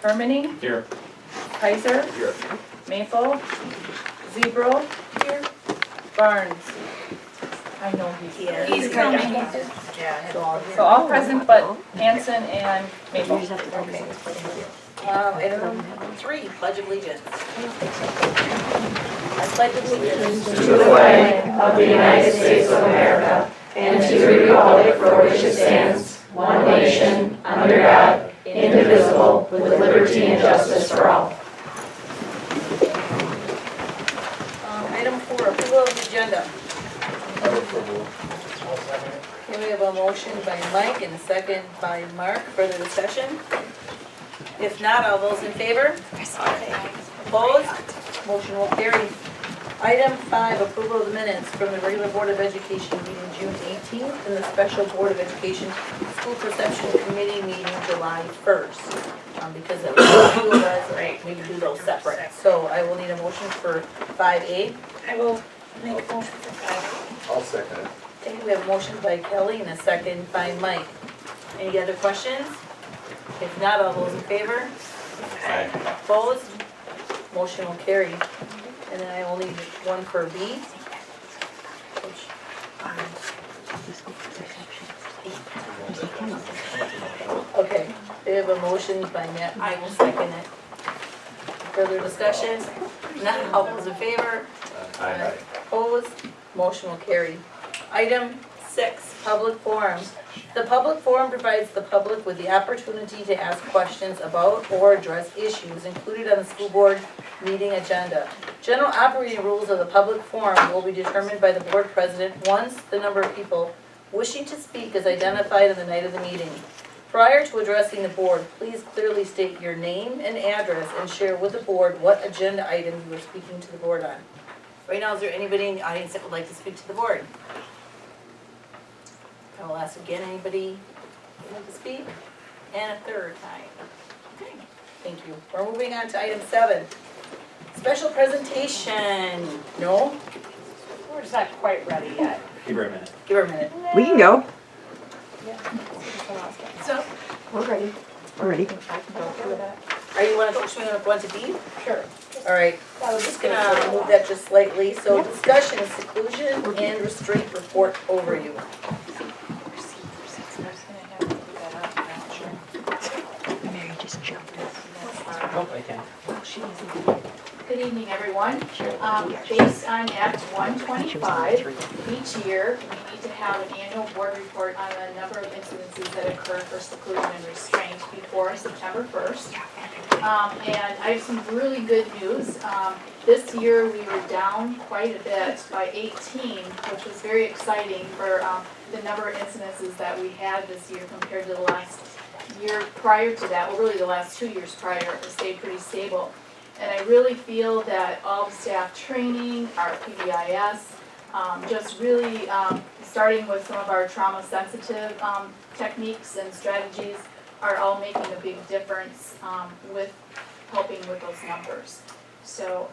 Hermany, Here. Kaiser, Here. Maple, Zebro, here, Barnes. I know he's here. He's coming. Yeah. So all present but Hanson and Maple. Okay. Item 3, Pledge of Allegiance. I pledge allegiance To the flag of the United States of America and to the republic for which it stands, one nation, under God, indivisible, with liberty and justice for all. Item 4, approval of the agenda. Okay, we have a motion by Mike and a second by Mark. Further discussion? If not, all those in favor? Opposed? Motion will carry. Item 5, approval of the minutes from the regular Board of Education meeting June 18th and the special Board of Education School Perception Committee meeting July 1st. Because that was two of us, we can do those separate. So I will need a motion for 5A. I will make a motion for 5. I'll second it. Okay, we have a motion by Kelly and a second by Mike. Any other questions? If not, all those in favor? Aye. Opposed? Motion will carry. And then I will need one for B. Okay, we have a motion by Matt, I will second it. Further discussion? Not all those in favor? Aye. Opposed? Motion will carry. Item 6, public forums. The public forum provides the public with the opportunity to ask questions about or address issues included on the school board meeting agenda. General operating rules of the public forum will be determined by the board president once the number of people wishing to speak is identified on the night of the meeting. Prior to addressing the board, please clearly state your name and address and share with the board what agenda item you are speaking to the board on. Right now, is there anybody in the audience that would like to speak to the board? I will ask again, anybody would like to speak? And a third time. Okay, thank you. We're moving on to item 7. Special presentation. No? We're just not quite ready yet. Give her a minute. Give her a minute. We can go. So, We're ready. We're ready. I can go through that. Are you want to go into B? Sure. All right, I'm just gonna move that just slightly. So discussion, seclusion, and restraint report overview. Mary just jumped. Oh, I can. Good evening, everyone. Based on Act 125, each year we need to have an annual board report on the number of incidences that occur for seclusion and restraint before September 1st. And I have some really good news. This year we were down quite a bit by 18, which was very exciting for the number of incidences that we had this year compared to the last year prior to that. Well, really the last 2 years prior, it stayed pretty stable. And I really feel that all the staff training, our PBIS, just really starting with some of our trauma-sensitive techniques and strategies are all making a big difference with helping with those numbers. So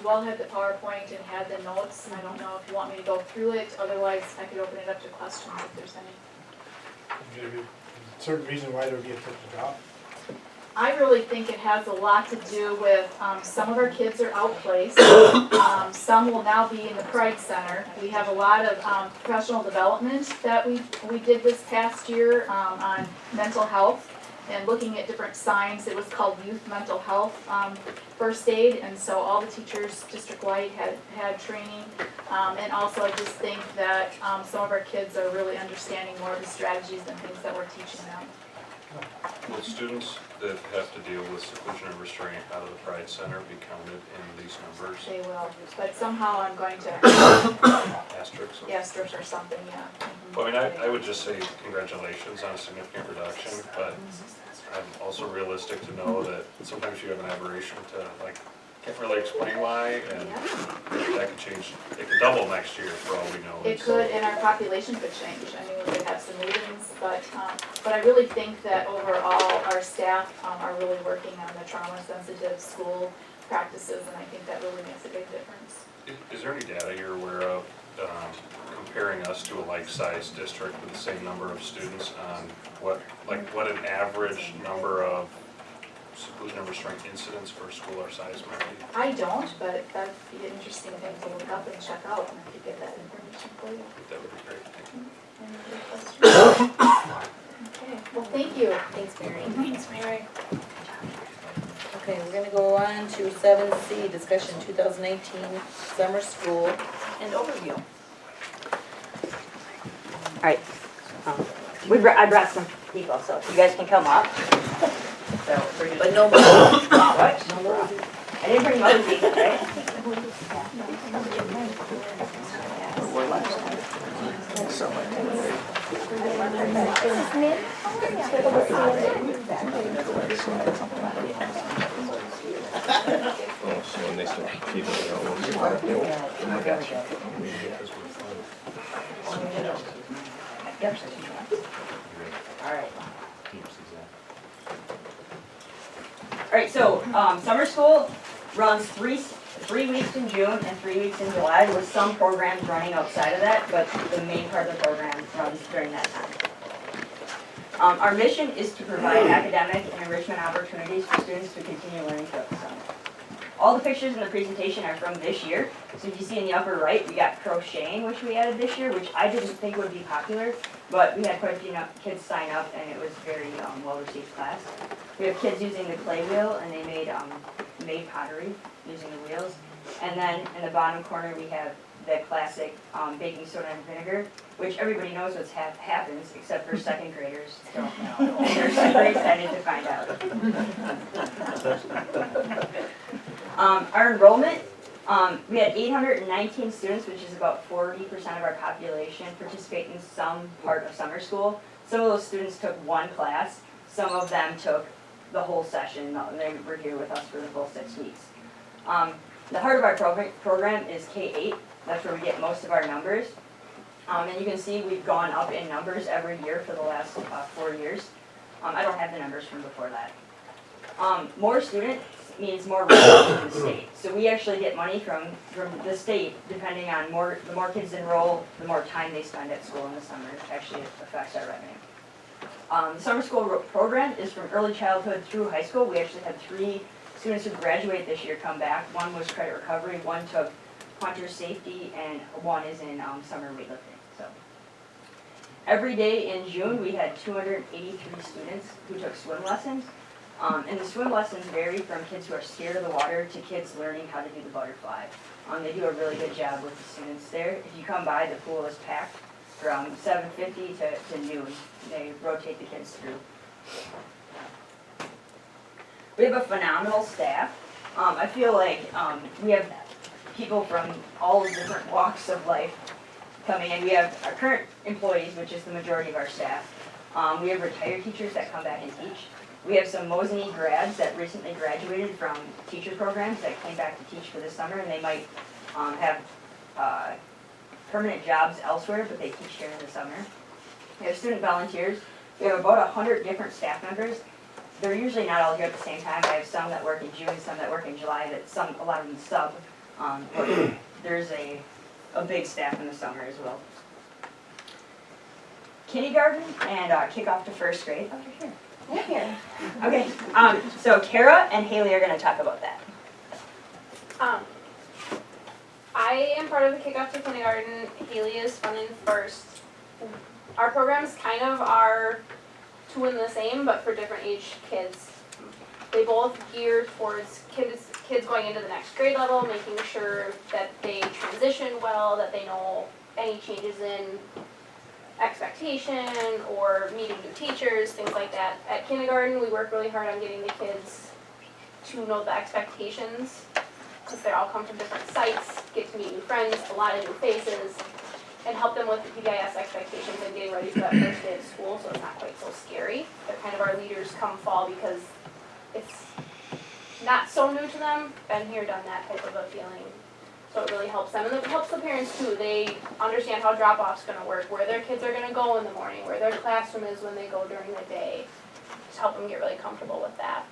you all had the PowerPoint and had the notes. I don't know if you want me to go through it. Otherwise, I could open it up to questions if there's any. Maybe a certain reason why they'll get took the job. I really think it has a lot to do with some of our kids are outplaced. Some will now be in the Pride Center. We have a lot of professional development that we did this past year on mental health and looking at different signs. It was called Youth Mental Health First Aid, and so all the teachers district-wide had training. And also I just think that some of our kids are really understanding more of the strategies and things that we're teaching them. Will students that have to deal with seclusion and restraint out of the Pride Center be counted in these numbers? They will, but somehow I'm going to Asterisks? asterisk or something, yeah. Well, I mean, I would just say congratulations on a significant reduction, but I'm also realistic to know that sometimes you have an aberration to, like, can't really explain why, and that could change. It could double next year for all we know. It could, and our population could change. I mean, we could have some meetings, but I really think that overall, our staff are really working on the trauma-sensitive school practices, and I think that really makes a big difference. Is there any data you're aware of comparing us to a like-sized district with the same number of students on what an average number of seclusion and restraint incidents for a school our size might be? I don't, but that'd be an interesting thing to look up and check out, and I could get that information for you. That would be great, thank you. Any other questions? Okay, well, thank you. Thanks, Mary. Thanks, Mary. Okay, we're gonna go on to 7C, discussion 2019 summer school and overview. All right, I brought some people, so if you guys can come up. So we're just. But no more. What? No more. I didn't bring Mosey, right? All right, so summer school runs three weeks in June and 3 weeks in July, with some programs running outside of that, but the main part of the program runs during that time. Our mission is to provide academic and enrichment opportunities for students to continue learning throughout the summer. All the pictures in the presentation are from this year. So if you see in the upper right, we got crocheting, which we added this year, which I didn't think would be popular, but we had quite a few kids sign up, and it was very well-received class. We have kids using the clay wheel, and they made pottery using the wheels. And then in the bottom corner, we have the classic baking soda and vinegar, which everybody knows what happens, except for second graders don't know. And they're super excited to find out. Our enrollment, we had 819 students, which is about 40% of our population, participate in some part of summer school. Some of those students took one class. Some of them took the whole session, and they were here with us for the full 6 weeks. The heart of our program is K-8. That's where we get most of our numbers. And you can see we've gone up in numbers every year for the last 4 years. I don't have the numbers from before that. More students means more revenue from the state. So we actually get money from the state, depending on the more kids enroll, the more time they spend at school in the summer. It actually affects our revenue. The summer school program is from early childhood through high school. We actually had 3 students who graduated this year come back. One was credit recovery, one took hunter safety, and one is in summer weightlifting. So every day in June, we had 283 students who took swim lessons. And the swim lessons vary from kids who are scared of the water to kids learning how to do the butterfly. They do a really good job with the students there. If you come by, the pool is packed from 7:50 to noon. They rotate the kids through. We have a phenomenal staff. I feel like we have people from all different walks of life coming in. We have our current employees, which is the majority of our staff. We have retired teachers that come back and teach. We have some Mosinee grads that recently graduated from teacher programs that came back to teach for the summer, and they might have permanent jobs elsewhere, but they teach here in the summer. We have student volunteers. We have about 100 different staff members. They're usually not all here at the same time. I have some that work in June, some that work in July, a lot of them sub. But there's a big staff in the summer as well. Kindergarten and kickoff to first grade. Oh, you're here. Yeah, here. Okay, so Kara and Haley are going to talk about that. I am part of the kickoff to kindergarten. Haley is fun in first. Our programs kind of are two in the same, but for different age kids. They both gear towards kids going into the next grade level, making sure that they transition well, that they know any changes in expectation or meeting new teachers, things like that. At kindergarten, we work really hard on getting the kids to know the expectations, because they all come from different sites, get to meet new friends, a lot of new faces, and help them with the PBIS expectations and getting ready for that first day of school, so it's not quite so scary. They're kind of our leaders come fall, because it's not so new to them, been here, done that type of a feeling. So it really helps them, and it helps the parents too. They understand how drop-off's gonna work, where their kids are gonna go in the morning, where their classroom is when they go during the day. Just help them get really comfortable with that.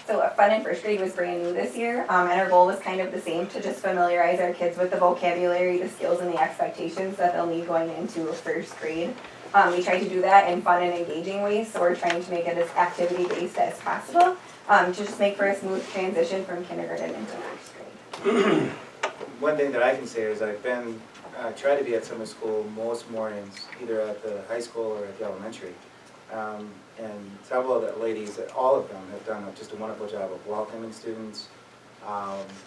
So Fun in First Grade was brand new this year, and our goal was kind of the same, to just familiarize our kids with the vocabulary, the skills, and the expectations that they'll need going into a first grade. We try to do that in fun and engaging ways, so we're trying to make it as activity-based as possible, to just make for a smooth transition from kindergarten into first grade. One thing that I can say is I've been, tried to be at summer school most mornings, either at the high school or at the elementary. And several of the ladies, all of them, have done just a wonderful job of welcoming students.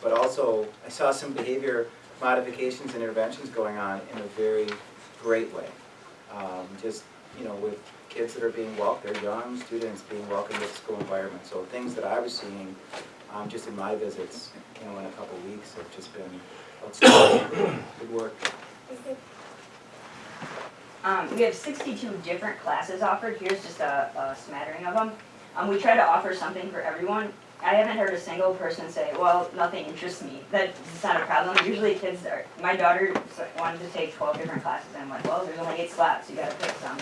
But also, I saw some behavior modifications and interventions going on in a very great way. Just, with kids that are being welcomed, they're young students being welcomed to the school environment. So things that I was seeing just in my visits, in a couple of weeks have just been outstanding. Good work. We have 62 different classes offered. Here's just a smattering of them. We try to offer something for everyone. I haven't heard a single person say, well, nothing interests me. That's not a problem. Usually kids are, my daughter wanted to take 12 different classes, and I'm like, well, there's only 8 slots, you gotta pick some.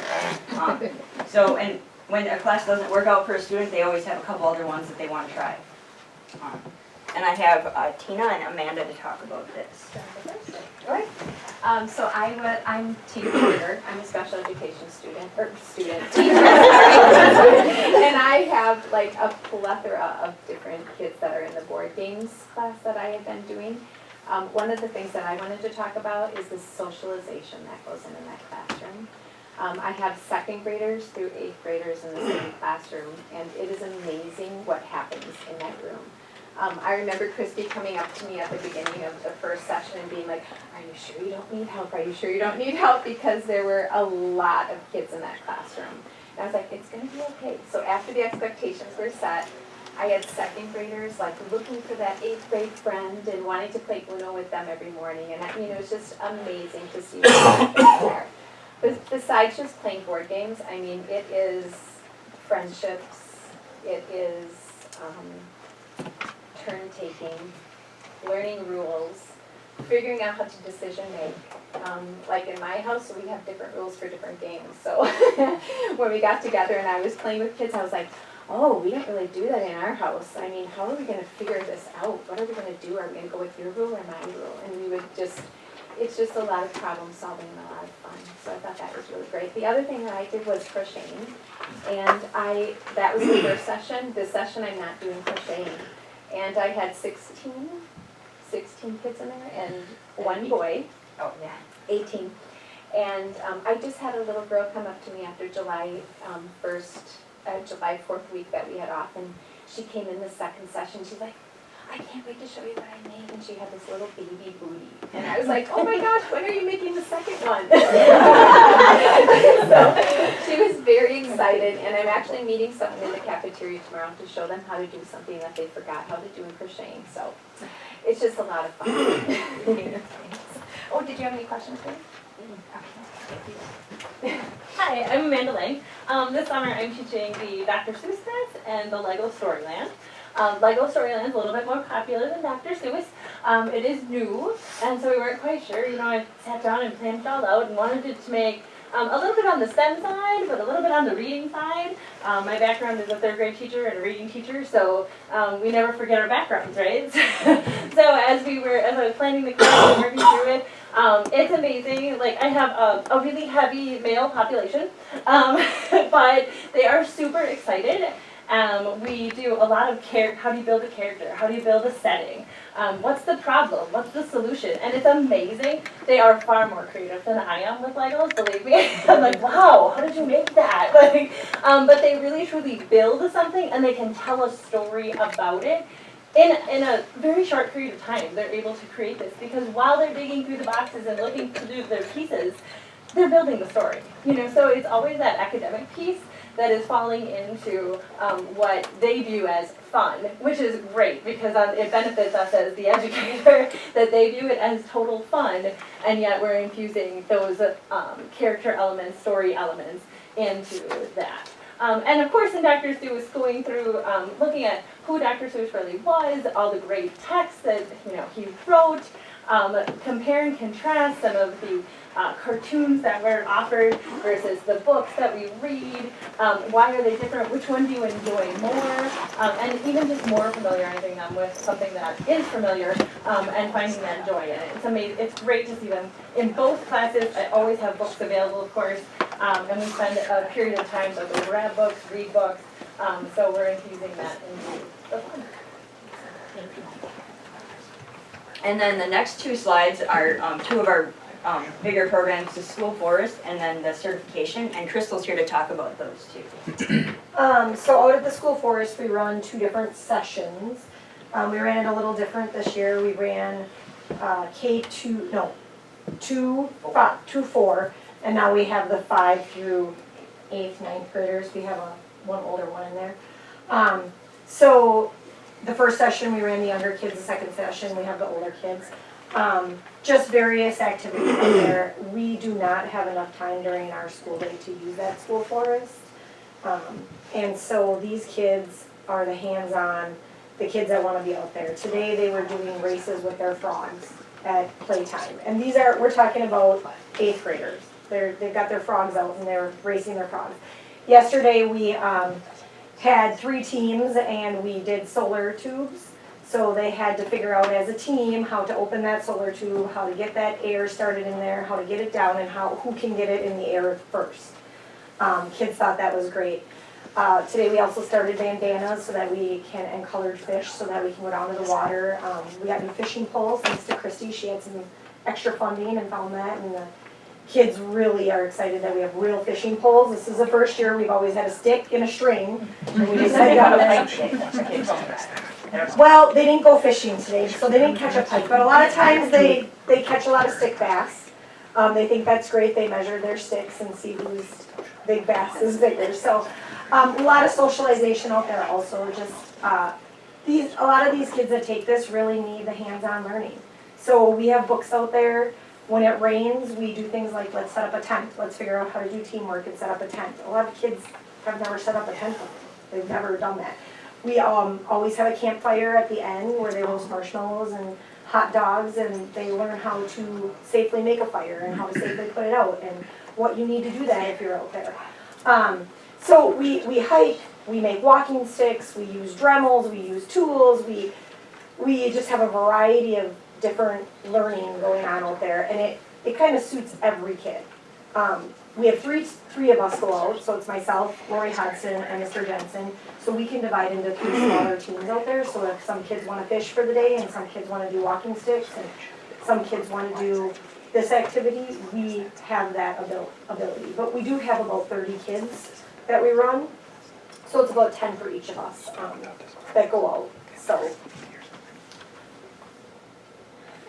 So, and when a class doesn't work out for a student, they always have a couple other ones that they want to try. And I have Tina and Amanda to talk about this. Alright, so I'm Tina Porter, I'm a special education student, teacher. And I have like a plethora of different kids that are in the board games class that I have been doing. One of the things that I wanted to talk about is the socialization that goes in that classroom. I have 2nd graders through 8th graders in the same classroom, and it is amazing what happens in that room. I remember Christy coming up to me at the beginning of the first session and being like, are you sure you don't need help? Are you sure you don't need help? Because there were a lot of kids in that classroom. And I was like, it's going to be okay. So after the expectations were set, I had 2nd graders like looking for that 8th grade friend and wanting to play Uno with them every morning. And it was just amazing to see what there. But besides just playing board games, it is friendships, it is turn-taking, learning rules, figuring out how to decision make. Like in my house, we have different rules for different games. So when we got together and I was playing with kids, I was like, oh, we don't really do that in our house. How are we going to figure this out? What are we going to do? Are we going to go with your rule or my rule? And we would just, it's just a lot of problem solving and a lot of fun. So I thought that was really great. The other thing that I did was crocheting. And that was the first session. This session I'm not doing crocheting. And I had 16 kids in there and 1 boy. Oh, yeah. 18. And I just had a little girl come up to me after July 4th week that we had off, and she came in the 2nd session. She's like, I can't wait to show you what I made. And she had this little baby booty. And I was like, oh my gosh, when are you making the 2nd one? So she was very excited, and I'm actually meeting someone in the cafeteria tomorrow to show them how to do something that they forgot how to do in crocheting. So it's just a lot of fun. Oh, did you have any questions for me? Hi, I'm Amanda Lang. This summer I'm teaching the Dr. Seuss class and the Lego Storyland. Lego Storyland is a little bit more popular than Dr. Seuss. It is new, and so we weren't quite sure. I sat down and planned it all out and wanted it to make a little bit on the STEM side, but a little bit on the reading side. My background is a 3rd grade teacher and a reading teacher, so we never forget our backgrounds, right? So as I was planning the class and working through it, it's amazing. Like, I have a really heavy male population, but they are super excited. We do a lot of how do you build a character? How do you build a setting? What's the problem? What's the solution? And it's amazing. They are far more creative than I am with Legos, believe me. I'm like, wow, how did you make that? But they really truly build something, and they can tell a story about it. In a very short period of time, they're able to create this, because while they're digging through the boxes and looking through their pieces, they're building the story. So it's always that academic piece that is falling into what they view as fun, which is great, because it benefits us as the educator that they view it as total fun, and yet we're infusing those character elements, story elements into that. And of course, in Dr. Seuss, going through looking at who Dr. Seuss really was, all the great texts that he wrote, compare and contrast some of the cartoons that were offered versus the books that we read. Why are they different? Which one do you enjoy more? And even just more familiarizing them with something that is familiar and finding that joy in it. It's amazing. It's great to see them in both classes. I always have books available, of course, and we spend a period of time so we grab books, read books. So we're infusing that into the fun. And then the next two slides are two of our bigger programs, the school forest and then the certification, and Crystal's here to talk about those two. So out at the school forest, we run 2 different sessions. We ran it a little different this year. We ran two, 4, and now we have the 5 through 8th, 9th graders. We have one older one in there. So the first session we ran the younger kids, the second session we have the older kids. Just various activities in there. We do not have enough time during our school day to use that school forest. And so these kids are the hands-on, the kids that want to be out there. Today they were doing races with their frogs at playtime. And we're talking about 8th graders. They've got their frogs out and they're racing their frogs. Yesterday we had 3 teams and we did solar tubes. So they had to figure out as a team how to open that solar tube, how to get that air started in there, how to get it down, and who can get it in the air first. Kids thought that was great. Today we also started bandanas so that and colored fish so that we can go down to the water. We got new fishing poles thanks to Christy. She had some extra funding and found that, and the kids really are excited that we have real fishing poles. This is the first year we've always had a stick and a string. And we just well, they didn't go fishing today, so they didn't catch a pike. But a lot of times they catch a lot of stick bass. They think that's great. They measure their sticks and see whose big bass is bigger. So a lot of socialization out there also. Just a lot of these kids that take this really need the hands-on learning. So we have books out there. When it rains, we do things like let's set up a tent. Let's figure out how to do teamwork and set up a tent. A lot of kids have never set up a tent before. They've never done that. We always have a campfire at the end where they roast marshmallows and hot dogs, and they learn how to safely make a fire and how to safely put it out and what you need to do that if you're out there. So we hike, we make walking sticks, we use Dremels, we use tools, we just have a variety of different learning going on out there, and it kind of suits every kid. We have three of us go out, so it's myself, Lori Hudson, and Mr. Jensen. So we can divide into 3 smaller teams out there. So if some kids want to fish for the day, and some kids want to do walking sticks, and some kids want to do this activity, we have that ability. But we do have about 30 kids that we run, so it's about 10 for each of us that go out. So.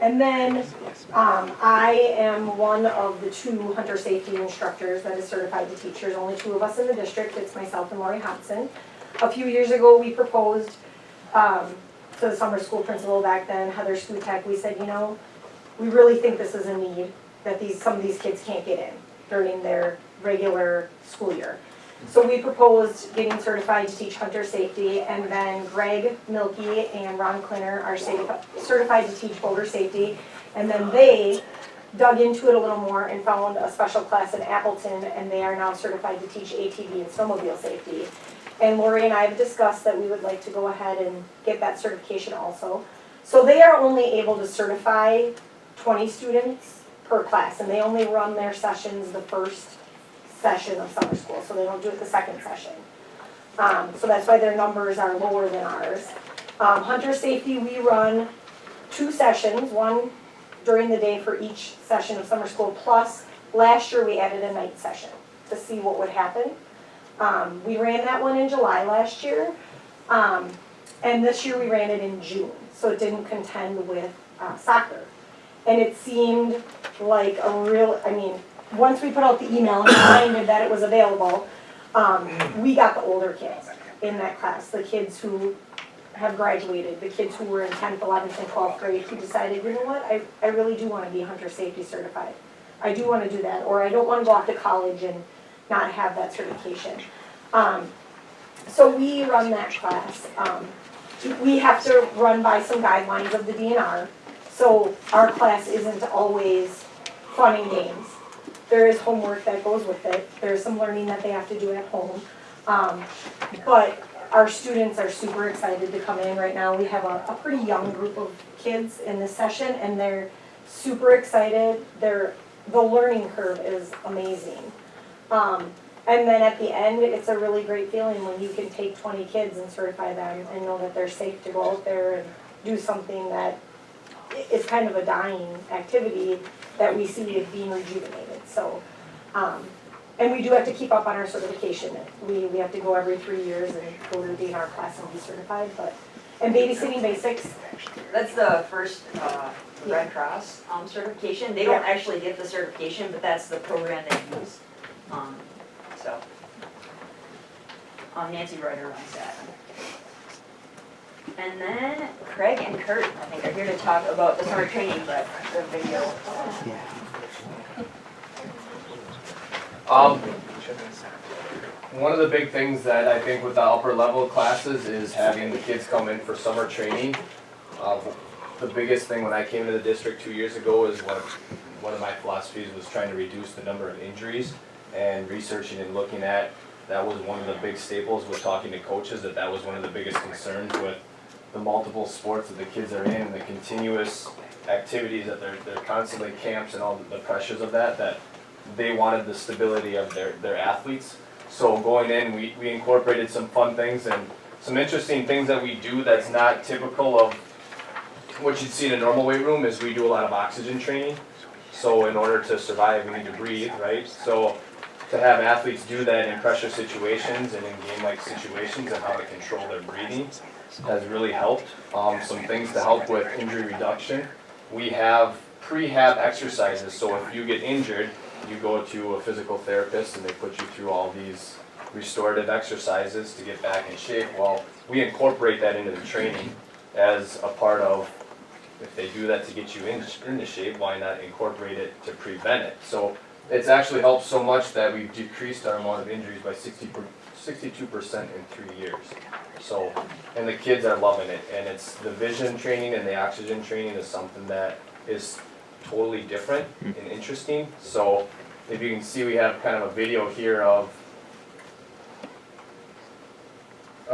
And then I am one of the 2 hunter safety instructors that is certified to teach. There's only 2 of us in the district. It's myself and Lori Hudson. A few years ago, we proposed to the summer school principal back then, Heather Skutek, we said, we really think this is a need that some of these kids can't get in during their regular school year. So we proposed getting certified to teach hunter safety, and then Greg Milkey and Ron Klinner are certified to teach boater safety, and then they dug into it a little more and found a special class in Appleton, and they are now certified to teach ATV and snowmobile safety. And Lori and I have discussed that we would like to go ahead and get that certification also. So they are only able to certify 20 students per class, and they only run their sessions the first session of summer school, so they don't do it the second session. So that's why their numbers are lower than ours. Hunter safety, we run 2 sessions, one during the day for each session of summer school, plus last year we added a night session to see what would happen. We ran that one in July last year, and this year we ran it in June, so it didn't contend with soccer. And it seemed like once we put out the email and reminded that it was available, we got the older kids in that class, the kids who have graduated, the kids who were in 10th, 11th, and 12th grade who decided, you know what, I really do want to be hunter safety certified. I do want to do that, or I don't want to go off to college and not have that certification. So we run that class. We have to run by some guidelines of the DNR. So our class isn't always fun and games. There is homework that goes with it. There's some learning that they have to do at home. But our students are super excited to come in right now. We have a pretty young group of kids in this session, and they're super excited. The learning curve is amazing. And then at the end, it's a really great feeling when you can take 20 kids and certify them and know that they're safe to go out there and do something that is kind of a dying activity that we see it being rejuvenated. So, and we do have to keep up on our certification. We have to go every 3 years and go to the DNR class and be certified. And babysitting basics. That's the first Red Cross certification. They don't actually get the certification, but that's the program they use. So Nancy Reuter runs that. And then Craig and Kurt, I think, are here to talk about the summer training, but the video. One of the big things that I think with the upper level classes is having the kids come in for summer training. The biggest thing when I came to the district 2 years ago is one of my philosophies was trying to reduce the number of injuries, and researching and looking at that was one of the big staples with talking to coaches, that was one of the biggest concerns with the multiple sports that the kids are in and the continuous activities that they're constantly camps and all the pressures of that they wanted the stability of their athletes. So going in, we incorporated some fun things and some interesting things that we do that's not typical of what you'd see in a normal weight room. Is we do a lot of oxygen training. So in order to survive, we need to breathe, right? So to have athletes do that in pressure situations and in game-like situations and how to control their breathing has really helped. Some things to help with injury reduction. We have prehab exercises. So if you get injured, you go to a physical therapist and they put you through all these restorative exercises to get back in shape. Well, we incorporate that into the training as a part of, if they do that to get you into shape, why not incorporate it to prevent it? So it's actually helped so much that we've decreased our amount of injuries by 62% in 3 years. So, and the kids are loving it. And it's the vision training and the oxygen training is something that is totally different and interesting. So if you can see, we have kind of a video here of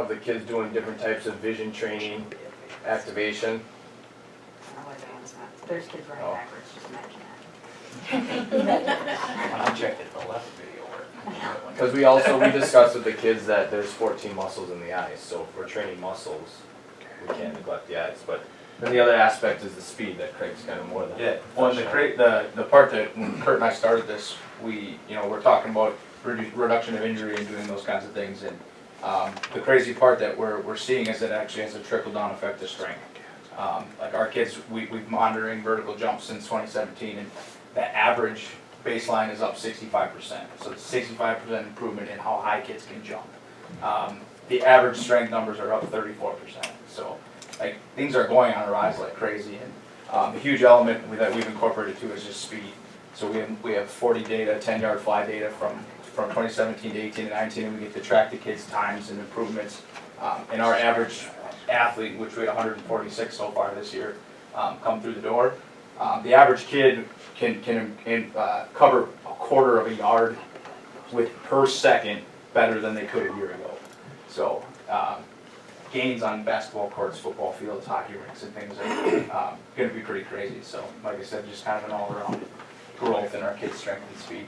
the kids doing different types of vision training, activation. There's kids running backwards, just imagine that. When I checked it, the left video worked. Because we discussed with the kids that there's 14 muscles in the eyes, so if we're training muscles, we can't neglect the eyes. But then the other aspect is the speed that Craig's kind of more than. Yeah, well, the part that when Kurt and I started this, we're talking about reduction of injury and doing those kinds of things, and the crazy part that we're seeing is it actually has a trickle down effect to strength. Like our kids, we've been monitoring vertical jumps since 2017, and the average baseline is up 65%. So it's 65% improvement in how high kids can jump. The average strength numbers are up 34%. So like things are going on a rise like crazy, and a huge element that we've incorporated too is just speed. So we have 40 data, 10-yard fly data from 2017 to 18 and 19, and we get to track the kids' times and improvements. And our average athlete, which we had 146 so far this year, come through the door. The average kid can cover a quarter of a yard per second better than they could a year ago. So gains on basketball courts, football fields, hockey rinks, and things are going to be pretty crazy. So like I said, just kind of an all-around growth in our kids' strength and speed.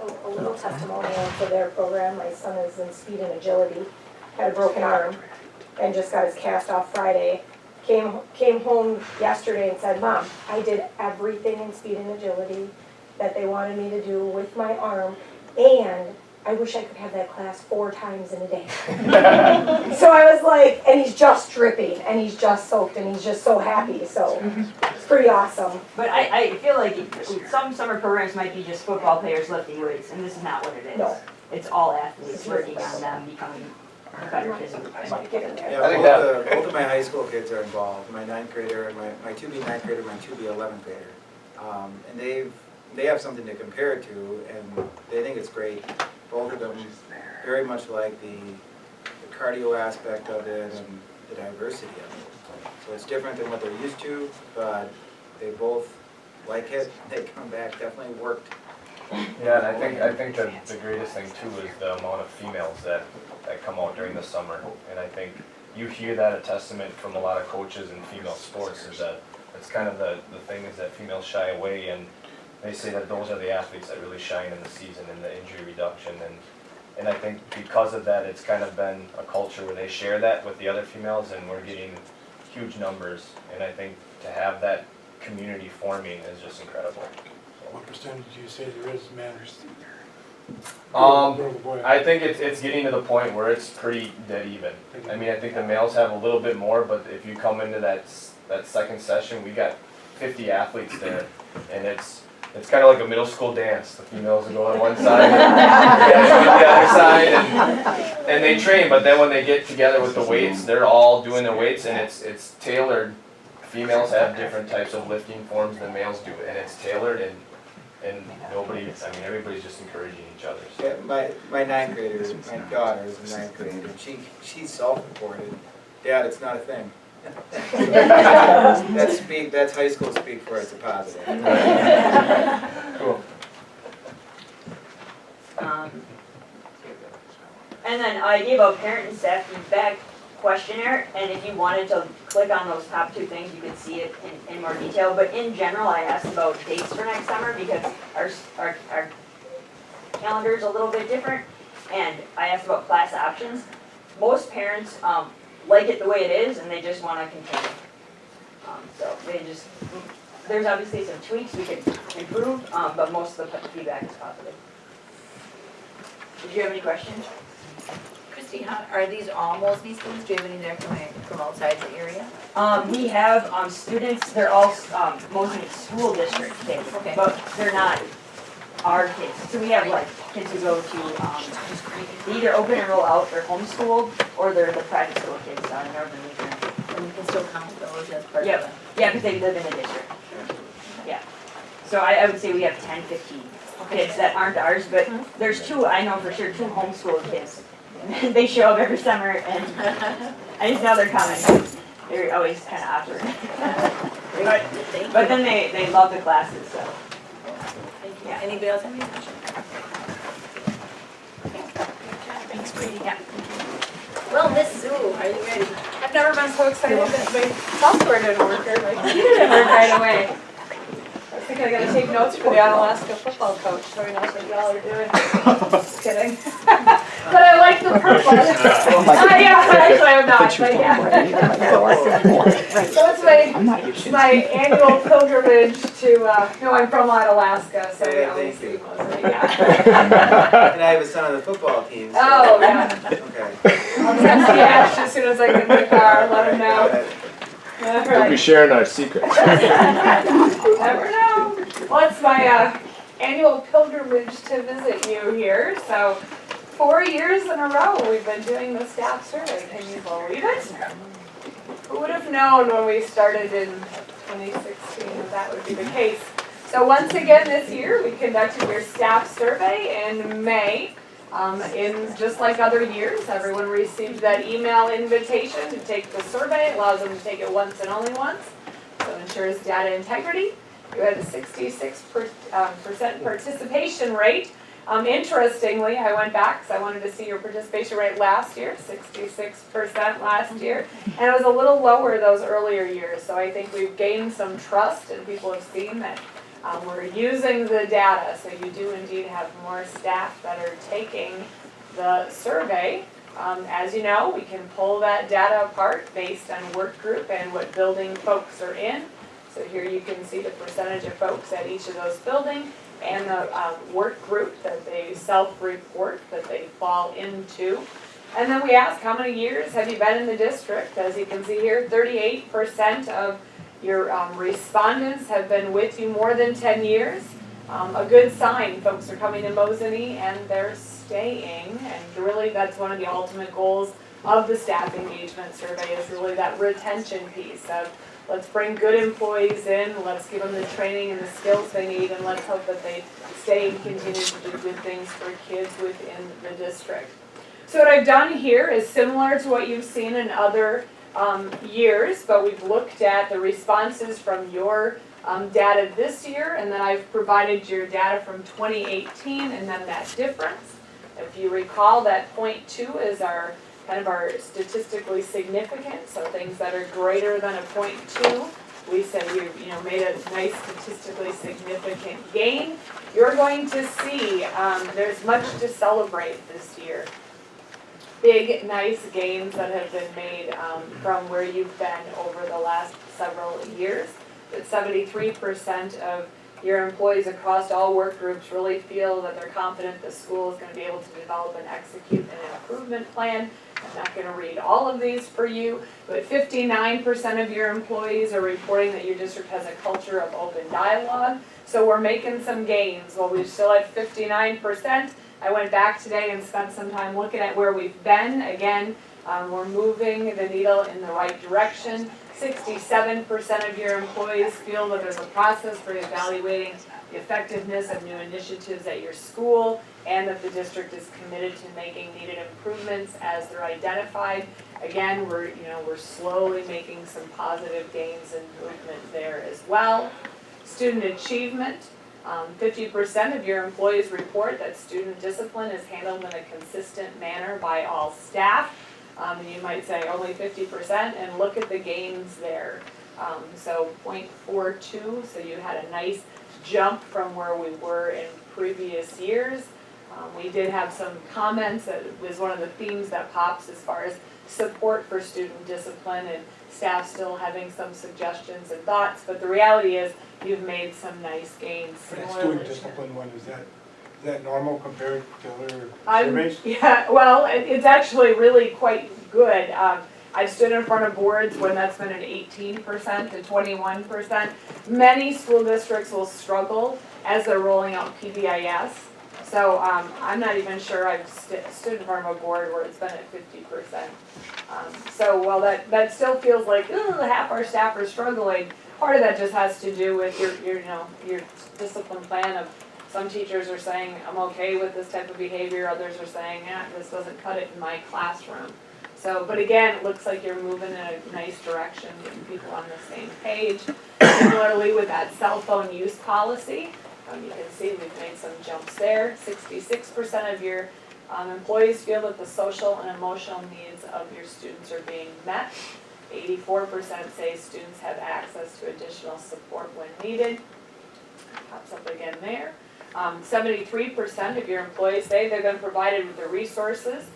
A little testimonial for their program. My son is in speed and agility, had a broken arm, and just got his cast off Friday. Came home yesterday and said, "Mom, I did everything in speed and agility that they wanted me to do with my arm, and I wish I could have that class 4 times in a day." So I was like, and he's just dripping, and he's just soaked, and he's just so happy, so it's pretty awesome. But I feel like some summer programs might be just football players lifting weights, and this is not what it is. No. It's all athletes working on them becoming better physically. Yeah, both of my high school kids are involved. My 9th grader and my 2B 9th grader, my 2B 11th grader. And they have something to compare it to, and they think it's great. Both of them very much like the cardio aspect of it and the diversity of it. So it's different than what they're used to, but they both like it, they come back, definitely worked. Yeah, and I think the greatest thing too is the amount of females that come out during the summer. And I think you hear that a testament from a lot of coaches in female sports is that it's kind of the thing is that females shy away, and they say that those are the athletes that really shine in the season in the injury reduction. And I think because of that, it's kind of been a culture where they share that with the other females, and we're getting huge numbers. And I think to have that community forming is just incredible. What percentage do you say there is matters? I think it's getting to the point where it's pretty dead even. I mean, I think the males have a little bit more, but if you come into that second session, we got 50 athletes there, and it's kind of like a middle school dance. The females will go on one side, the guys go on the other side, and they train. But then when they get together with the weights, they're all doing their weights, and it's tailored. Females have different types of lifting forms than males do, and it's tailored, and everybody's just encouraging each other. So. Yeah, my ninth grader, my daughter is a ninth grader, and she's self-reported. Dad, it's not a thing. That's high school speak for it's a positive. Cool. And then I gave a parent and staff feedback questionnaire, and if you wanted to click on those top two things, you could see it in more detail. But in general, I asked about dates for next summer because our calendar is a little bit different, and I asked about class options. Most parents like it the way it is, and they just want to continue. So there's obviously some tweaks we could improve, but most of the feedback is positive. Did you have any questions? Christy, are these all Mosinee students? Do you have any there from outside the area? We have students, they're all Mosinee school district kids, Okay. but they're not our kids. So we have like kids who go to, they either open and roll out, they're homeschooled, or they're the private school kids in Northern Lutheran. And you can still count those as part of Yep. the... Yeah, because they live in the district. Yeah. So I would say we have 10, 15 kids that aren't ours, but there's two, I know for sure, two homeschooled kids. They show up every summer, and I just know they're coming. They're always kind of awkward. but then they love the classes, so. Thank you. Anybody else have any questions? Thanks, Brady. Yeah. Well, Miss Sue, are you ready? I've never been so excited that my software didn't work, or like, it didn't work right away. I think I gotta take notes for the Alaska football coach, so he knows what y'all are doing. Just kidding. But I like the purple. Yeah, actually I'm not, but yeah. So it's my annual pilgrimage to, no, I'm from Alaska, so we always see Mosinee, yeah. And I have a son on the football team. So. Oh, yeah. Okay. I'll text Ash as soon as I get in the car, let him know. All Don't be sharing our secrets. Never know. Well, it's my annual pilgrimage to visit you here. So 4 years in a row we've been doing the staff survey. Can you believe it? Who would have known when we started in 2016 that that would be the case? So once again this year we conducted your staff survey in May. In just like other years, everyone received that email invitation to take the survey. It allows them to take it once and only once, so it ensures data integrity. You had a 66% participation rate. Interestingly, I went back because I wanted to see your participation rate last year, 66% last year, and it was a little lower those earlier years. So I think we've gained some trust, and people have seen that we're using the data, so you do indeed have more staff that are taking the survey. As you know, we can pull that data apart based on work group and what building folks are in. So here you can see the percentage of folks at each of those buildings and the work group that they self-report that they fall into. And then we ask, how many years have you been in the district? As you can see here, 38% of your respondents have been with you more than 10 years. A good sign, folks are coming to Mosinee and they're staying, and really that's one of the ultimate goals of the staff engagement survey is really that retention piece of let's bring good employees in, let's give them the training and the skills they need, and let's hope that they stay and continue to do good things for kids within the district. So what I've done here is similar to what you've seen in other years, but we've looked at the responses from your data this year, and then I've provided your data from 2018 and then that difference. If you recall, that 0.2 is our kind of our statistically significant, so things that are greater than a 0.2. We said you made a nice statistically significant gain. You're going to see there's much to celebrate this year. Big, nice gains that have been made from where you've been over the last several years. That 73% of your employees across all work groups really feel that they're confident the school is going to be able to develop and execute an improvement plan. I'm not going to read all of these for you, but 59% of your employees are reporting that your district has a culture of open dialogue. So we're making some gains. While we're still at 59%, I went back today and spent some time looking at where we've been. Again, we're moving the needle in the right direction. 67% of your employees feel that there's a process for evaluating the effectiveness of new initiatives at your school, and that the district is committed to making needed improvements as they're identified. Again, we're slowly making some positive gains and movement there as well. Student achievement. 50% of your employees report that student discipline is handled in a consistent manner by all staff. You might say only 50%, and look at the gains there. So 0.42, so you had a nice jump from where we were in previous years. We did have some comments that was one of the themes that pops as far as support for student discipline and staff still having some suggestions and thoughts, but the reality is you've made some nice gains. That student discipline one, is that normal compared to other surveys? Yeah, well, it's actually really quite good. I've stood in front of boards when that's been an 18% to 21%. Many school districts will struggle as they're rolling out PBIS. So I'm not even sure I've stood in front of a board where it's been at 50%. So while that still feels like half our staff are struggling, part of that just has to do with your discipline plan of some teachers are saying, I'm okay with this type of behavior, others are saying, this doesn't cut it in my classroom. So, but again, it looks like you're moving in a nice direction, getting people on the same page. Similarly with that cell phone use policy, you can see we've made some jumps there. 66% of your employees feel that the social and emotional needs of your students are being met. 84% say students have access to additional support when needed. Pops up again there. 73% of your employees say they've been provided with the resources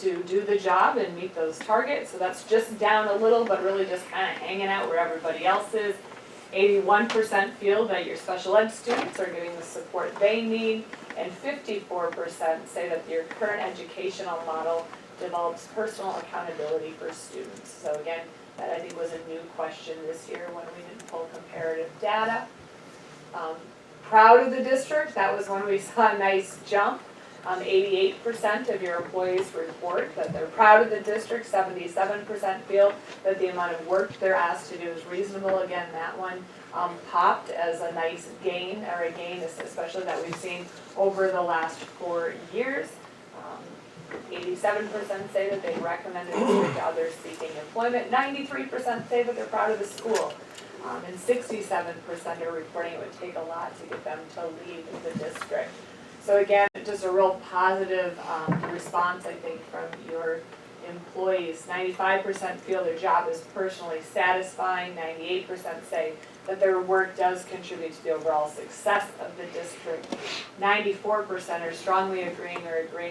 to do the job and meet those targets. So that's just down a little, but really just kind of hanging out where everybody else is. 81% feel that your special ed students are getting the support they need, and 54% say that your current educational model develops personal accountability for students. So again, that I think was a new question this year when we didn't pull comparative data. Proud of the district, that was when we saw a nice jump. 88% of your employees report that they're proud of the district. 77% feel that the amount of work they're asked to do is reasonable. Again, that one popped as a nice gain, or a gain especially that we've seen over the last 4 years. 87% say that they recommend the district to others seeking employment. 93% say that they're proud of the school. And 67% are reporting it would take a lot to get them to leave the district. So again, just a real positive response, I think, from your employees. 95% feel their job is personally satisfying. 98% say that their work does contribute to the overall success of the district. 94% are strongly agreeing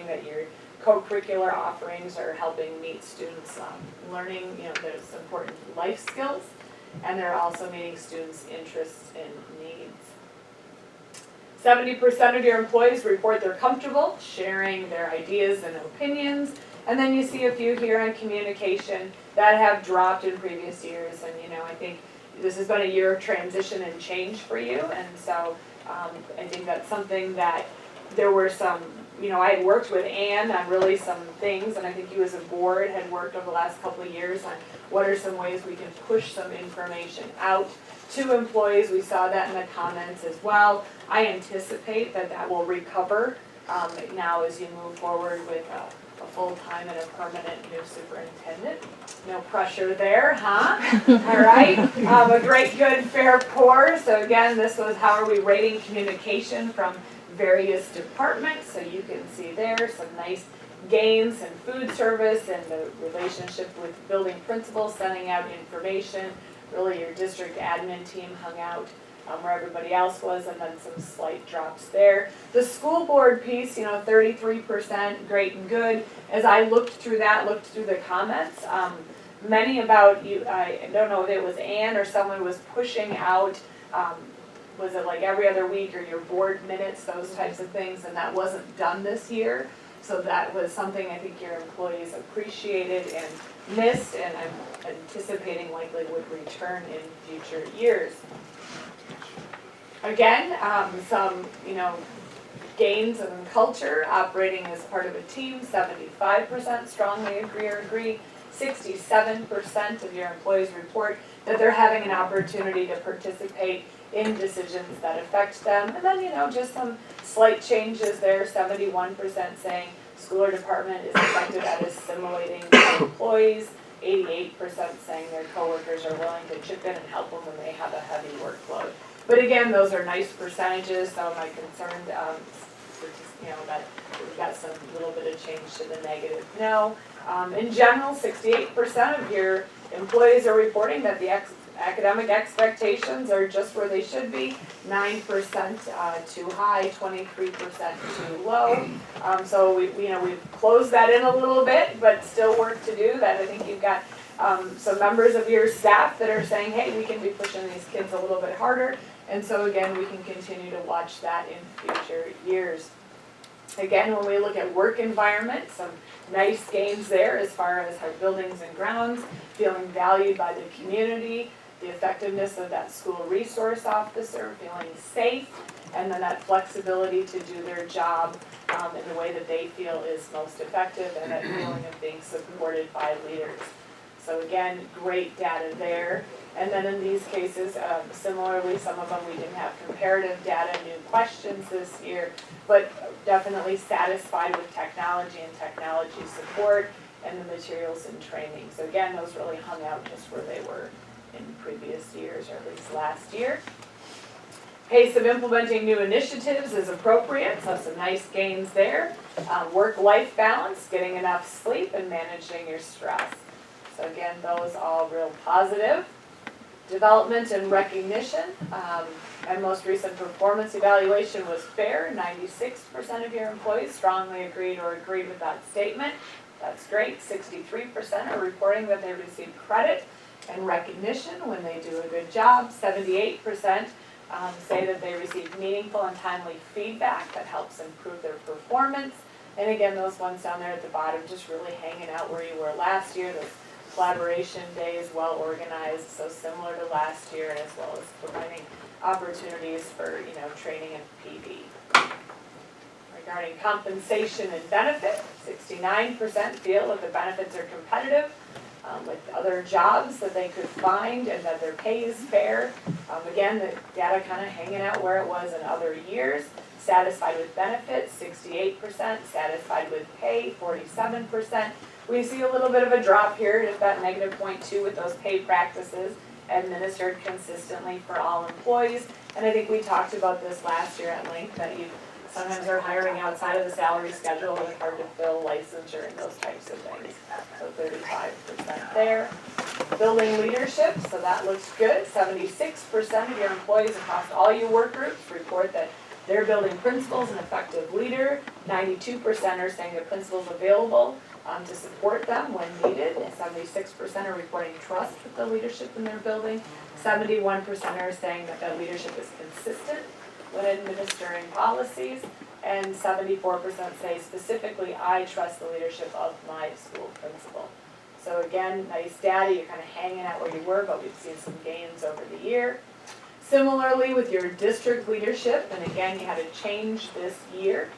that your co-curricular offerings are helping meet students' learning, those important life skills, and they're also meeting students' interests and needs. 70% of your employees report they're comfortable sharing their ideas and opinions, and then you see a few here on communication that have dropped in previous years, and I think this has been a year of transition and change for you, and so I think that's something that there were some, I had worked with Ann on really some things, and I think you as a board had worked over the last couple of years on what are some ways we can push some information out to employees. We saw that in the comments as well. I anticipate that will recover now as you move forward with a full-time and a permanent new superintendent. No pressure there, huh? All right, a great, good, fair, poor. So again, this was how are we rating communication from various departments. So you can see there some nice gains in food service and the relationship with building principals, sending out information. Really your district admin team hung out where everybody else was, and then some slight drops there. The school board piece, 33%, great and good. As I looked through the comments, many about you, I don't know if it was Ann or someone was pushing out, was it like every other week or your board minutes, those types of things, and that wasn't done this year. So that was something I think your employees appreciated and missed, and I'm anticipating likely would return in future years. Again, some, gains in culture, operating as part of a team, 75% strongly agree. 67% of your employees report that they're having an opportunity to participate in decisions that affect them. And then, just some slight changes there, 71% saying school or department is effective at assimilating employees, 88% saying their coworkers are willing to chip in and help them when they have a heavy workload. But again, those are nice percentages, so am I concerned, that we've got some little bit of change to the negative? No. In general, 68% of your employees are reporting that the academic expectations are just where they should be, 9% too high, 23% too low. So we've closed that in a little bit, but still work to do. That I think you've got some members of your staff that are saying, hey, we can be pushing these kids a little bit harder. And so again, we can continue to watch that in future years. Again, when we look at work environment, some nice gains there as far as our buildings and grounds, feeling valued by the community, the effectiveness of that school resource officer, feeling safe, and then that flexibility to do their job in the way that they feel is most effective, and that feeling of being supported by leaders. So again, great data there. And then in these cases, similarly, some of them we didn't have comparative data, new questions this year, but definitely satisfied with technology and technology support and the materials and training. So again, those really hung out just where they were in previous years, or at least last year. Pace of implementing new initiatives is appropriate, so some nice gains there. Work-life balance, getting enough sleep, and managing your stress. So again, those all real positive. Development and recognition, and most recent performance evaluation was fair. 96% of your employees strongly agreed or agreed with that statement. That's great. 63% are reporting that they received credit and recognition when they do a good job. 78% say that they received meaningful and timely feedback that helps improve their performance. And again, those ones down there at the bottom, just really hanging out where you were last year. Those collaboration days, well organized, so similar to last year, as well as providing opportunities for training and PD. Regarding compensation and benefit, 69% feel that the benefits are competitive with other jobs that they could find and that their pay is fair. Again, the data kind of hanging out where it was in other years. Satisfied with benefits, 68%. Satisfied with pay, 47%. We see a little bit of a drop here, just that -0.2 with those pay practices administered consistently for all employees. And I think we talked about this last year at length, that you sometimes are hiring outside of the salary schedule, and it's hard to fill licensure and those types of things. So 35% there. Building leadership, so that looks good. 76% of your employees across all your work groups report that they're building principals and effective leader. 92% are saying the principal's available to support them when needed. 76% are reporting trust with the leadership in their building. 71% are saying that that leadership is consistent when administering policies. And 74% say specifically, I trust the leadership of my school principal. So again, nice data, you're kind of hanging out where you were, but we've seen some gains over the year. Similarly with your district leadership, and again, you had a change this year.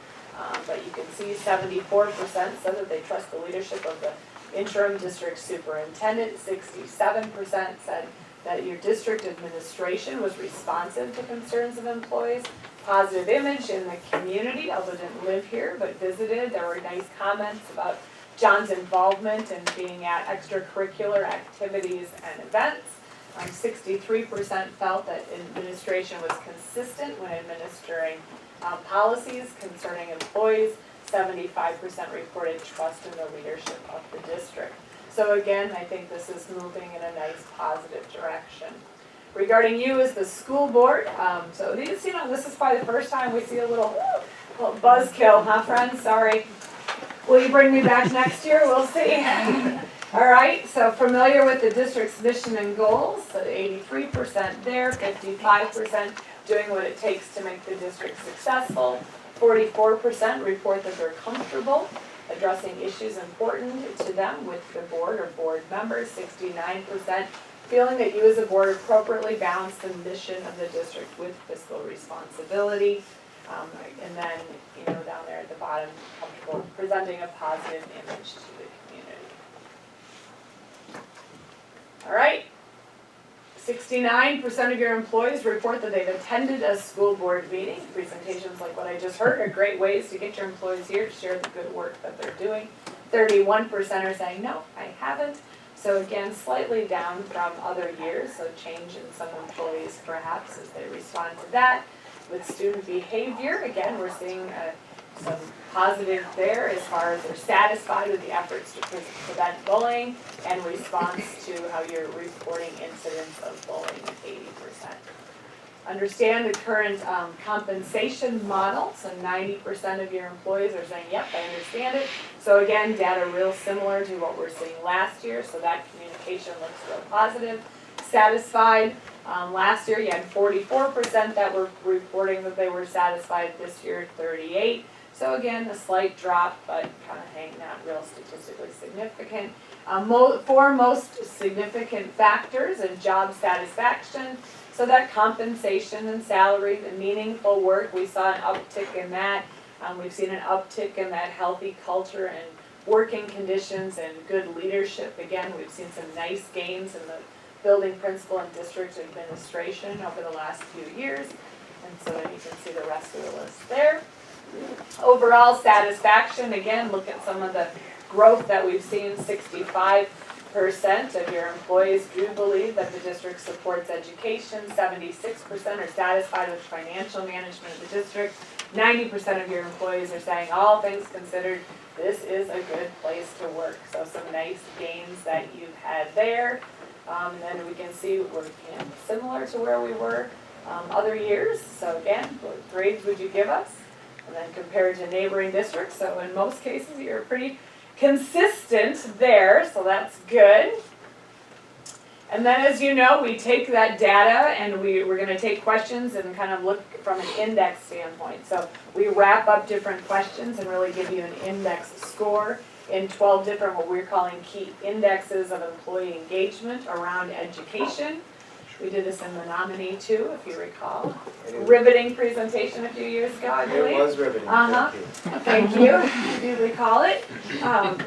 But you can see 74% said that they trust the leadership of the interim district superintendent. 67% said that your district administration was responsive to concerns of employees. Positive image in the community, although didn't live here, but visited. There were nice comments about John's involvement in being at extracurricular activities and events. 63% felt that administration was consistent when administering policies concerning employees. 75% reported trust in the leadership of the district. So again, I think this is moving in a nice positive direction. Regarding you as the school board, so these, this is probably the first time we see a little buzzkill, huh friends? Sorry. Will you bring me back next year? We'll see. All right, so familiar with the district's mission and goals, so 83% there, 55% doing what it takes to make the district successful, 44% report that they're comfortable addressing issues important to them with the board or board members, 69% feeling that you as a board appropriately balance the mission of the district with fiscal responsibility. And then, down there at the bottom, comfortable presenting a positive image to the community. All right. 69% of your employees report that they've attended a school board meeting. Presentations like what I just heard are great ways to get your employees here to share the good work that they're doing. 31% are saying, no, I haven't. So again, slightly down from other years, so change in some employees perhaps as they respond to that. With student behavior, again, we're seeing some positive there as far as they're satisfied with the efforts to prevent bullying and response to how you're reporting incidents of bullying at 80%. Understand the current compensation model, so 90% of your employees are saying, yep, I understand it. So again, data real similar to what we're seeing last year, so that communication looks real positive. Satisfied, last year you had 44% that were reporting that they were satisfied, this year 38%. So again, a slight drop, but kind of hanging out real statistically significant. Four most significant factors in job satisfaction. So that compensation and salary, the meaningful work, we saw an uptick in that. We've seen an uptick in that healthy culture and working conditions and good leadership. Again, we've seen some nice gains in the building principal and district administration over the last few years. And so then you can see the rest of the list there. Overall satisfaction, again, look at some of the growth that we've seen. 65% of your employees do believe that the district supports education. 76% are satisfied with financial management of the district. 90% of your employees are saying, all things considered, this is a good place to work. So some nice gains that you've had there. And then we can see we're similar to where we were other years. So again, what grades would you give us? And then compared to neighboring districts, so in most cases you're pretty consistent there, so that's good. And then as you know, we take that data and we're going to take questions and kind of look from an index standpoint. So we wrap up different questions and really give you an index score in 12 different what we're calling key indexes of employee engagement around education. We did this in Mosinee too, if you recall. Riveting presentation a few years ago, I believe. It was riveting, Thank you. I do recall it.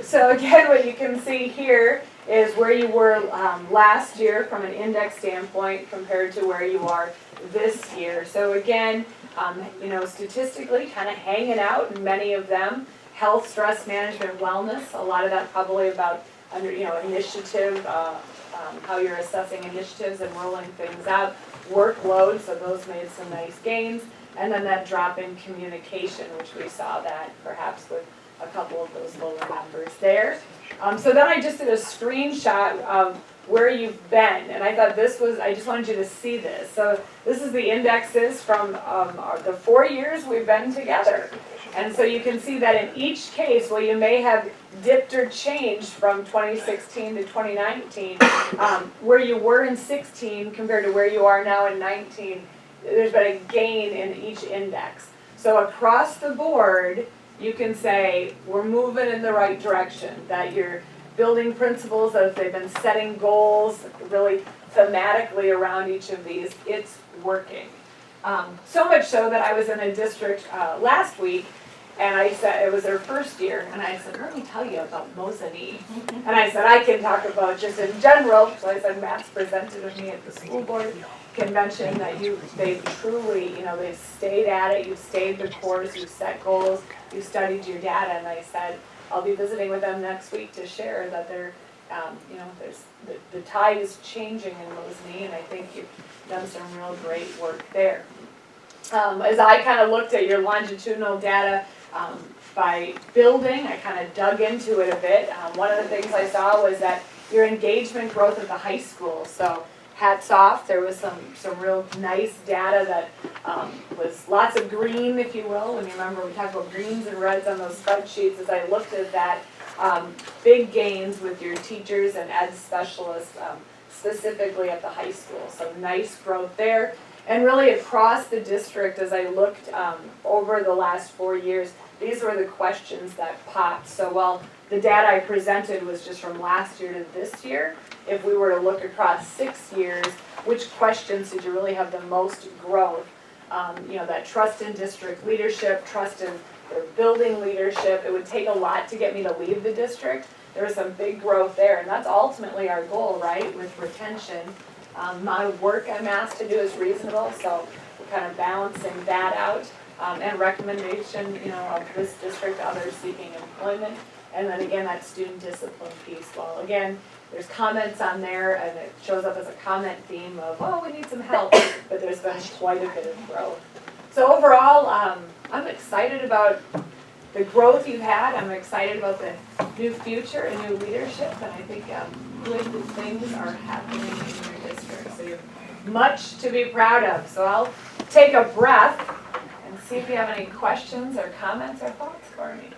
So again, what you can see here is where you were last year from an index standpoint compared to where you are this year. So again, statistically kind of hanging out in many of them. Health, stress management, wellness, a lot of that probably about initiative, how you're assessing initiatives and rolling things out. Workload, so those made some nice gains. And then that drop in communication, which we saw that perhaps with a couple of those lower numbers there. So then I just did a screenshot of where you've been, and I thought I just wanted you to see this. So this is the indexes from the 4 years we've been together. And so you can see that in each case, well, you may have dipped or changed from 2016 to 2019, where you were in 16 compared to where you are now in 19, there's been a gain in each index. So across the board, you can say we're moving in the right direction, that you're building principles, as they've been setting goals really thematically around each of these, it's working. So much so that I was in a district last week, and I said, it was their first year, and I said, let me tell you about Mosinee. And I said, I can talk about just in general, so I said, Matt's presented with me at the school board convention that they've truly, they've stayed at it, you've stayed the course, you've set goals, you've studied your data, and I said, I'll be visiting with them next week to share that they're, you know, the tide is changing in Mosinee, and I think you've done some real great work there. As I kind of looked at your longitudinal data by building, I kind of dug into it a bit. One of the things I saw was that your engagement growth at the high school. So hats off, there was some real nice data that was lots of green, if you will. When you remember we talked about greens and reds on those spreadsheets, as I looked at that, big gains with your teachers and ed specialists, specifically at the high school. So nice growth there. And really across the district, as I looked over the last 4 years, these were the questions that popped. So while the data I presented was just from last year to this year, if we were to look across 6 years, which questions did you really have the most growth? You know, that trust in district leadership, trust in their building leadership. It would take a lot to get me to leave the district. There was some big growth there, and that's ultimately our goal, right, with retention. My work I'm asked to do is reasonable, so we're kind of balancing that out. And recommendation, you know, of this district to others seeking employment. And then again, that student discipline piece. Well, again, there's comments on there, and it shows up as a comment theme of, oh, we need some help, but there's been quite a bit of growth. So overall, I'm excited about the growth you've had. I'm excited about the new future and new leadership, and I think good things are happening in your district. So you have much to be proud of. So I'll take a breath and see if you have any questions or comments or thoughts for me.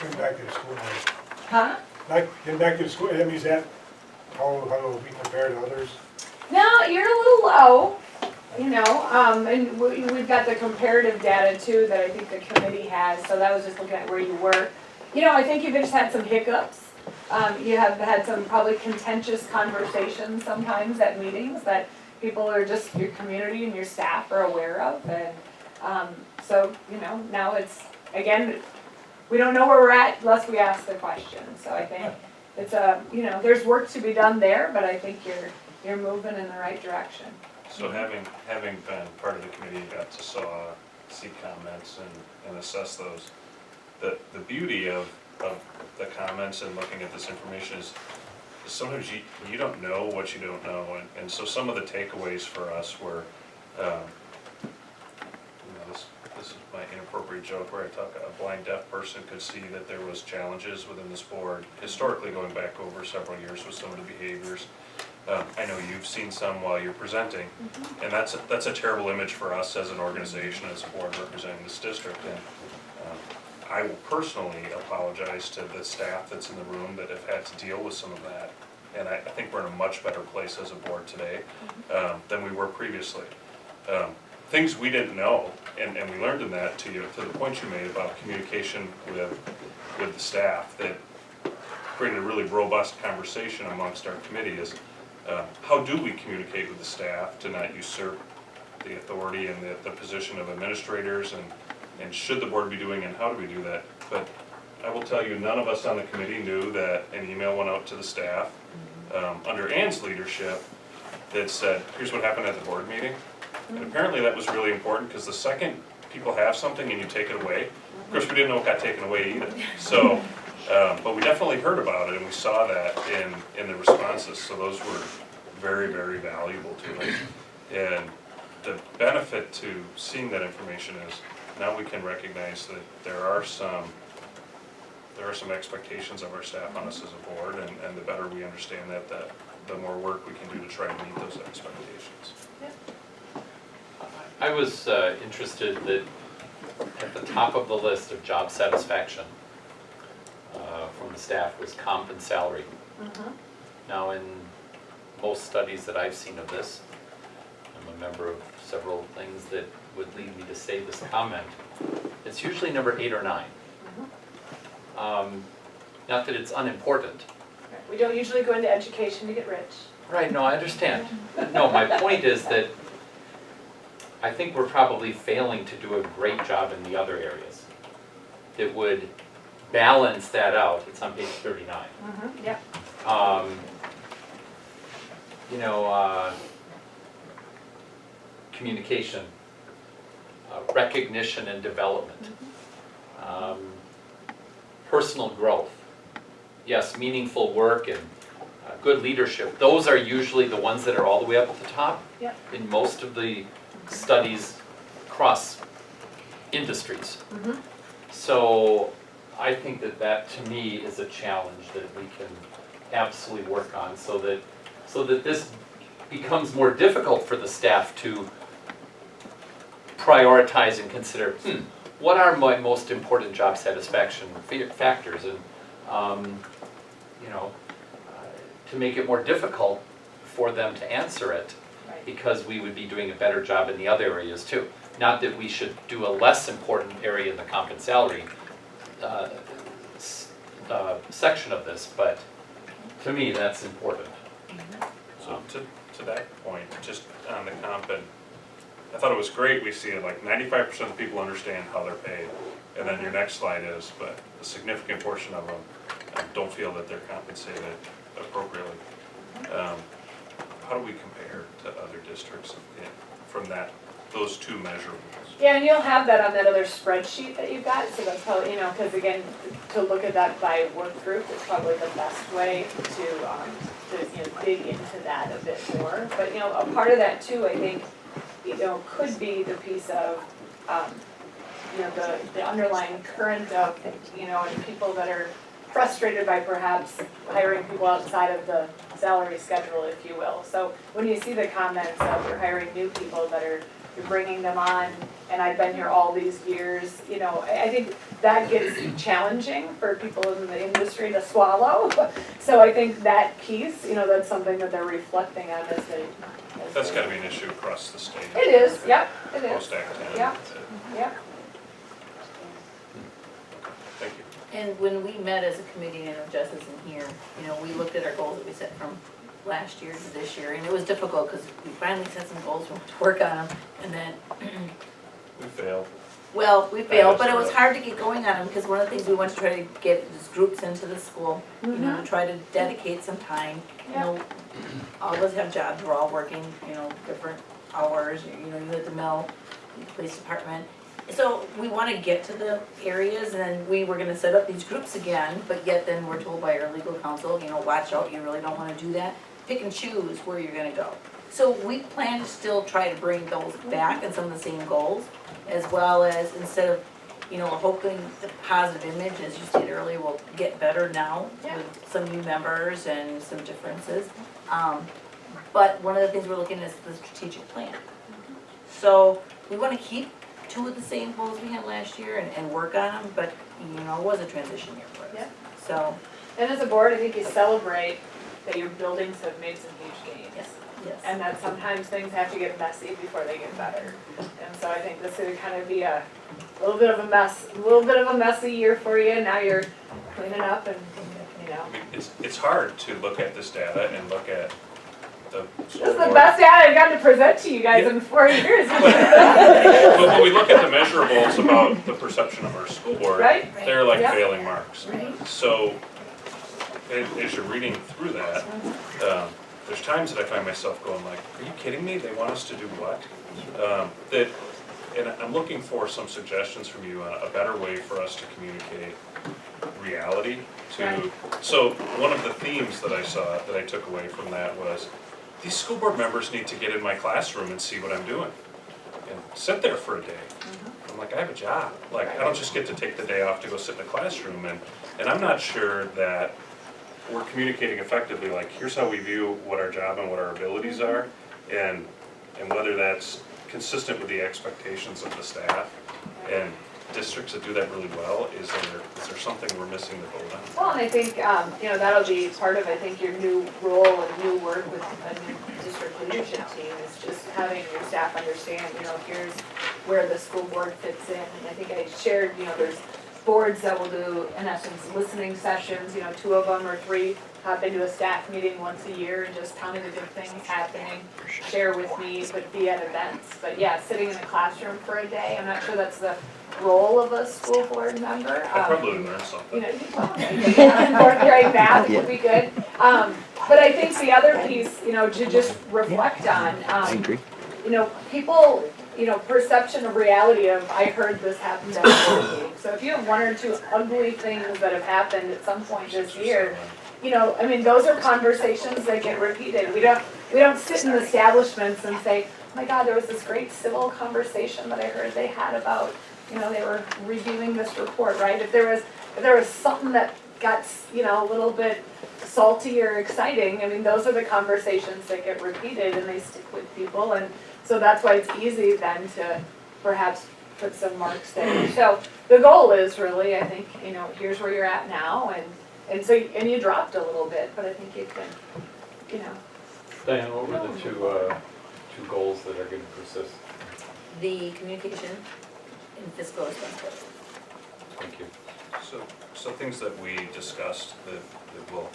Getting back to the school, Huh? like, getting back to the school, I mean, is that how we compare to others? No, you're a little low, you know, and we've got the comparative data too that I think the committee has, so that was just looking at where you were. You know, I think you've just had some hiccups. You have had some probably contentious conversations sometimes at meetings that people are just, your community and your staff are aware of, and so, you know, now it's, again, we don't know where we're at unless we ask the question. So I think it's you know, there's work to be done there, but I think you're moving in the right direction. So having been part of the committee, got to see comments and assess those. The beauty of the comments and looking at this information is sometimes you don't know what you don't know, and so some of the takeaways for us were, you know, this is my inappropriate joke where I talk, a blind deaf person could see that there was challenges within this board, historically going back over several years with some of the behaviors. I know you've seen some while you're presenting, and that's a terrible image for us as an organization, as a board representing this district. And I will personally apologize to the staff that's in the room that have had to deal with some of that. And I think we're in a much better place as a board today than we were previously. Things we didn't know, and we learned in that to the point you made about communication with the staff, that created a really robust conversation amongst our committee is how do we communicate with the staff to not usurp the authority and the position of administrators, and should the board be doing, and how do we do that? But I will tell you, none of us on the committee knew that an email went out to the staff under Ann's leadership that said, here's what happened at the board meeting. And apparently that was really important, because the second people have something and you take it away, of course we didn't know it got taken away either. So, but we definitely heard about it, and we saw that in the responses, so those were very, very valuable to us. And the benefit to seeing that information is now we can recognize that there are some expectations of our staff on us as a board, and the better we understand that, the more work we can do to try to meet those expectations. I was interested that at the top of the list of job satisfaction from the staff was comp and salary. Now, in most studies that I've seen of this, I'm a member of several things that would lead me to say this comment, it's usually number 8 or 9. Not that it's unimportant. We don't usually go into education to get rich. Right, no, I understand. No, my point is that I think we're probably failing to do a great job in the other areas that would balance that out. It's on page 39. Yep. You know, communication, recognition and development. personal growth. Yes, meaningful work and good leadership, those are usually the ones that are all the way up at the top. Yep. In most of the studies across industries. Mhm. So I think that to me is a challenge that we can absolutely work on so that this becomes more difficult for the staff to prioritize and consider, what are my most important job satisfaction factors? And, to make it more difficult for them to answer it, because we would be doing a better job in the other areas too. Not that we should do a less important area in the comp and salary section of this, but to me, that's important. So to that point, just on the comp, and I thought it was great, we see it like 95% of people understand how they're paid. And then your next slide is, but a significant portion of them don't feel that they're compensated appropriately. How do we compare to other districts from those two measurables? Yeah, and you'll have that on that other spreadsheet that you've got, so that's probably, because again, to look at that by work group is probably the best way to dig into that a bit more. But, a part of that too, I think, could be the piece of, the underlying current of, and people that are frustrated by perhaps hiring people outside of the salary schedule, if you will. So when you see the comments of you're hiring new people that you're bringing them on, and I've been here all these years, I think that gets challenging for people in the industry to swallow. So I think that piece, that's something that they're reflecting on as they. That's got to be an issue across the state. It is, yep, it is. Post-Act 10. Yep, yep. Thank you. And when we met as a committee, I know Jess isn't here, we looked at our goals that we set from last year to this year, and it was difficult because we finally set some goals, we wanted to work on them, and then. We failed. Well, we failed, but it was hard to get going on them because one of the things we want to try to get is groups into the school, to try to dedicate some time. All of us have jobs, we're all working, different hours, you at the mill, the police department. So we want to get to the areas, and we were gonna set up these groups again, but yet then we're told by our legal counsel, watch out, you really don't want to do that. Pick and choose where you're gonna go. So we plan to still try to bring those back and some of the same goals, as well as instead of, hoping the positive image, as you stated earlier, will get better now with some new members and some differences. But one of the things we're looking at is the strategic plan. So we want to keep two of the same goals we had last year and work on them, but it was a transition year for us. Yeah. So. And as a board, I think you celebrate that your buildings have made some huge gains. Yes. Yes. And that sometimes things have to get messy before they get better. And so I think this would kind of be a little bit of a messy year for you. Now you're cleaning up and, I mean, it's hard to look at this data and look at the This is the best data I've gotten to present to you guys in 4 years. But when we look at the measurables about the perception of our school board, they're like failing marks. So as you're reading through that, there's times that I find myself going like, are you kidding me? They want us to do what? And I'm looking for some suggestions from you on a better way for us to communicate reality to. So one of the themes that I saw, that I took away from that was, these school board members need to get in my classroom and see what I'm doing. And sit there for a day. I'm like, I have a job. Like, I don't just get to take the day off to go sit in a classroom. And I'm not sure that we're communicating effectively, like, here's how we view what our job and what our abilities are, and whether that's consistent with the expectations of the staff. And districts that do that really well, is there something we're missing the boat on? Well, and I think, that'll be part of, I think, your new role and new work with a new district leadership team is just having your staff understand, here's where the school board fits in. And I think I shared, there's boards that will do, in essence, listening sessions, 2 of them or 3 hop into a staff meeting once a year and just tell me the good things happening, share with me, but be at events. But yeah, sitting in a classroom for a day, I'm not sure that's the role of a school board member. I probably learned something. Fourth grade math would be good. But I think the other piece, to just reflect on, people perception of reality of, I heard this happened at a board meeting. So if you have one or two ugly things that have happened at some point this year, those are conversations that get repeated. We don't sit in establishments and say, oh my God, there was this great civil conversation that I heard they had about, they were reviewing this report, right? If there was something that got, a little bit salty or exciting, those are the conversations that get repeated and they stick with people. And so that's why it's easy then to perhaps put some marks there. So the goal is really, I think, here's where you're at now, and you dropped a little bit, but I think you can, Diane, what were the two goals that are going to persist? The communication and fiscal responsibility. Thank you. So things that we discussed that we'll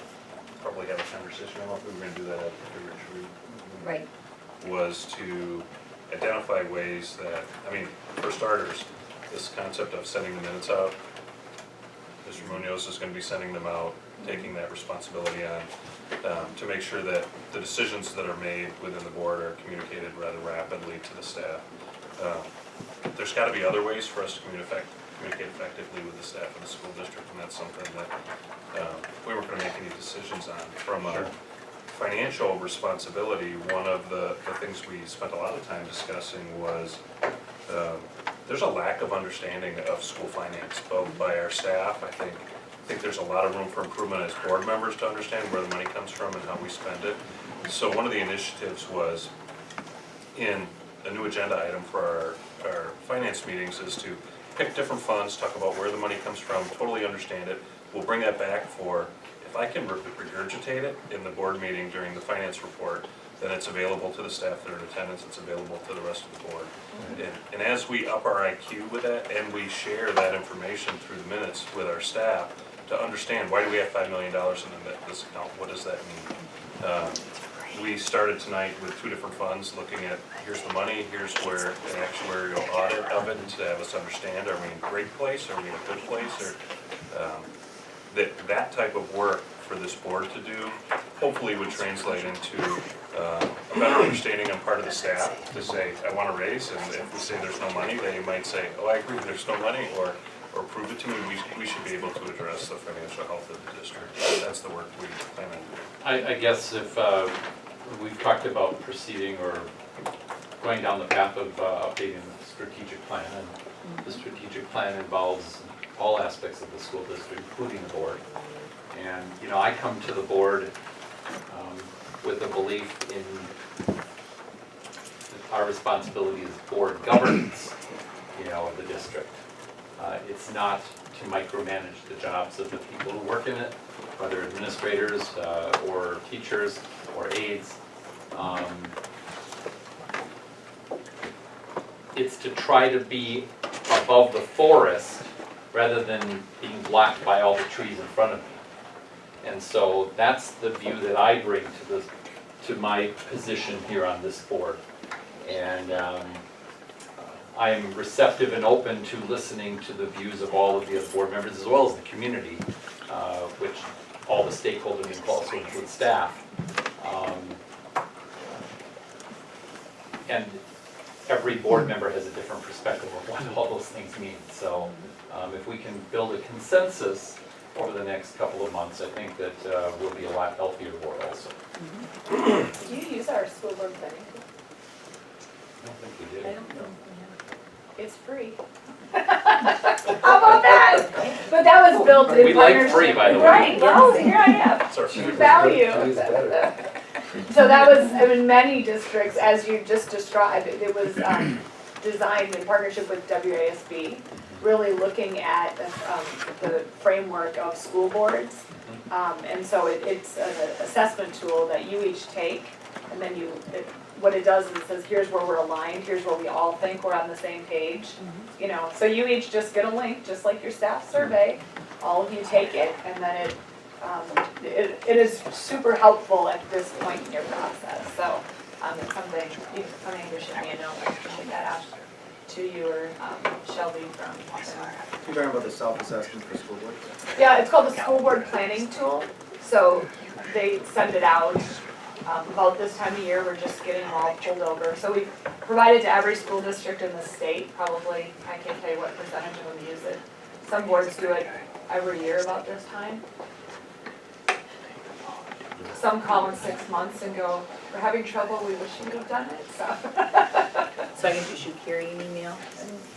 probably have a conversation, I don't know if we were gonna do that at the retreat. Right. Was to identify ways that, for starters, this concept of sending the minutes out, Mr. Munoz is gonna be sending them out, taking that responsibility on, to make sure that the decisions that are made within the board are communicated rather rapidly to the staff. There's gotta be other ways for us to communicate effectively with the staff of the school district, and that's something that we weren't gonna make any decisions on. From a financial responsibility, one of the things we spent a lot of time discussing was there's a lack of understanding of school finance, both by our staff. I think there's a lot of room for improvement as board members to understand where the money comes from and how we spend it. So one of the initiatives was in a new agenda item for our finance meetings is to pick different funds, talk about where the money comes from, totally understand it. We'll bring that back for, if I can regurgitate it in the board meeting during the finance report, then it's available to the staff that are in attendance, it's available to the rest of the board. And as we up our IQ with that and we share that information through the minutes with our staff to understand, why do we have $5 million in this account, what does that mean? We started tonight with two different funds, looking at, here's the money, here's where an actuarial audit of it to have us understand, are we in a great place, are we in a good place, or that type of work for this board to do, hopefully would translate into a better understanding on part of the staff to say, I want to raise, and if we say there's no money, they might say, oh, I agree, there's no money, or prove it to me, we should be able to address the financial health of the district. That's the work we plan on doing. I guess if we've talked about proceeding or going down the path of updating the strategic plan, and the strategic plan involves all aspects of the school district, including the board. And I come to the board with a belief in our responsibility as board governance, of the district. It's not to micromanage the jobs of the people who work in it, whether administrators or teachers or aides. It's to try to be above the forest rather than being blocked by all the trees in front of me. And so that's the view that I bring to my position here on this board. And I'm receptive and open to listening to the views of all of the other board members as well as the community, which all the stakeholders and also include staff. And every board member has a different perspective of what all those things mean. So if we can build a consensus over the next couple of months, I think that we'll be a lot healthier board also. Do you use our school board planning? I don't think we did. I don't think it's free. How about that? But that was built in We like partnership. free, by the way. Right, well, here I am. Value. So that was, in many districts, as you just described, it was designed in partnership with WASB, really looking at the framework of school boards. And so it's an assessment tool that you each take, and then what it does is it says, here's where we're aligned, here's where we all think we're on the same page. So you each just get a link, just like your staff survey. All of you take it, and then it is super helpful at this point in your process. So it's something, you can come in and shoot me a note, I can get that out to you, or Shelby from. You're talking about the self-assessment for school boards? Yeah, it's called the school board planning tool. So they send it out About this time of year, we're just getting them all pulled over. So we provide it to every school district in the state, probably, I can't tell you what percentage of them use it. Some boards do it every year about this time. Some call in 6 months and go, we're having trouble, we wish you would have done it, so. So I guess you should carry an email?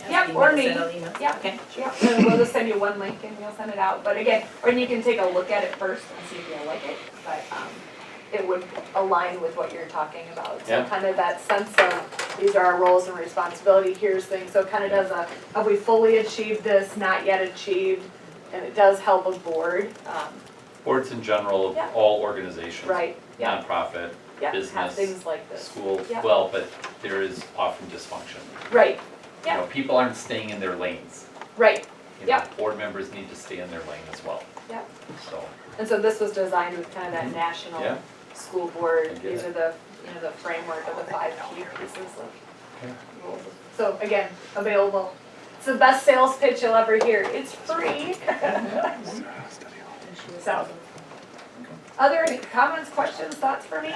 Yep, or me. Send out emails? Yep. Okay. Yep, and we'll just send you one link and you'll send it out. But again, or you can take a look at it first and see if you like it. But it would align with what you're talking about. So Yeah. kind of that sense of, these are our roles and responsibility, here's things. So it kind of does a, have we fully achieved this, not yet achieved? And it does help a board. Boards in general, Yeah. all organizations. Right, yeah. Nonprofit, Yeah, have business, things like this. school, Yeah. well, but there is often dysfunction. Right, You know, people aren't staying in their lanes. right. You know, Yeah. board members need to stay in their lane as well. Yeah. So, And so this was designed with kind of that national Yeah. school board. I get These it. are the, the framework of the 5 key pieces of Okay. rules. So again, available. It's the best sales pitch you'll ever hear. It's free. So, other comments, questions, thoughts for me?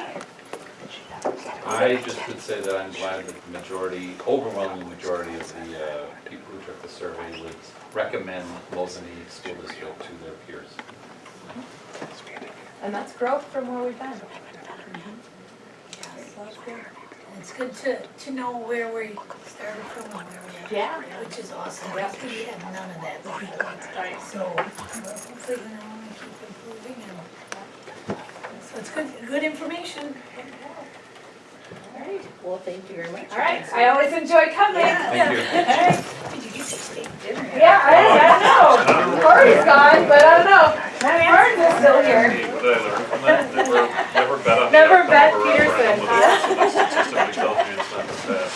I just would say that I'm glad that the majority, overwhelming majority of the people who took the survey would recommend Mosinee School District to their peers. And that's growth from where we've been. It's good to know where we started from and where we are. Yeah. Which is awesome. Yeah. We had none of that before. Right. So hopefully we keep improving and so it's good information. All right, well, thank you very much. All right, I always enjoy coming. Thank you. All right. Did you get your steak dinner? Yeah, I don't know. Corey's gone, but I don't know. Martin is still here. Hey, what did I learn from that? Never bet on the Never outcome bet of a Peterson. referendum unless it statistically tells you it's not the best.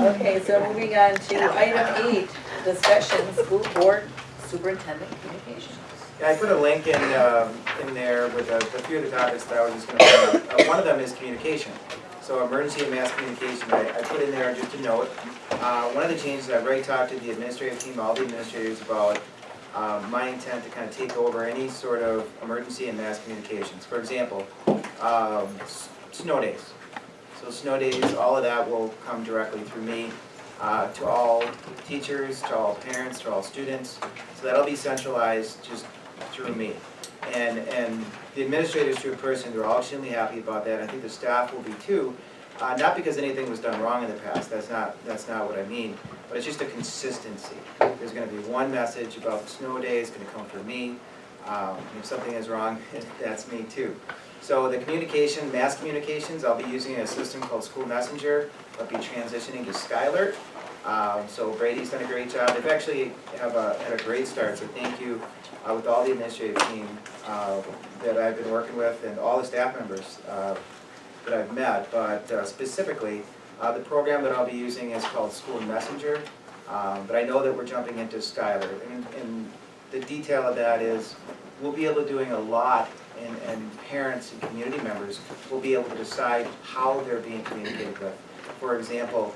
Okay, so moving on to item 8, discussion, school board superintendent communications. Yeah, I put a link in there with a few of the topics that I was just going to bring up. One of them is communication. So emergency and mass communication, I put in there just to note. One of the changes, I've already talked to the administrative team, all the administrators, about my intent to kind of take over any sort of emergency and mass communications. For example, snow days. So snow days, all of that will come directly through me to all teachers, to all parents, to all students. So that'll be centralized just through me. And the administrators to a person, they're all extremely happy about that. I think the staff will be too. Not because anything was done wrong in the past, that's not what I mean, but it's just a consistency. There's gonna be one message about the snow day, it's gonna come from me. If something is wrong, that's me too. So the communication, mass communications, I'll be using a system called School Messenger. I'll be transitioning to Skylert. So Brady's done a great job. They've actually had a great start, so thank you with all the administrative team that I've been working with and all the staff members that I've met. But specifically, the program that I'll be using is called School Messenger. But I know that we're jumping into Skylert. And the detail of that is we'll be able to doing a lot, and parents and community members will be able to decide how they're being communicated with. For example,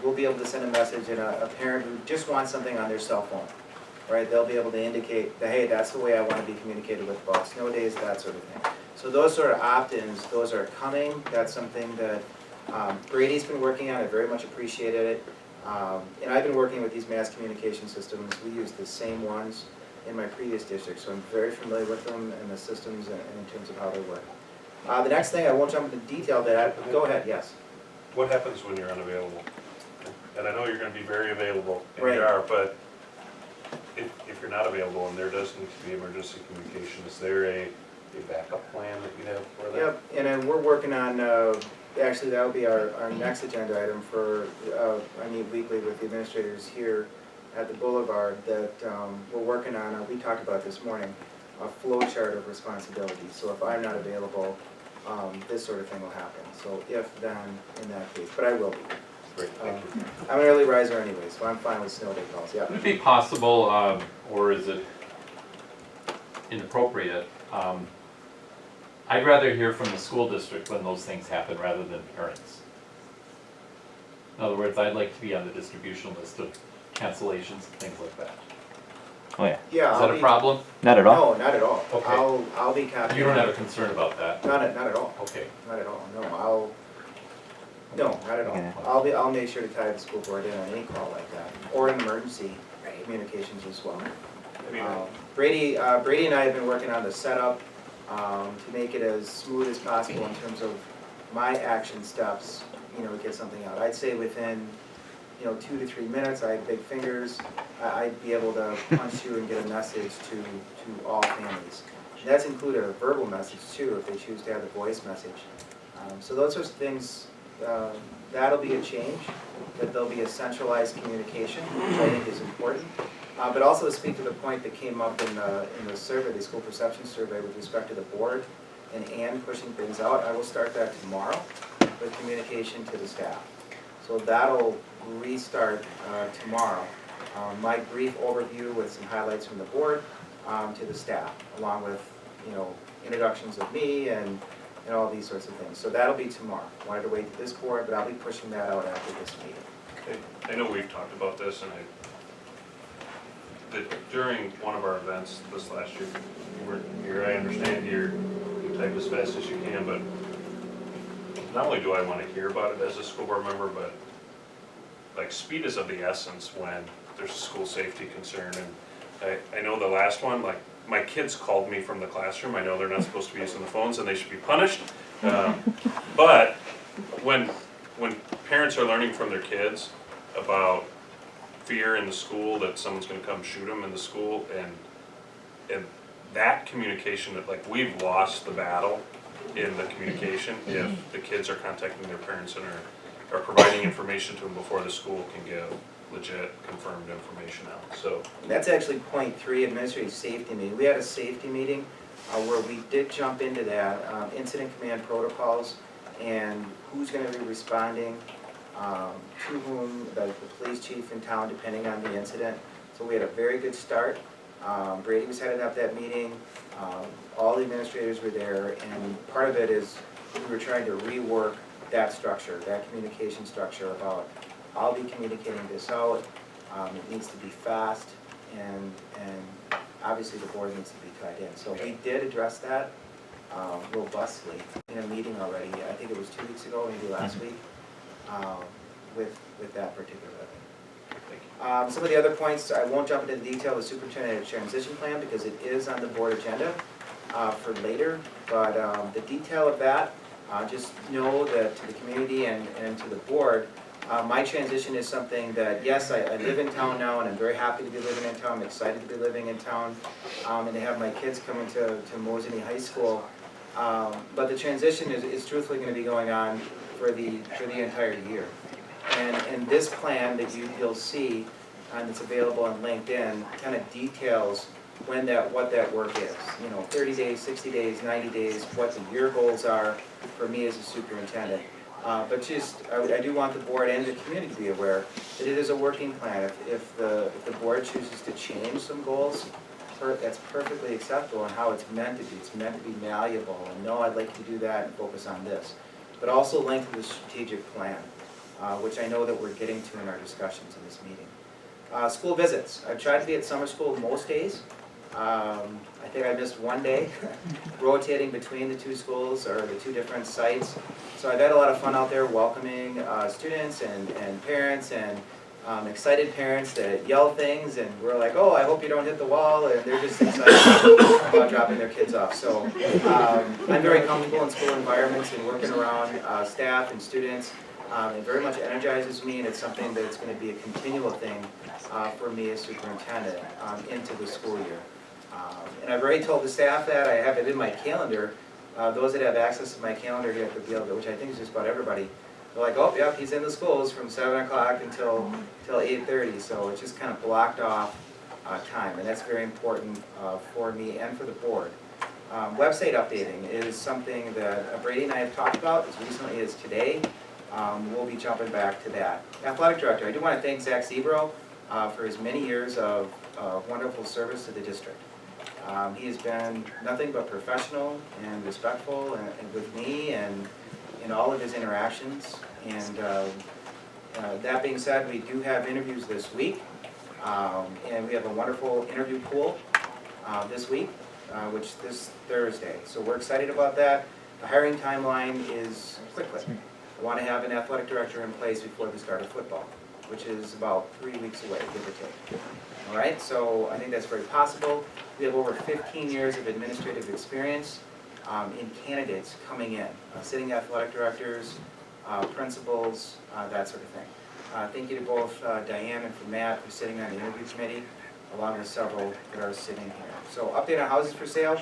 we'll be able to send a message and a parent who just wants something on their cell phone, right? They'll be able to indicate that, hey, that's the way I want to be communicated with about snow days, that sort of thing. So those sort of opt-ins, those are coming. That's something that Brady's been working on. I very much appreciated it. And I've been working with these mass communication systems. We use the same ones in my previous district, so I'm very familiar with them and the systems and in terms of how they work. The next thing, I won't jump into detail, go ahead, yes. What happens when you're unavailable? And I know you're gonna be very available, and Right. you are, but if you're not available and there does need to be emergency communication, is there a backup plan that you have for that? Yep, and then we're working on, actually that will be our next agenda item for, I meet weekly with the administrators here at the Boulevard that we're working on, we talked about this morning, a flow chart of responsibility. So if I'm not available, this sort of thing will happen. So if, then, in that case, but I will be. Great, thank you. I'm an early riser anyway, so I'm fine with snow day calls, yeah. Would it be possible, or is it inappropriate? I'd rather hear from the school district when those things happen rather than parents. In other words, I'd like to be on the distribution list of cancellations and things like that. Oh, yeah. Yeah, Is that a problem? Not at all? No, not at all. Okay. I'll be copied. You don't have a concern about that? Not at all. Okay. Not at all, no, no, not at all. Okay. I'll make sure to tie the school board in on any call like that, or in emergency communications as well. Brady and I have been working on the setup to make it as smooth as possible in terms of my action steps, to get something out. I'd say within, 2 to 3 minutes, I have big fingers, I'd be able to punch you and get a message to all families. And that's included a verbal message too, if they choose to have the voice message. So those sorts of things, that'll be a change, that there'll be a centralized communication, which I think is important. But also to speak to the point that came up in the survey, the school perception survey with respect to the board and pushing things out, I will start that tomorrow with communication to the staff. So that'll restart tomorrow. My brief overview with some highlights from the board to the staff, along with, introductions of me and all these sorts of things. So that'll be tomorrow. Wanted to wait to this board, but I'll be pushing that out after this meeting. Okay. I know we've talked about this, and during one of our events this last year, you weren't here, I understand you type as fast as you can, but not only do I want to hear about it as a school board member, but like speed is of the essence when there's a school safety concern. And I know the last one, like my kids called me from the classroom. I know they're not supposed to be using the phones and they should be punished. But when parents are learning from their kids about fear in the school that someone's going to come shoot them in the school, and that communication, that like we've lost the battle in the communication if the kids are contacting their parents and are providing information to them before the school can give legit confirmed information out. So that's actually point 3, administrative safety meeting. We had a safety meeting where we did jump into that incident command protocols and who's going to be responding to whom, the police chief in town, depending on the incident. So we had a very good start. Brady was heading up that meeting. All the administrators were there, and part of it is we were trying to rework that structure, that communication structure about I'll be communicating this out. It needs to be fast, and obviously the board needs to be tied in. So we did address that robustly in a meeting already. I think it was 2 weeks ago, maybe last week, with that particular event. Some of the other points, I won't jump into the detail of the superintendent transition plan because it is on the board agenda for later. But the detail of that, just know that to the community and to the board, my transition is something that, yes, I live in town now and I'm very happy to be living in town. I'm excited to be living in town and to have my kids come into Mosinee High School. But the transition is truthfully going to be going on for the entire year. And this plan that you'll see, and it's available on LinkedIn, kind of details what that work is. 30 days, 60 days, 90 days, what the year goals are for me as a superintendent. But just, I do want the board and the community to be aware that it is a working plan. If the board chooses to change some goals, that's perfectly acceptable and how it's meant to be. It's meant to be malleable, and no, I'd like to do that and focus on this. But also linked to the strategic plan, which I know that we're getting to in our discussions in this meeting. School visits. I've tried to be at summer school most days. I think I missed one day, rotating between the 2 schools or the 2 different sites. So I've had a lot of fun out there welcoming students and parents and excited parents that yell things, and we're like, oh, I hope you don't hit the wall, and they're just excited about dropping their kids off. So I'm very comfortable in school environments and working around staff and students. It very much energizes me, and it's something that's going to be a continual thing for me as superintendent into the school year. And I've already told the staff that. I have it in my calendar. Those that have access to my calendar here at the field, which I think is just about everybody, they're like, oh, yep, he's in the schools from 7 o'clock until 8:30. So it's just kind of blocked off time, and that's very important for me and for the board. Website updating is something that Brady and I have talked about as recently as today. We'll be jumping back to that. Athletic director, I do want to thank Zach Zebro for his many years of wonderful service to the district. He has been nothing but professional and respectful and with me and in all of his interactions. And that being said, we do have interviews this week. And we have a wonderful interview pool this week, which this Thursday. So we're excited about that. The hiring timeline is quickly. I want to have an athletic director in place before the start of football, which is about 3 weeks away, give or take. All right, so I think that's very possible. We have over 15 years of administrative experience in candidates coming in, sitting athletic directors, principals, that sort of thing. Thank you to both Diane and for Matt for sitting on the interview committee, along with several that are sitting here. So update on houses for sale.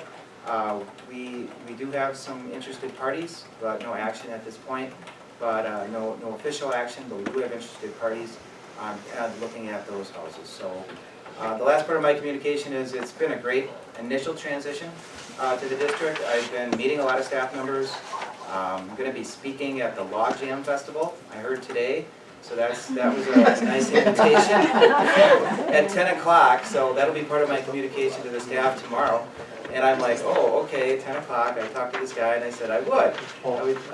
We do have some interested parties, but no action at this point. But no official action, but we do have interested parties on looking at those houses. So the last part of my communication is it's been a great initial transition to the district. I've been meeting a lot of staff members. I'm going to be speaking at the Log Jam Festival, I heard today. So that was a nice invitation at 10 o'clock. So that'll be part of my communication to the staff tomorrow. And I'm like, oh, okay, 10 o'clock. I talked to this guy and I said I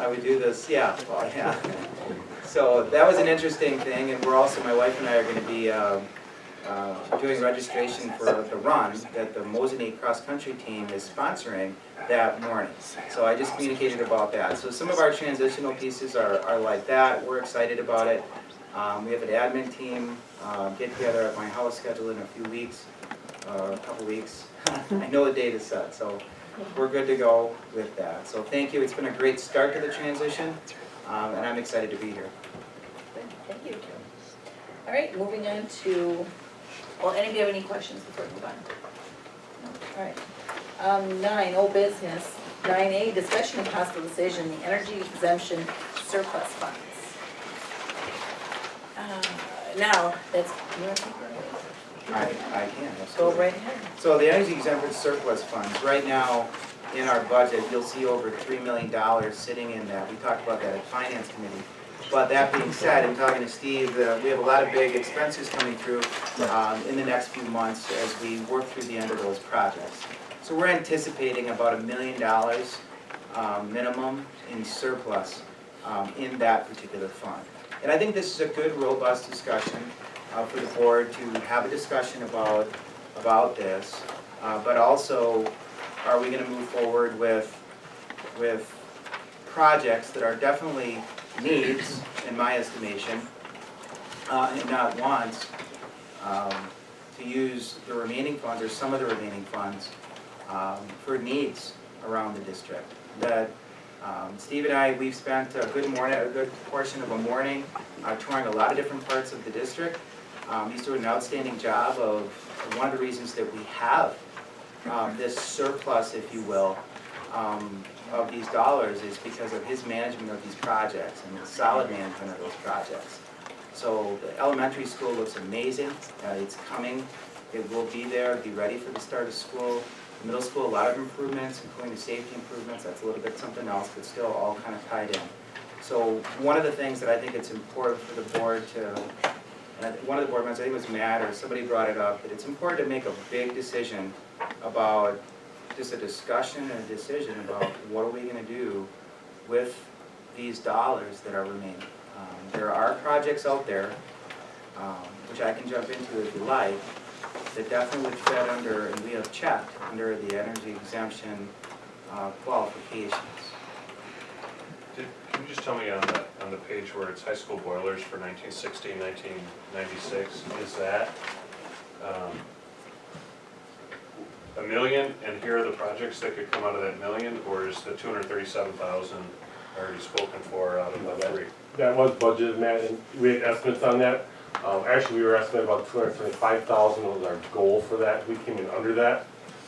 would do this. Yeah, well, yeah. So that was an interesting thing. And we're also, my wife and I are going to be doing registration for the run that the Mosinee cross-country team is sponsoring that morning. So I just communicated about that. So some of our transitional pieces are like that. We're excited about it. We have an admin team get together at my house scheduled in a few weeks, a couple weeks. I know the date is set, so we're good to go with that. So thank you. It's been a great start to the transition, and I'm excited to be here. Thank you. All right, moving on to, well, anybody have any questions before we move on? No? All right. 9, old business. 9A, discussion and possible decision, the energy exemption surplus funds. Now, that's, you want to take that? I can, absolutely. Go right ahead. So the energy exempted surplus funds, right now in our budget, you'll see over $3 million sitting in that. We talked about that at Finance Committee. But that being said, in talking to Steve, we have a lot of big expenses coming through in the next few months as we work through the end of those projects. So we're anticipating about $1 million minimum in surplus in that particular fund. And I think this is a good, robust discussion for the board to have a discussion about this. But also, are we going to move forward with projects that are definitely needs, in my estimation, and not wants, to use the remaining funds or some of the remaining funds for needs around the district. That Steve and I, we've spent a good portion of a morning touring a lot of different parts of the district. He's doing an outstanding job of one of the reasons that we have this surplus, if you will, of these dollars is because of his management of these projects and the solid management of those projects. So the elementary school looks amazing. It's coming. It will be there, be ready for the start of school. Middle school, a lot of improvements, including the safety improvements. That's a little bit something else, but still all kind of tied in. So one of the things that I think it's important for the board to, and one of the board members, I think it was Matt or somebody brought it up, that it's important to make a big decision about just a discussion and a decision about what are we going to do with these dollars that are remaining. There are projects out there, which I can jump into if you like, that definitely would fit under, and we have checked, under the energy exemption qualifications. Can you just tell me on the page where it's high school boilers for 1960 and 1996, is that $1 million, and here are the projects that could come out of that $1 million, or is the $237,000 already spoken for out of the three? That was budgeted, Matt, and we had estimates on that. Actually, we were estimating about $275,000 was our goal for that. We came in under that,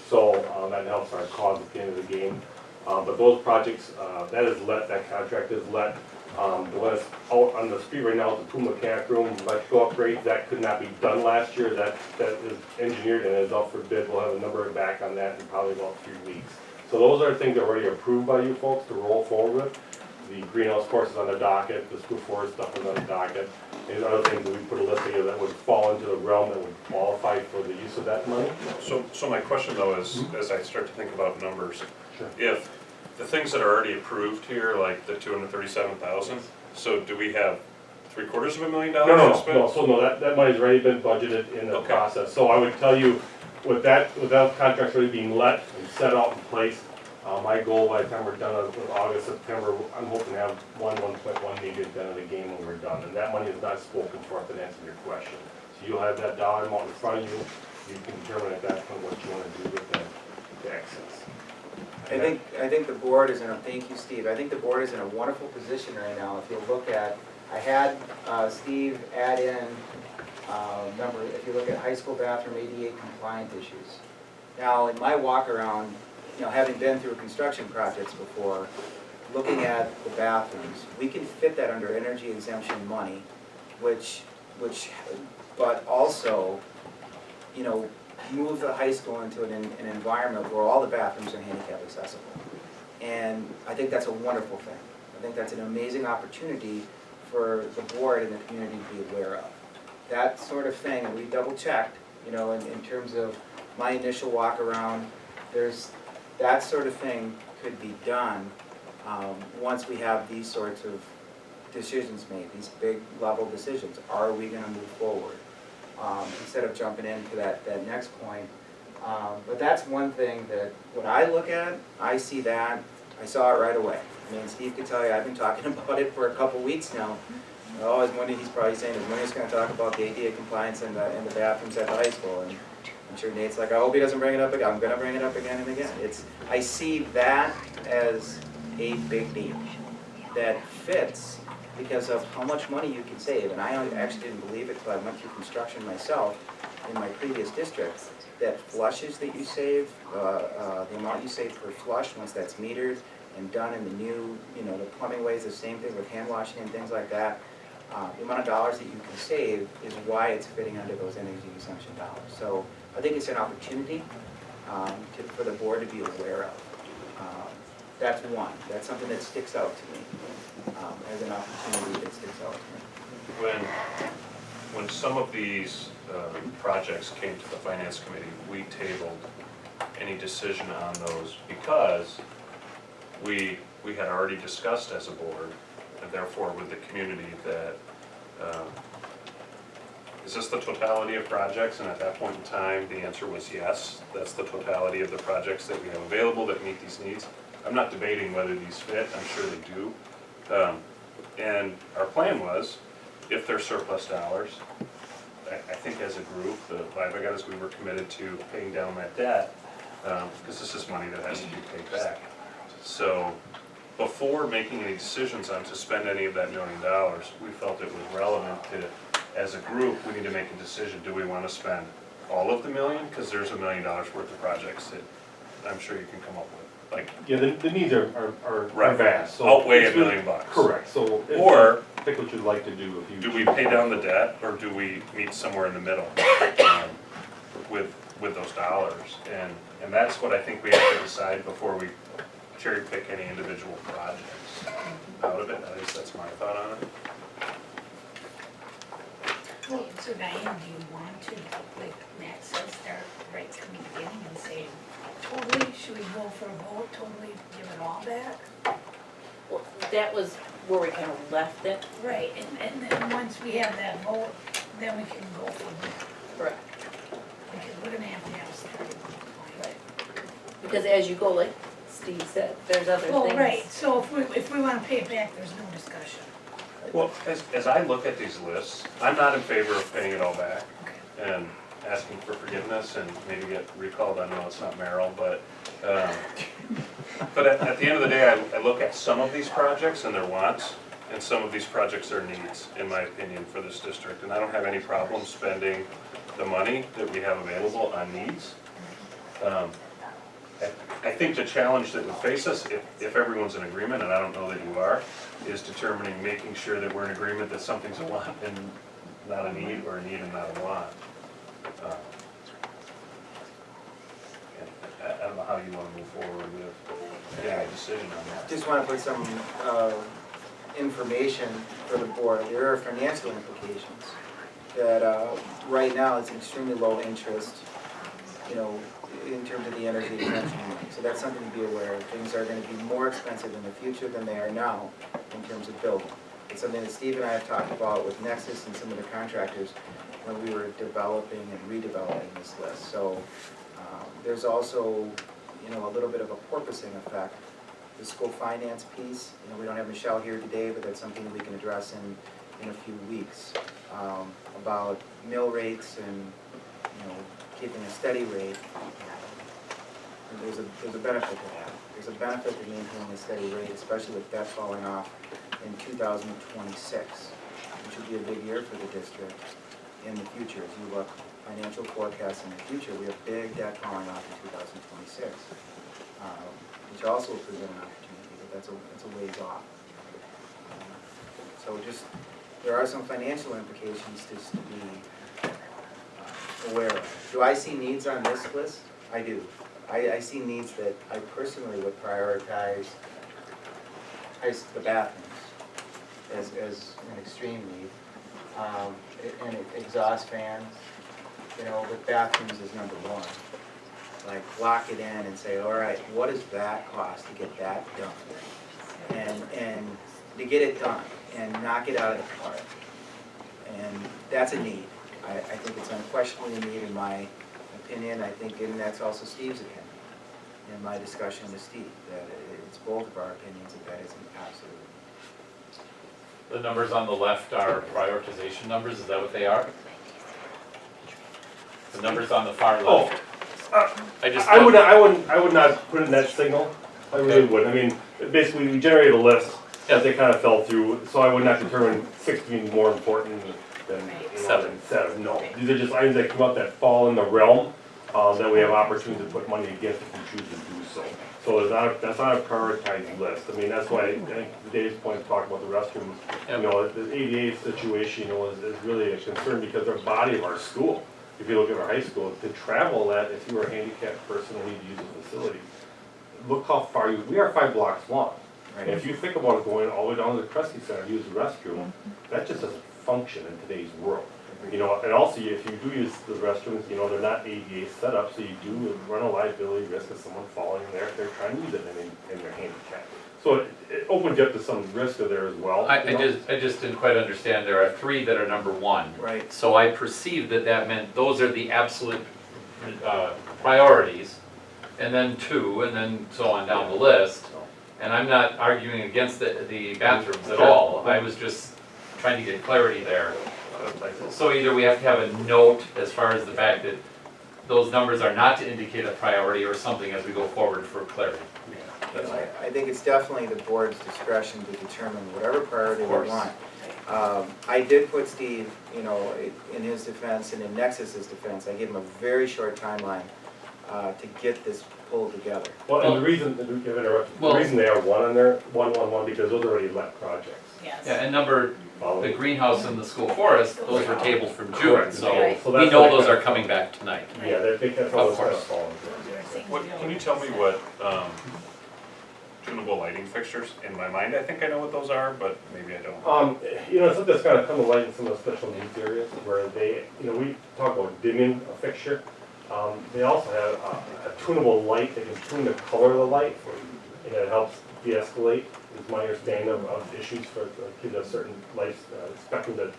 so that helps our cause at the end of the game. But those projects, that contract is let. The one that's out on the street right now is the pool mechanic room, electrical upgrades. That could not be done last year. That is engineered and is up for bid. We'll have a number back on that in probably about 3 weeks. So those are things that are already approved by you folks to roll forward with. The greenhouse course is on the docket, the school forest stuff is on the docket, and other things that we put a list together that would fall into the realm that would qualify for the use of that money. So my question though is, as I start to think about numbers, Sure. if the things that are already approved here, like the $237,000, so do we have No, $750,000 no, to spend? no, so no, that money's already been budgeted in the Okay. process. So I would tell you, with that contract already being let and set out in place, my goal by the time we're done with August, September, I'm hoping to have 1.1 million done in the game when we're done. And that money is not spoken for, to answer your question. So you'll have that dollar amount in front of you. You can determine at that point what you want to do with the excess. I think the board is in a, thank you, Steve, I think the board is in a wonderful position right now. If you look at, I had Steve add in, number, if you look at high school bathroom ADA compliant issues. Now, in my walk around, you know, having been through construction projects before, looking at the bathrooms, we can fit that under energy exemption money, but also, you know, move the high school into an environment where all the bathrooms are handicap accessible. And I think that's a wonderful thing. I think that's an amazing opportunity for the board and the community to be aware of. That sort of thing, and we double checked, you know, in terms of my initial walk around, that sort of thing could be done once we have these sorts of decisions made, these big level decisions. Are we gonna move forward? Instead of jumping into that next point. But that's one thing that, when I look at, I see that, I saw it right away. I mean, Steve could tell you, I've been talking about it for a couple weeks now. Oh, he's probably saying, is Winnie's gonna talk about the ADA compliance and the bathrooms at the high school? And I'm sure Nate's like, I hope he doesn't bring it up again. I'm gonna bring it up again and again. I see that as a big need that fits because of how much money you can save. And I actually didn't believe it until I went through construction myself in my previous district. That flushes that you save, the amount you save per flush once that's metered and done in the new, you know, the plumbing ways, the same thing with hand washing and things like that. The amount of dollars that you can save is why it's fitting under those energy exemption dollars. So I think it's an opportunity for the board to be aware of. That's one. That's something that sticks out to me as an opportunity that sticks out to me. When some of these projects came to the finance committee, we tabled any decision on those because we had already discussed as a board, and therefore with the community, that is this the totality of projects? And at that point in time, the answer was yes. That's the totality of the projects that we have available that meet these needs. I'm not debating whether these fit, I'm sure they do. And our plan was, if they're surplus dollars, I think as a group, the 5 of us, we were committed to paying down that debt, because this is money that has to be paid back. So before making any decisions on to spend any of that $1 million, we felt it was relevant to, as a group, we need to make a decision. Do we want to spend all of the $1 million? Because there's $1 million worth of projects that I'm sure you can come up with. Like, yeah, the needs are right, vast. So outweigh it's $1 million bucks. Correct. So or pick what you'd like to do. If you do we pay down the debt, or do we meet somewhere in the middle with those dollars? And that's what I think we have to decide before we cherry pick any individual projects out of it. At least that's my thought on it. Well, so Diane, do you want to, like Matt says, start right from the beginning and say, totally, should we go for a vote, totally give it all back? Well, that was where we kind of left it. Right, and then once we have that vote, then we can go from there. Correct. Because we're gonna have to have a starting point. Right. Because as you go, like Steve said, there's other things. Well, right, so if we wanna pay it back, there's no discussion. Well, as I look at these lists, I'm not in favor of paying it all back and asking for forgiveness and maybe get recalled. I know it's not Merrill, but at the end of the day, I look at some of these projects and their wants, and some of these projects are needs, in my opinion, for this district. And I don't have any problem spending the money that we have available on needs. I think the challenge that would face us, if everyone's in agreement, and I don't know that you are, is determining, making sure that we're in agreement that something's a want and not a need, or a need and not a want. I don't know how you want to move forward with getting a decision on that. Just want to put some information for the board. There are financial implications that right now it's extremely low interest, you know, in terms of the energy exemption money. So that's something to be aware of. Things are going to be more expensive in the future than they are now in terms of building. It's something that Steve and I have talked about with Nexus and some of the contractors when we were developing and redeveloping this list. So there's also, you know, a little bit of a porpoising effect. The school finance piece, you know, we don't have Michelle here today, but that's something we can address in a few weeks. About mill rates and, you know, keeping a steady rate. There's a benefit to that. There's a benefit to maintaining a steady rate, especially with debt falling off in 2026, which would be a big year for the district in the future. As you look financial forecasts in the future, we have big debt falling off in 2026, which also will present an opportunity, but that's a ways off. So just, there are some financial implications just to be aware of. Do I see needs on this list? I do. I see needs that I personally would prioritize the bathrooms as an extreme need. And exhaust fans, you know, but bathrooms is number one. Like lock it in and say, all right, what does that cost to get that done? And to get it done and knock it out of the park. And that's a need. I think it's unquestionably a need in my opinion. I think, and that's also Steve's opinion in my discussion with Steve, that it's both of our opinions that is an absolute need. The numbers on the left are prioritization numbers, is that what they are? The numbers on the far left. I would not put it in that signal. I really wouldn't. I mean, basically, we generated a list that they kind of fell through, so I would not determine 6 being more important than 7. No, these are just items that come up that fall in the realm that we have opportunity to put money against if we choose to do so. So that's not a prioritized list. I mean, that's why I think Dave's point talking about the restrooms. You know, the ADA situation, you know, is really a concern because they're body of our school. If you look at our high school, to travel that, if you were a handicapped person and need to use the facility, look how far we are 5 blocks long. Right. And if you think about going all the way down to the Kresge Center to use the restroom, that just doesn't function in today's world. You know, and also if you do use the restrooms, you know, they're not ADA set up, so you do run a liability risk of someone falling in there if they're trying to use it and they're handicapped. So it opens you up to some risk there as well. I just didn't quite understand. There are 3 that are number 1. Right. So I perceived that meant those are the absolute priorities, and then 2, and then so on down the list. And I'm not arguing against the bathrooms at all. I was just trying to get clarity there. So either we have to have a note as far as the fact that those numbers are not to indicate a priority or something as we go forward for clarity. I think it's definitely the board's discretion to determine whatever priority we want. I did put Steve, you know, in his defense and in Nexus's defense, I gave him a very short timeline to get this pulled together. Well, and the reason, the reason they are 1 on there, 1, because those are already let projects. Yes. Yeah, and the greenhouse and the school forest, those were tabled from June, Correct. so Right. So we that's know what those kind are coming back tonight. Yeah, that's all Of kind of course. falling through. Can you tell me what tunable lighting fixtures, in my mind, I think I know what those are, but maybe I don't. You know, something that's kind of come to light in some of the special needs areas where they, you know, we talk about dimming a fixture. They also have a tunable light that can tune the color of the light, and it helps de-escalate, is my understanding of issues for kids of certain life spectrum that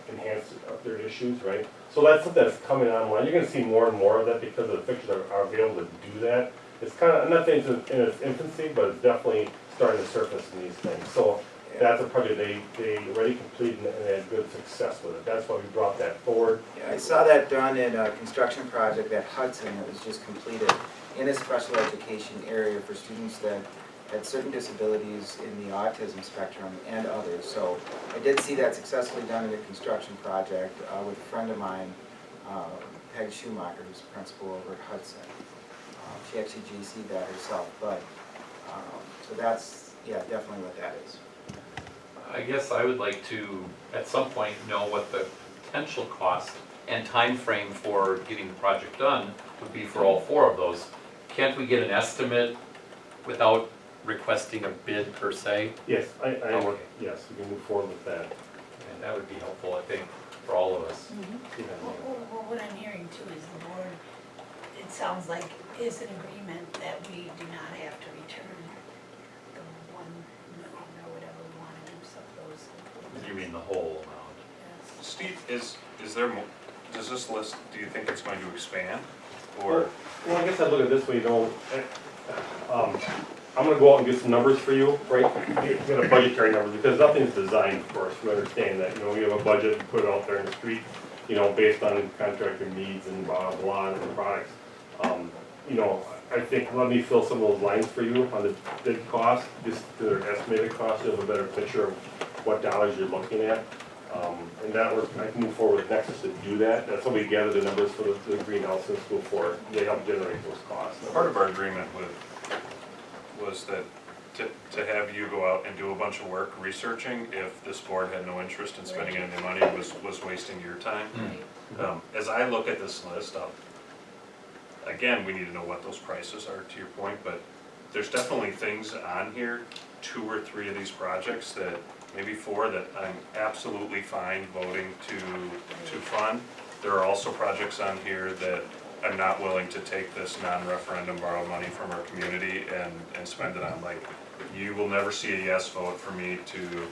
enhance their issues, right? So that's something that's coming online. You're going to see more and more of that because the fixtures are available to do that. It's kind of, I'm not saying it's in its infancy, but it's definitely starting to surface in these things. So that's a project they already completed and they had good success with it. That's why we brought that forward. Yeah, I saw that done in a construction project at Hudson that was just completed in a special education area for students that had certain disabilities in the autism spectrum and others. So I did see that successfully done in a construction project with a friend of mine, Peg Schumacher, who's principal over at Hudson. She actually GC'd that herself, but so that's, yeah, definitely what that is. I guess I would like to, at some point, know what the potential cost and time frame for getting the project done would be for all 4 of those. Can't we get an estimate without requesting a bid per se? Yes, yes, we can move forward with that. And that would be helpful, I think, for all of us. Well, what I'm hearing too is the board, it sounds like, is an agreement that we do not have to return the 1 million or whatever we want to do something. You mean the whole amount? Steve, is there, does this list, do you think it's going to expand? Or, Well, I guess I look at it this way, you know, I'm gonna go out and get some numbers for you, right? Get a budgetary number, because nothing's designed, of course, we understand that, you know, we have a budget, put it out there in the street, you know, based on contractor needs and blah, blah, and the products. You know, I think, let me fill some of those lines for you on the bid cost, just the estimated cost, you have a better picture of what dollars you're looking at. And that work, I can move forward with Nexus to do that. That's how we gather the numbers for the greenhouse in school for, they help generate those costs. part of our agreement was that to have you go out and do a bunch of work researching if this board had no interest in spending any money was wasting your time. As I look at this list, again, we need to know what those prices are, to your point, but there's definitely things on here, 2 or 3 of these projects that, maybe 4, that I'm absolutely fine voting to fund. There are also projects on here that I'm not willing to take this non-referendum borrowed money from our community and spend it on. Like, you will never see a yes vote for me to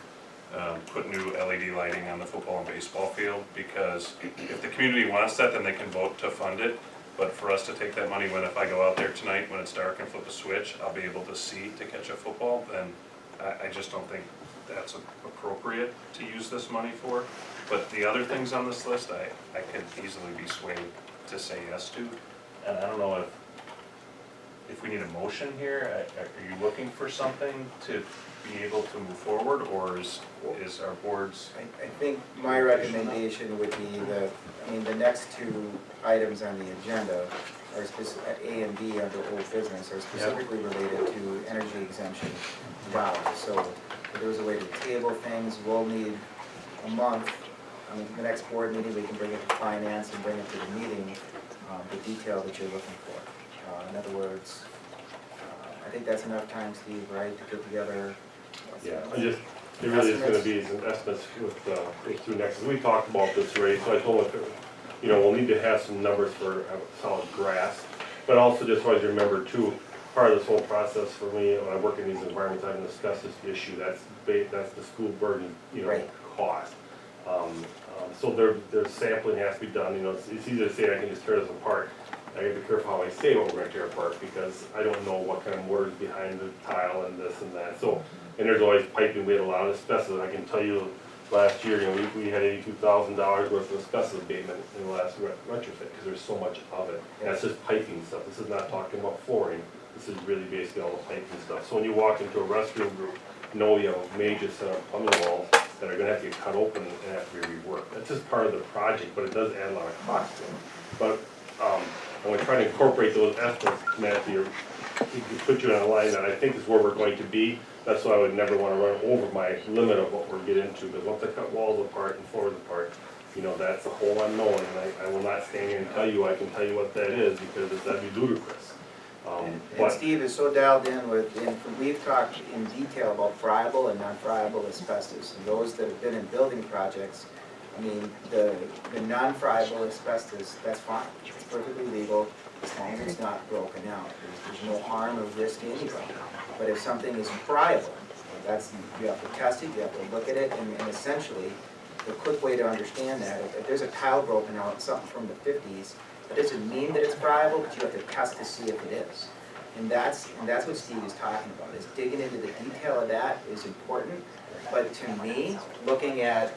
put new LED lighting on the football and baseball field, because if the community wants that, then they can vote to fund it. But for us to take that money, when if I go out there tonight when it's dark and flip a switch, I'll be able to see to catch a football, then I just don't think that's appropriate to use this money for. But the other things on this list, I could easily be swayed to say yes to. And I don't know if we need a motion here. Are you looking for something to be able to move forward, or is our board's? I think my recommendation would be that, I mean, the next 2 items on the agenda are specific, A and B under old business, are specifically related to energy exemption dollars. So if there was a way to table things, we'll need a month. I mean, the next board meeting, we can bring it to finance and bring it to the meeting, the detail that you're looking for. In other words, I think that's enough time, Steve, right, to get together. Yeah, it really is gonna be some estimates with through Nexus. We talked about this, right, so I told him, you know, we'll need to have some numbers for a solid grasp. But also just always remember too, part of this whole process for me, when I work in these environments, I haven't discussed this issue, that's the school burden, you know, cost. So there's sampling has to be done, you know, it's easy to say I can just tear this apart. I gotta be careful how I say what we're gonna tear apart, because I don't know what kind of mortar's behind the tile and this and that. So, and there's always piping, we had a lot of asbestos. I can tell you last year, you know, we had $82,000 worth of asbestos abatement in the last retrofit, because there's so much of it. And that's just piping stuff, this is not talking about flooring, this is really basically all the piping stuff. So when you walk into a restroom group, know you have a major set of plumbing walls that are gonna have to get cut open and have to be reworked. That's just part of the project, but it does add a lot of cost to it. But, and we try to incorporate those estimates, Matthew, to put you on a line that I think is where we're going to be. That's why I would never want to run over my limit of what we're getting into, because once I cut walls apart and floors apart, you know, that's a whole unknown, and I will not stand here and tell you, I can tell you what that is, because that'd be ludicrous. And Steve is so dialed in with, we've talked in detail about friable and non-friable asbestos, and those that have been in building projects, I mean, the non-friable asbestos, that's fine, it's perfectly legal, as long as it's not broken out. There's no harm or risk to anybody. But if something is friable, you have to test it, you have to look at it, and essentially, the quick way to understand that, if there's a tile broken out, something from the 50s, that doesn't mean that it's friable, but you have to test to see if it is. And that's what Steve is talking about, is digging into the detail of that is important. But to me, looking at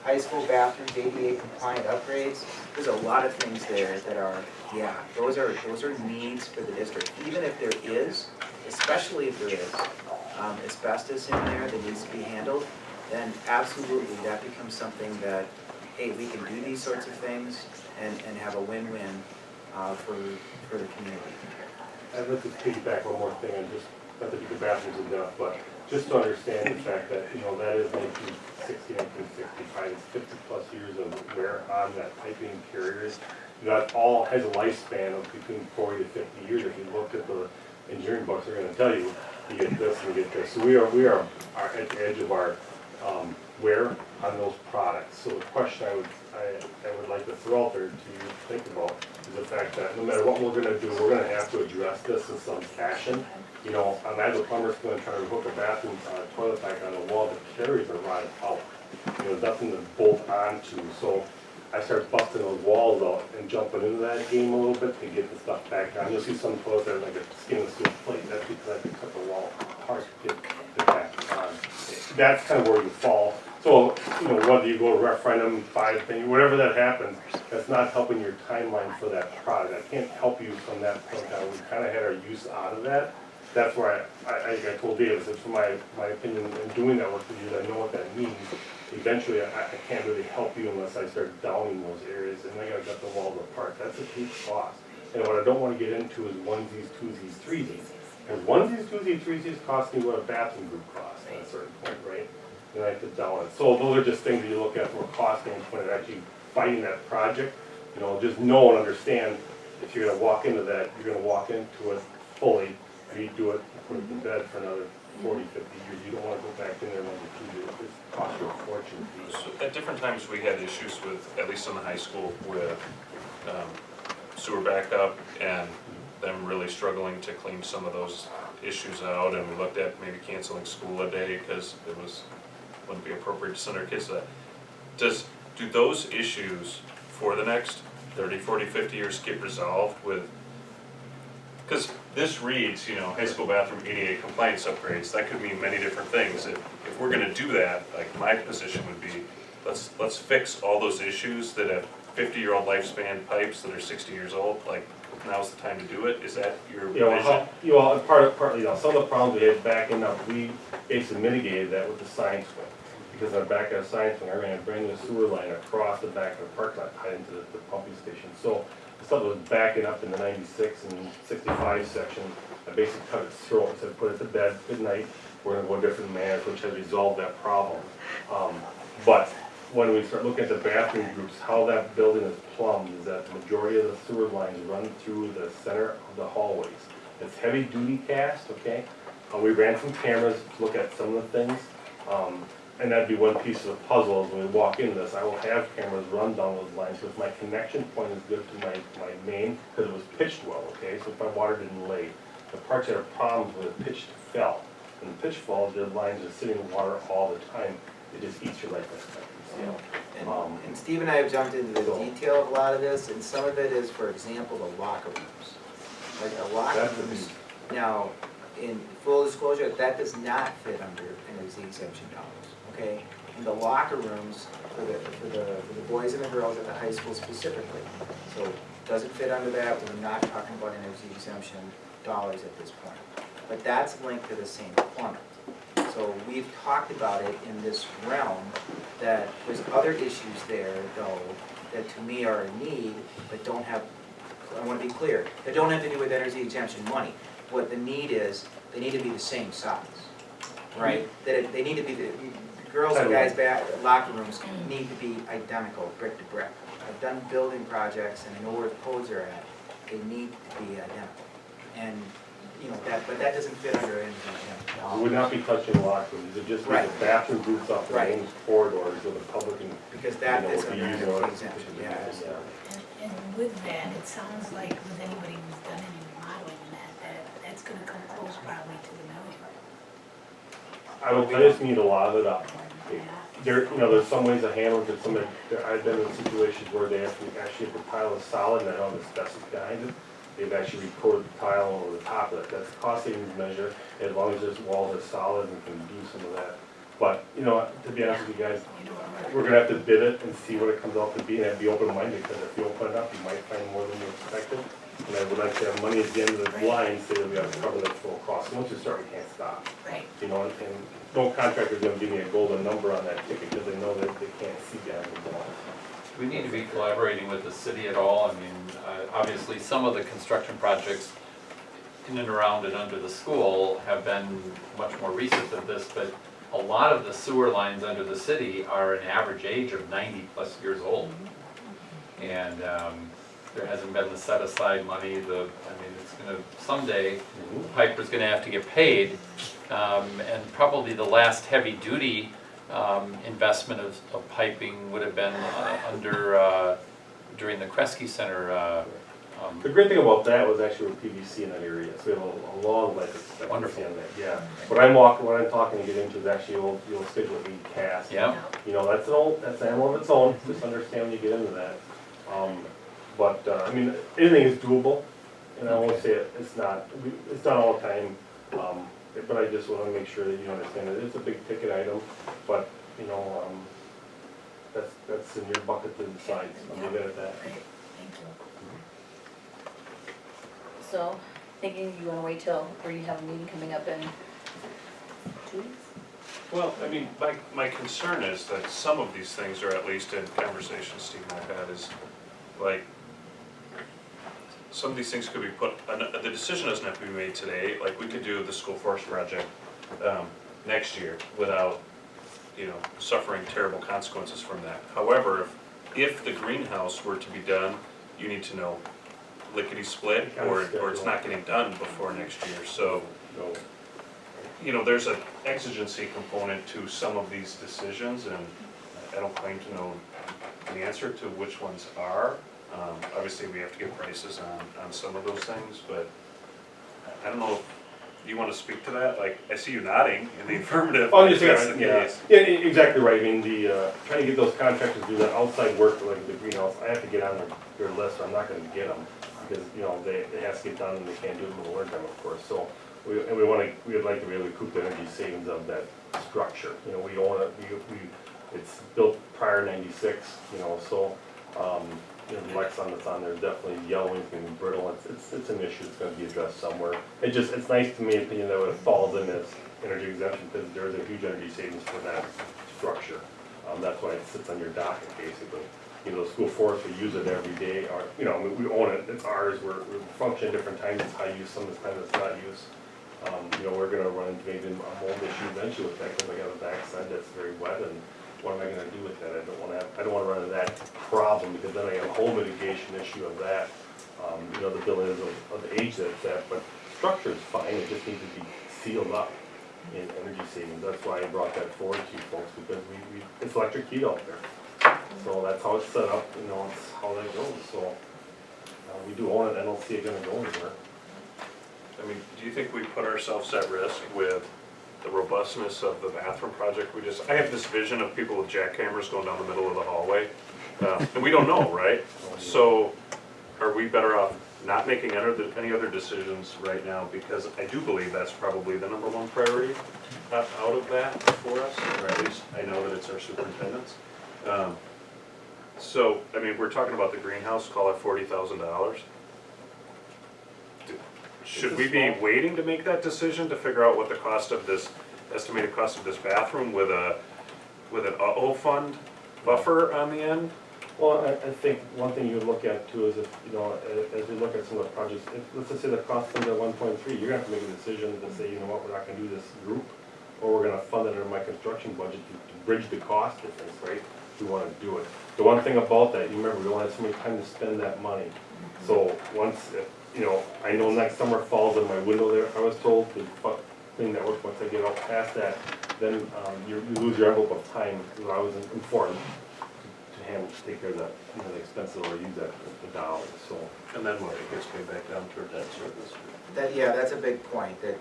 high school bathrooms, ADA compliant upgrades, there's a lot of things there that are, yeah, those are needs for the district. Even if there is, especially if there is asbestos in there that needs to be handled, then absolutely that becomes something that, hey, we can do these sorts of things and have a win-win for the community. I'd like to piggyback one more thing, and just, not that you could bathrooms enough, but just to understand the fact that, you know, that is 1960, 1965, it's 50 plus years of wear on that piping carriers. That all has a lifespan of between 40 to 50 years. If you look at the engineering books, they're gonna tell you, you get this and you get this. So we are at the edge of our wear on those products. So the question I would like to throw out there to you to think about is the fact that no matter what we're gonna do, we're gonna have to address this in some fashion. You know, as a plumber's gonna try to hook a bathroom toilet back on the wall, the carries are rotted out. You know, nothing to bolt onto, so I started busting those walls out and jumping into that game a little bit to get the stuff back on. You'll see some toilets that are like a stainless steel plate, that's because I had to cut the wall apart to get it back on. That's kind of where you fall. So, you know, whether you go to referendum, 5 thing, whatever that happens, that's not helping your timeline for that product. I can't help you from that point on. We kind of had our use out of that. That's where I told Dave, I said, from my opinion, in doing that work for you, I know what that means. Eventually, I can't really help you unless I start downing those areas, and I gotta cut the walls apart. That's a huge cost. And what I don't want to get into is onesies, twosies, threesies. Because onesies, twosies, threesies cost me what a bathroom group costs at a certain point, right? And I have to down it. So those are just things that you look at from a cost standpoint of actually fighting that project. You know, just know and understand if you're gonna walk into that, you're gonna walk into it fully, redo it, put it to bed for another 40, 50 years. You don't want to go back in there when you do it. It costs you a fortune. So at different times, we had issues with, at least in the high school, with sewer backup and them really struggling to clean some of those issues out. And we looked at maybe canceling school a day because it wouldn't be appropriate to send our kids to that. Do those issues for the next 30, 40, 50 years get resolved with, because this reads, you know, high school bathroom ADA compliance upgrades, that could mean many different things. If we're gonna do that, like my position would be, let's fix all those issues that have 50-year-old lifespan pipes that are 60 years old, like now's the time to do it. Is that your vision? Partly, you know, some of the problems we had backing up, we basically mitigated that with the science wing. Because on the back of the science wing, I ran a brand new sewer line across the back of the parking lot tied into the pumping station. So the stuff that was backing up in the 96 and 65 section, I basically cut its throat and said, put it to bed, good night. We're gonna go a different manner, which has resolved that problem. But when we start looking at the bathroom groups, how that building is plumbed is that the majority of the sewer lines run through the center of the hallways. It's heavy duty cast, okay? We ran some cameras to look at some of the things. And that'd be one piece of the puzzle. When we walk into this, I will have cameras run down those lines. So if my connection point is good to my main, because it was pitched well, okay? So if my water didn't lay, the parts that have problems with it pitched fell. When the pitch falls, the lines are sitting in water all the time. It just eats your life expectancy. And Steve and I have jumped into the detail of a lot of this, and some of it is, for example, the locker rooms. Like the locker rooms, now, in full disclosure, that does not fit under energy exemption dollars, okay? And the locker rooms for the boys and the girls at the high school specifically. So it doesn't fit under that. We're not talking about energy exemption dollars at this point. But that's linked to the same plumbing. So we've talked about it in this realm that there's other issues there, though, that to me are a need, but don't have, I want to be clear, they don't have to do with energy exemption money. What the need is, they need to be the same size, right? That they need to be, the girls and guys' locker rooms need to be identical, brick to brick. I've done building projects and I know where the codes are at. They need to be identical. And you know, but that doesn't fit under anything. We would not be touching the locker rooms. It would just be the bathroom groups off the main corridors where the public can, because that is would be under using energy it. exemption, yes. And with that, it sounds like with anybody who's done any remodeling and that's gonna come close probably to the million. I just need a lot of it up. There, you know, there's some ways to handle it. I've been in situations where they actually if the tile is solid and I don't have asbestos behind it, they've actually recoated the tile over the top of it. That's a cost savings measure, as long as those walls are solid and can do some of that. But, you know, to be honest with you guys, we're gonna have to bid it and see what it comes out to be, and be open-minded, because if you open it up, you might find more than you expected. And I would like to have money at the end of the line, say that we have to cover the full cost. Once you start, we can't stop. Right. You know, and no contractor's gonna give me a golden number on that ticket, because they know that they can't see behind the wall. We need to be collaborating with the city at all. I mean, obviously, some of the construction projects in and around and under the school have been much more recent than this, but a lot of the sewer lines under the city are an average age of 90-plus years old. And there hasn't been the set-aside money. It's gonna, someday, the piper's gonna have to get paid. And probably the last heavy-duty investment of piping would have been under, during the Kresge Center. The great thing about that was actually we're PVC in that area, so we have a long life expectancy Wonderful. on that, yeah. What I'm talking to get into is actually old Schedule 8 cast. Yeah. You know, that's an animal of its own, just understand when you get into that. I mean, anything is doable, and I won't say it's not all the time, but I just want to make sure that you understand that it's a big ticket item, but, you know, that's in your bucket to decide, so I'll leave it at that. Thank you. So, thinking you wanna wait till, or you have a meeting coming up in 2 weeks? Well, I mean, my concern is that some of these things, or at least in conversations Steve and I've had, is like, some of these things could be put, the decision doesn't have to be made today, like we could do the school forest project next year without, you know, suffering terrible consequences from that. However, if the greenhouse were to be done, you need to know lickety split, or it's not getting done before next year, so. You know, there's an exigency component to some of these decisions, and I don't claim to know the answer to which ones are. Obviously, we have to get prices on some of those things, but I don't know, do you want to speak to that? Like, I see you nodding in the affirmative, Oh, like that's the case. yeah, exactly right. I mean, trying to get those contractors to do that outside work, like the greenhouse, I have to get on their list, or I'm not gonna get them. Because, you know, they have to get done and they can't do it in the winter time, of course. So, we would like to be able to recoup the energy savings of that structure. You know, we own it, it's built prior to '96, you know, so, you know, the Lexan that's on there is definitely yellowing and brittle. It's an issue that's gonna be addressed somewhere. It's nice to me, in opinion, that it falls in as energy exemption, because there is a huge energy savings for that structure. That's why it sits on your docket, basically. You know, the school forest, we use it every day, or, you know, we own it, it's ours, we function at different times, it's high use, some of the time it's not used. You know, we're gonna run into maybe a mold issue eventually with that, because I got a backside that's very wet, and what am I gonna do with that? I don't wanna run into that problem, because then I have a whole mitigation issue of that. You know, the building is of the age that it's at, but structure is fine, it just needs to be sealed up in energy savings. That's why I brought that forward to you folks, because it's electric heat out there. So that's how it's set up, you know, it's how that goes, so, we do own it, I don't see it gonna go anywhere. I mean, do you think we put ourselves at risk with the robustness of the bathroom project? I have this vision of people with jackhammers going down the middle of the hallway, and we don't know, right? So, are we better off not making any other decisions right now? Because I do believe that's probably the #1 priority out of that for us, or at least I know that it's our superintendent's. So, I mean, we're talking about the greenhouse, call it $40,000. Should we be waiting to make that decision to figure out what the cost of this, estimated cost of this bathroom with an O fund buffer on the end? Well, I think one thing you would look at too is if, you know, as we look at some of the projects, let's just say the cost comes at 1.3, you're gonna have to make a decision to say, you know what, we're not gonna do this group, or we're gonna fund it under my construction budget to bridge the cost difference, right? We wanna do it. The one thing about that, you remember, we only have so many time to spend that money. So once, you know, I know next summer falls in my window there, I was told to clean that work, once I get out past that, then you lose your envelope of time, because I was informed to take care of that, you know, the expenses or use that, the dollars, so. And then what, it gets paid back down to our debt service? That's a big point, that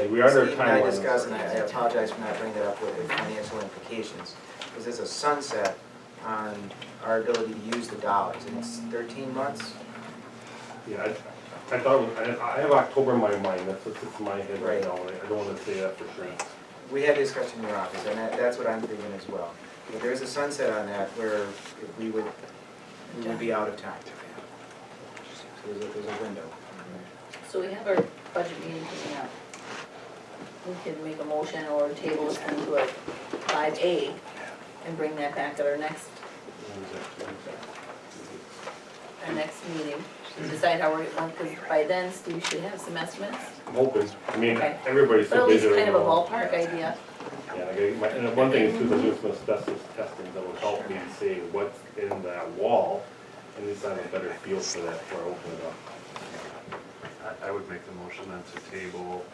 We are there Steve and I timeline. discussed, and I apologize for not bringing that up with the financial implications, because there's a sunset on our ability to use the dollars, and it's 13 months? Yeah, I thought, I have October in my mind, that's what's in my head right Right. now, I don't wanna say that for sure. We had this discussion in your office, and that's what I'm thinking as well. But there is a sunset on that where we would be out of time. So there's a window. So we have our budget meeting coming up. We could make a motion or table this into a 5A and bring that back at our next meeting. Decide how we're, because by then Steve should have some estimates. I'm hoping, I mean, Okay. everybody's But so at least busy right kind of a now. ballpark idea. Yeah, and one thing is too, there's some asbestos testing that will help me see what's in that wall, and at least I have a better feel for that before I open it up. I would make the motion then to table,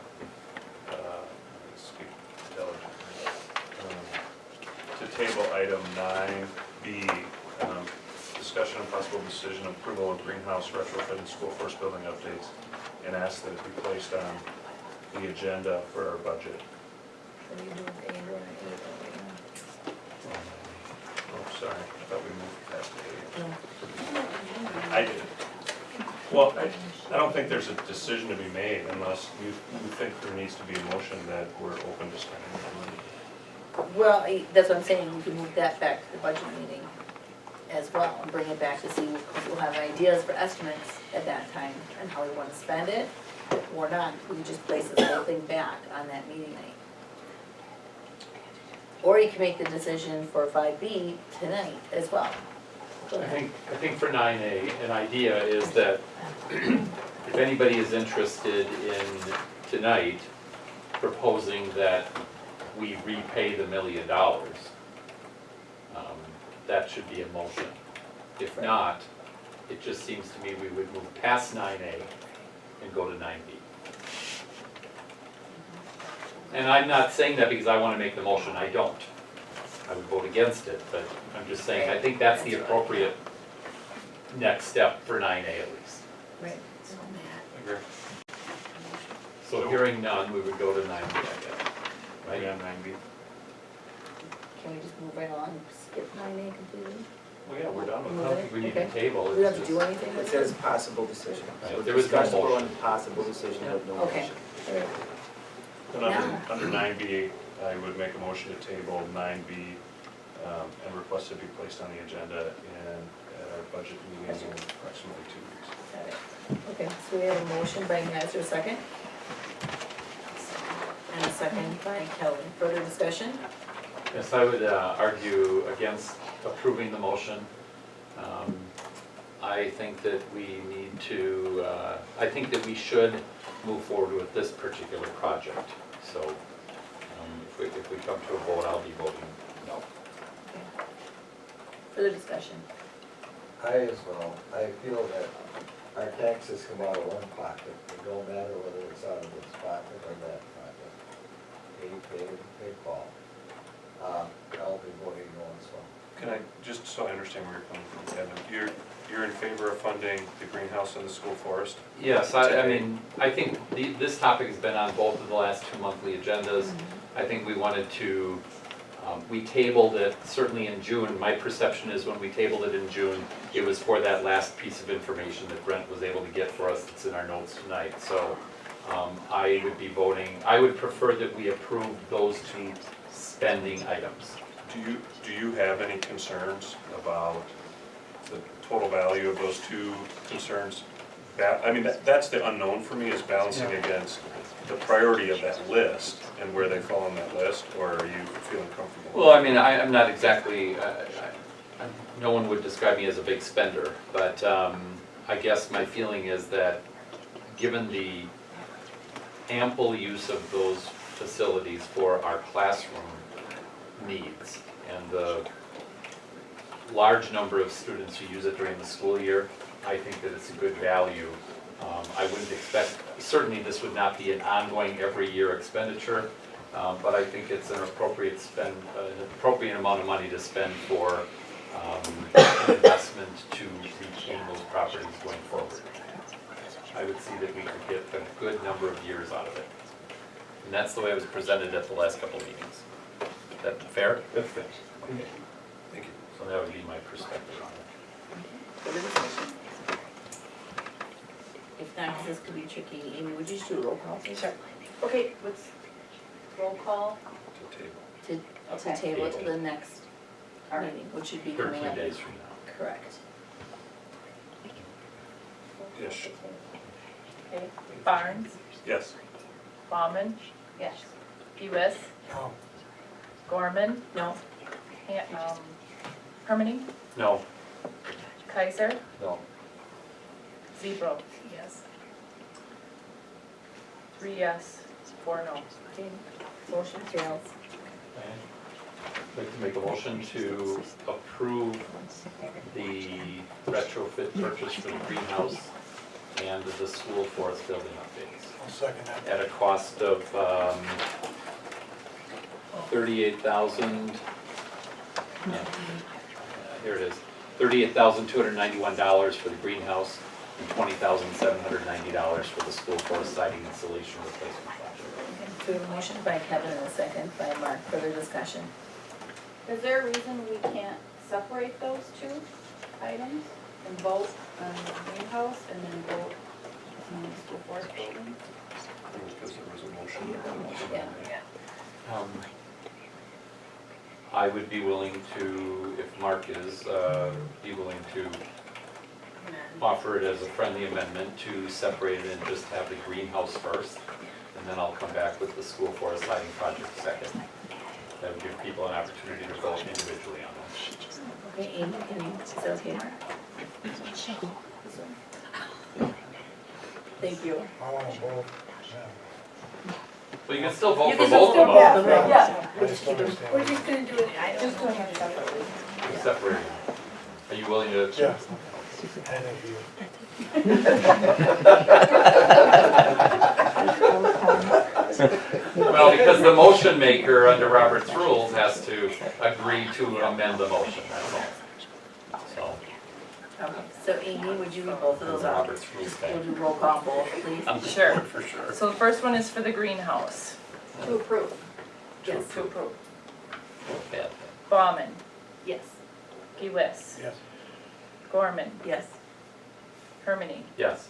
speak intelligently, table item 9B, discussion and possible decision approval of greenhouse retrofit and school force building updates, and ask that it be placed on the agenda for our budget. What are you doing with A and A right Oh, sorry, I thought we moved past now? A. I did. Well, I don't think there's a decision to be made unless you think there needs to be a motion that we're open to spending that money. Well, that's what I'm saying, we can move that back to the budget meeting as well, and bring it back to see, we'll have ideas for estimates at that time, and how we wanna spend it, or not, we can just place this whole thing back on that meeting night. Or you can make the decision for 5B tonight as well. Go ahead. I think for 9A, an idea is that if anybody is interested in tonight proposing that we repay the $1 million, that should be a motion. If not, it just seems to me we would move past 9A and go to 9B. And I'm not saying that because I want to make the motion, I don't. I would vote against it, but I'm just saying, I think that's the appropriate next step for 9A at least. Right. Agree. So hearing none, we would go to 9B, I guess. Right? Yeah, 9B. Can we just move right along, skip 9A completely? Well, yeah, we're done with I don't think we need to Okay. table it. We don't have to do anything It with says it? possible decision. Right, So there was no discussable motion. and possible decision, but no Okay. motion. All right. And under 9B, I would make a motion to table 9B and request it be placed on the agenda and at our budget meeting in approximately 2 weeks. Got it. Okay, so we have a motion by Nazar, a second? And a second by Kelly. Further discussion? Yes, I would argue against approving the motion. I think that we need to, I think that we should move forward with this particular project. So if we come to a vote, I'll be voting no. Further discussion? I as well, I feel that our taxes come out of one pocket, it don't matter whether it's out of this pocket or that pocket. They fall. I'll be voting no as well. Can I, just so I understand where you're coming from, Kevin, you're in favor of funding the greenhouse and the school forest? Yes, I mean, I think this topic has been on both of the last 2 monthly agendas. I think we wanted to, we tabled it certainly in June. My perception is when we tabled it in June, it was for that last piece of information that Brent was able to get for us that's in our notes tonight. So I would be voting, I would prefer that we approve those 2 spending items. Do you have any concerns about the total value of those 2 concerns? I mean, that's the unknown for me, is balancing against the priority of that list and where they fall on that list, or are you feeling comfortable? Well, I mean, I'm not exactly, no one would describe me as a big spender, but I guess my feeling is that given the ample use of those facilities for our classroom needs and the large number of students who use it during the school year, I think that it's a good value. I wouldn't expect, certainly this would not be an ongoing every year expenditure, but I think it's an appropriate amount of money to spend for an investment to retain those properties going forward. I would see that we could get a good number of years out of it. And that's the way it was presented at the last couple of meetings. Is that fair? That's fair. Okay. Thank you. So that would be my perspective on it. Further discussion? If not, 'cause this could be tricky, Amy, would you just do a roll call? Sure. Okay, let's roll call. To table it to the next meeting, which should be coming 13 up. days from now. Correct. Yes. Okay, Barnes, Yes. Bauman, Yes. Lewis, No. Gorman, No. Hermany, No. Kaiser, No. Zebro. Yes. 3 yes, 4 no. Okay, motion fails. I'd like to make a motion to approve the retrofit purchase for the greenhouse and the school forest building updates I'll second that. at a cost of $38,000 Here it is, $38,291 for the greenhouse and $20,790 for the school forest siding installation replacement project. We have a motion by Kevin and a second by Mark. Further discussion? Is there a reason we can't separate those two items and vote on the greenhouse and then vote on the school forest building? Because there was a motion. I would be willing to, if Mark is, be willing to offer it as a friendly amendment to separate it and just have the greenhouse first, and then I'll come back with the school forest lighting project second. That would give people an opportunity to vote individually on that. Okay, Amy, can you, is that okay, Mark? Thank you. I want to vote, Well, you can still vote You for can both still of them. vote. Yeah. I just don't understand. We're just gonna do it, just doing it separately. Separating. Are you willing to? Yeah. And if you. Well, because the motion maker under Robert's rules has to agree to amend the motion, that's all. So, Okay, so Amy, would you read both of those out? Robert's rules thing. We'll do roll call both, please. Sure. For sure. So the first one is for the greenhouse. To approve. Yes. To approve. Bad. Bauman, Yes. Gewis, Yes. Gorman, Yes. Hermany, Yes.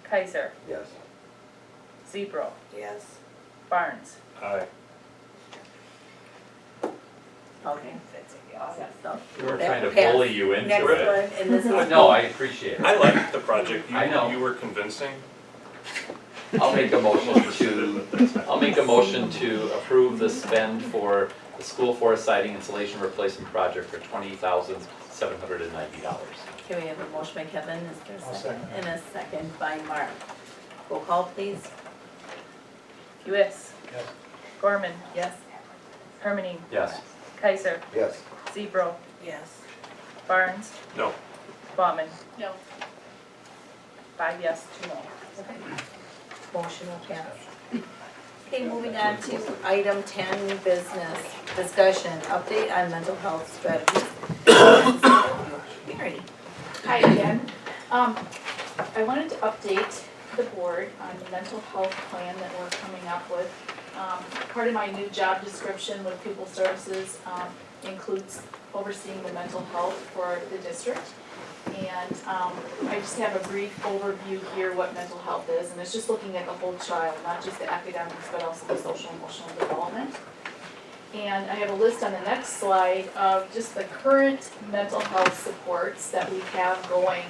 Kaiser, Yes. Zebro, Yes. Barnes. Aye. Okay. So, We were that trying to passed. bully you into Next it. one, and this is. No, I appreciate it. I liked the project. I know. You were convincing. I'll make a motion to approve the spend for the school forest siding insulation replacement project for $20,790. Okay, we have a motion by Kevin, is there a I'll second? second. And a second by Mark. Roll call, please. Gewis, Yes. Gorman, Yes. Hermany, Yes. Kaiser, Yes. Zebro, Yes. Barnes, No. Bauman. No. 5 yes, 2 no. Motion will pass. Okay, moving on to item 10, new business, discussion, update on mental health strategies. Mary. Hi again. I wanted to update the board on the mental health plan that we're coming up with. Part of my new job description with Pupil Services includes overseeing the mental health for the district. And I just have a brief overview here what mental health is, and it's just looking at the whole child, not just the academics, but also the social emotional development. And I have a list on the next slide of just the current mental health supports that we have going.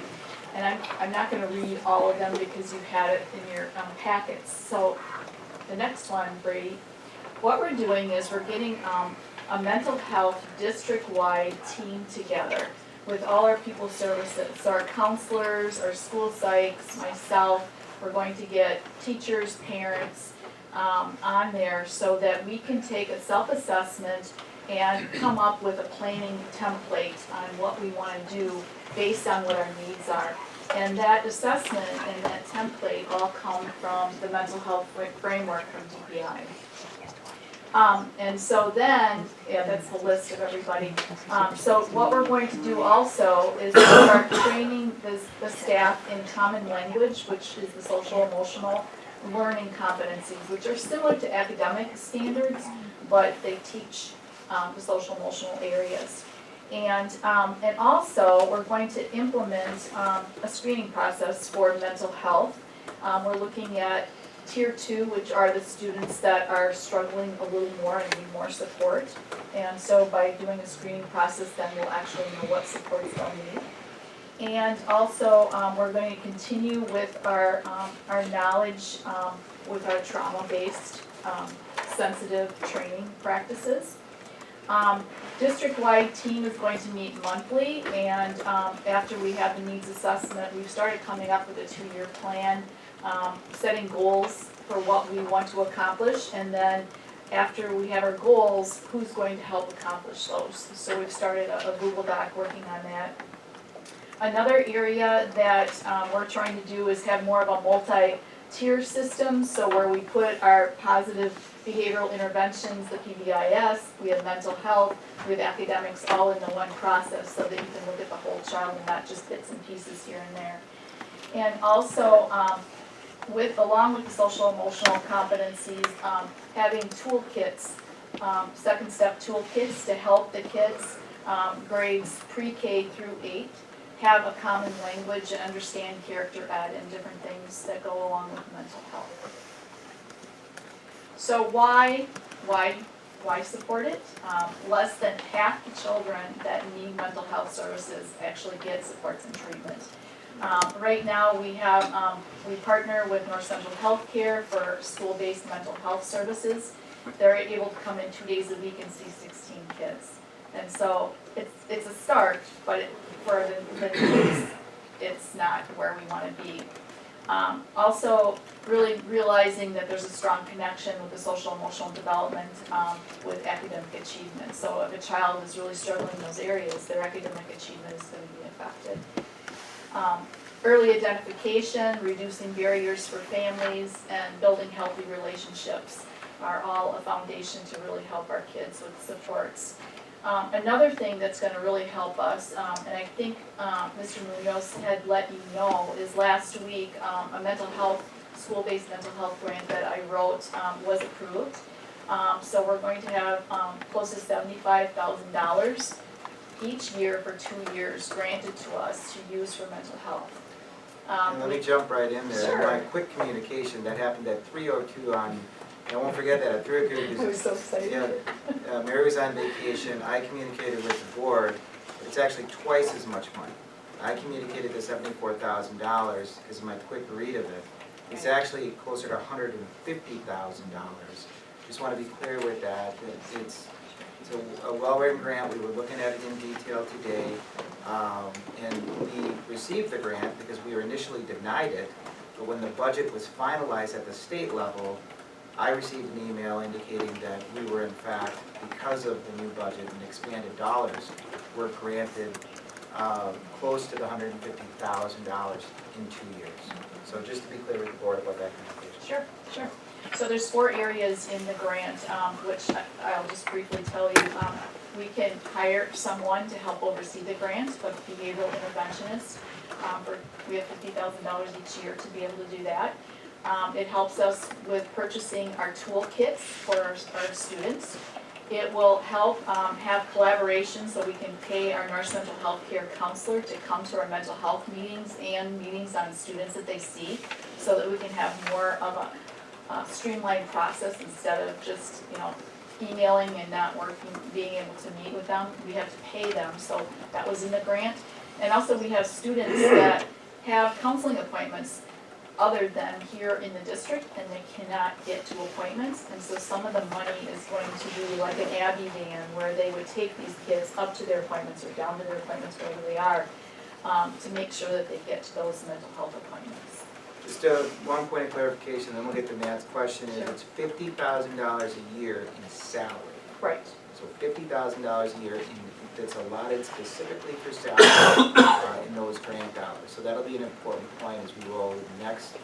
And I'm not gonna read all of them because you've had it in your packets. So the next one, Brady, what we're doing is we're getting a mental health district-wide team together with all our people services, so our counselors, our school psychs, myself. We're going to get teachers, parents on there so that we can take a self-assessment and come up with a planning template on what we want to do based on what our needs are. And that assessment and that template all come from the mental health framework from DPI. And so then, yeah, that's the list of everybody. So what we're going to do also is start training the staff in common language, which is the social emotional learning competencies, which are similar to academic standards, but they teach the social emotional areas. And also, we're going to implement a screening process for mental health. We're looking at Tier 2, which are the students that are struggling a little more and need more support. And so by doing a screening process, then we'll actually know what supports they'll need. And also, we're going to continue with our knowledge with our trauma-based sensitive training practices. District-wide team is going to meet monthly, and after we have the needs assessment, we've started coming up with a 2-year plan, setting goals for what we want to accomplish, and then after we have our goals, who's going to help accomplish those. So we've started a Google Doc working on that. Another area that we're trying to do is have more of a multi-tier system, so where we put our positive behavioral interventions, the PBIS, we have mental health, we have academics, all in the one process, so that you can look at the whole child and not just bits and pieces here and there. And also, along with the social emotional competencies, having toolkits, second step toolkits to help the kids, grades pre-K through 8, have a common language and understand character ed and different things that go along with mental health. So why support it? Less than half the children that need mental health services actually get supports and treatment. Right now we have, we partner with North Central Healthcare for school-based mental health services. They're able to come in 2 days a week and see 16 kids. And so it's a start, but for the needs, it's not where we want to be. Also, really realizing that there's a strong connection with the social emotional development with academic achievement. So if a child is really struggling in those areas, their academic achievement is going to be affected. Early identification, reducing barriers for families, and building healthy relationships are all a foundation to really help our kids with supports. Another thing that's going to really help us, and I think Mr. Munoz had let you know, is last week a mental health, school-based mental health grant that I wrote was approved. So we're going to have close to $75,000 each year for 2 years granted to us to use for mental health. And let me jump right in there. Sure. My quick communication that happened at 3:02 on, I won't forget that, at 3:02. I was so excited. Yeah, Mary was on vacation, I communicated with the board, but it's actually twice as much money. I communicated the $74,000 because of my quick read of it. It's actually closer to $150,000. Just want to be clear with that. It's a well-written grant. We were looking at it in detail today. And we received the grant because we were initially denied it. But when the budget was finalized at the state level, I received an email indicating that we were in fact, because of the new budget and expanded dollars, were granted close to the $150,000 in 2 years. So just to be clear with the board about that communication. Sure, sure. So there's 4 areas in the grant, which I'll just briefly tell you. We can hire someone to help oversee the grant, a behavioral interventionist. We have $50,000 each year to be able to do that. It helps us with purchasing our toolkits for our students. It will help have collaboration so we can pay our North Central Healthcare counselor to come to our mental health meetings and meetings on students that they see, so that we can have more of a streamlined process instead of just, emailing and not being able to meet with them. We have to pay them, so that was in the grant. And also we have students that have counseling appointments other than here in the district, and they cannot get to appointments. And so some of the money is going to be like an Abby van, where they would take these kids up to their appointments or down to their appointments, wherever they are, to make sure that they get to those mental health appointments. Just one point of clarification, then we'll get to Matt's question. Is it's $50,000 a year in salary. Right. So $50,000 a year that's allotted specifically for salary in those grant dollars. So that'll be an important point as we roll the next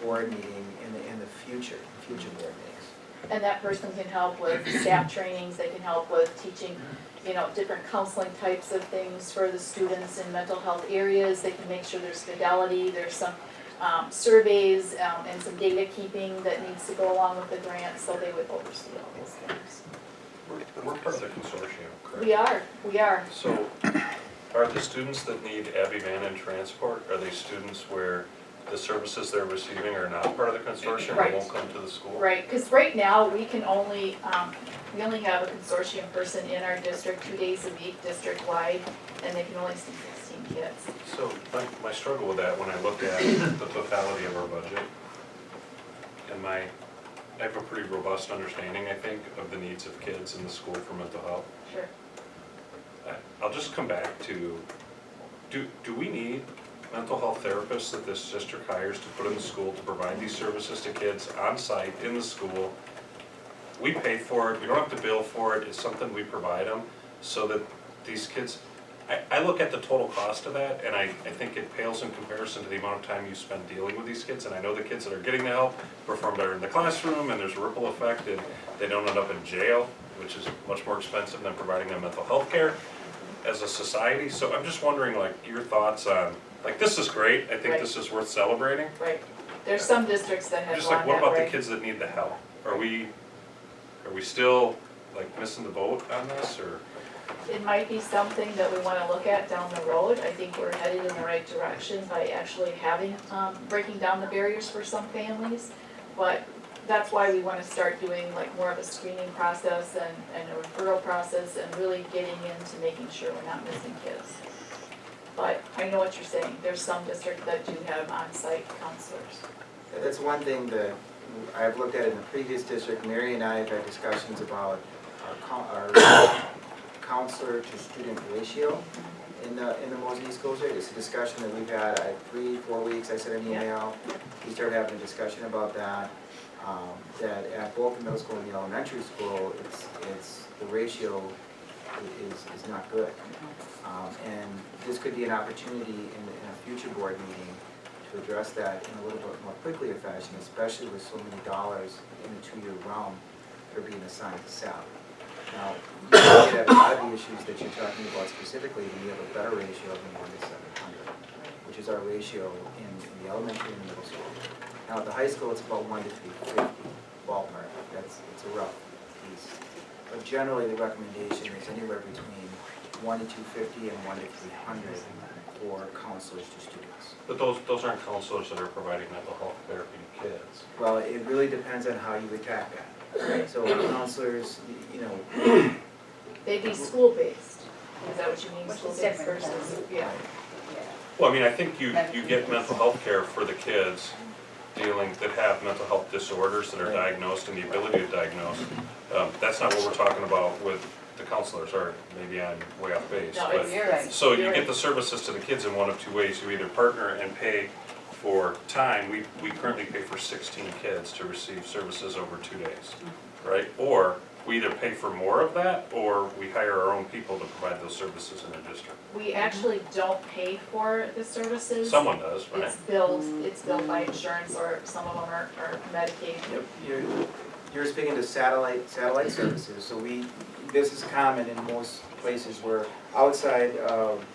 board meeting in the future board meetings. And that person can help with staff trainings, they can help with teaching, different counseling types of things for the students in mental health areas. They can make sure there's fidelity, there's some surveys and some data keeping that needs to go along with the grant, so they would oversee all those things. We're part of the consortium, correct? We are. So, are the students that need Abby van and transport, are they students where the services they're receiving are not part of the consortium Right. and won't come to the school? Right, because right now we can only, we only have a consortium person in our district 2 days a week, district-wide, and they can only see 16 kids. So, my struggle with that, when I look at the totality of our budget, and I have a pretty robust understanding, I think, of the needs of kids in the school for mental health. Sure. I'll just come back to, do we need mental health therapists that this district hires to put in the school to provide these services to kids on site in the school? We pay for it, we don't have to bill for it, it's something we provide them so that these kids, I look at the total cost of that, and I think it pales in comparison to the amount of time you spend dealing with these kids. And I know the kids that are getting the help perform better in the classroom, and there's a ripple effect, and they don't end up in jail, which is much more expensive than providing them mental health care as a society. So I'm just wondering, like, your thoughts on, like, this is great, I think Right. this is worth celebrating. Right. There's some districts that have Just gone like, what that about the way. kids that need the help? Are we still, like, missing the boat on this, or? It might be something that we wanna look at down the road. I think we're headed in the right direction by actually having, breaking down the barriers for some families. But that's why we wanna start doing like more of a screening process and a referral process and really getting into making sure we're not missing kids. But I know what you're saying. There's some districts that do have on-site counselors. That's one thing that I've looked at in the previous district. Mary and I have had discussions about our counselor to student ratio in the Mosinee school district. It's a discussion that we've had 3-4 weeks. I sent an email. We started having a discussion about that. That at both the middle school and the elementary school, it's the ratio is not good. And this could be an opportunity in a future board meeting to address that in a little bit more quickly a fashion, especially with so many dollars in the 2-year realm that are being assigned to salary. Now, you look at a lot of the issues that you're talking about specifically, we have a better ratio than 1 to 700, which is our ratio in the elementary and middle school. Now, at the high school, it's about 1 to 350 ballpark. It's a rough piece. But generally, the recommendation is anywhere between 1 to 250 and 1 to 300 for counselors to students. But those aren't counselors that are providing mental health therapy to kids. Well, it really depends on how you attack that. So counselors, you know. They'd be school-based. Is that what you mean, Which is school-based different. versus, yeah. Well, I mean, I think you get mental health care for the kids that have mental health disorders that are diagnosed and the ability to diagnose. That's not what we're talking about with the counselors, or maybe I'm way off base. No, but- you're right. So you You're get right. the services to the kids in one of two ways. You either partner and pay for time. We currently pay for 16 kids to receive services over 2 days, right? Or we either pay for more of that, or we hire our own people to provide those services in our district. We actually don't pay for the services. Someone does, right? It's billed by insurance, or some of them are Medicaid. Yep, you're speaking to satellite services, so this is common in most places where outside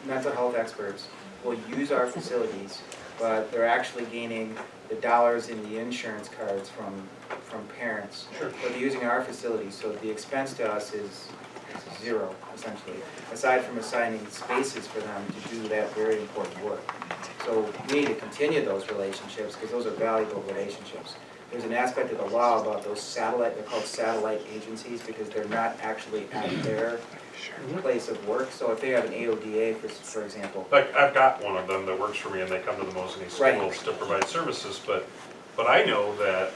mental health experts will use our facilities, but they're actually gaining the dollars in the insurance cards from parents. Sure. But they're using our facilities, so the expense to us is zero, essentially, aside from assigning spaces for them to do that very important work. So we need to continue those relationships, because those are valuable relationships. There's an aspect of the law about those they're called satellite agencies, because they're not actually at their place of work. So if they have an AODA, for example. Like, I've got one of them that works for me, and they come to the Mosinee schools to provide services, but I know that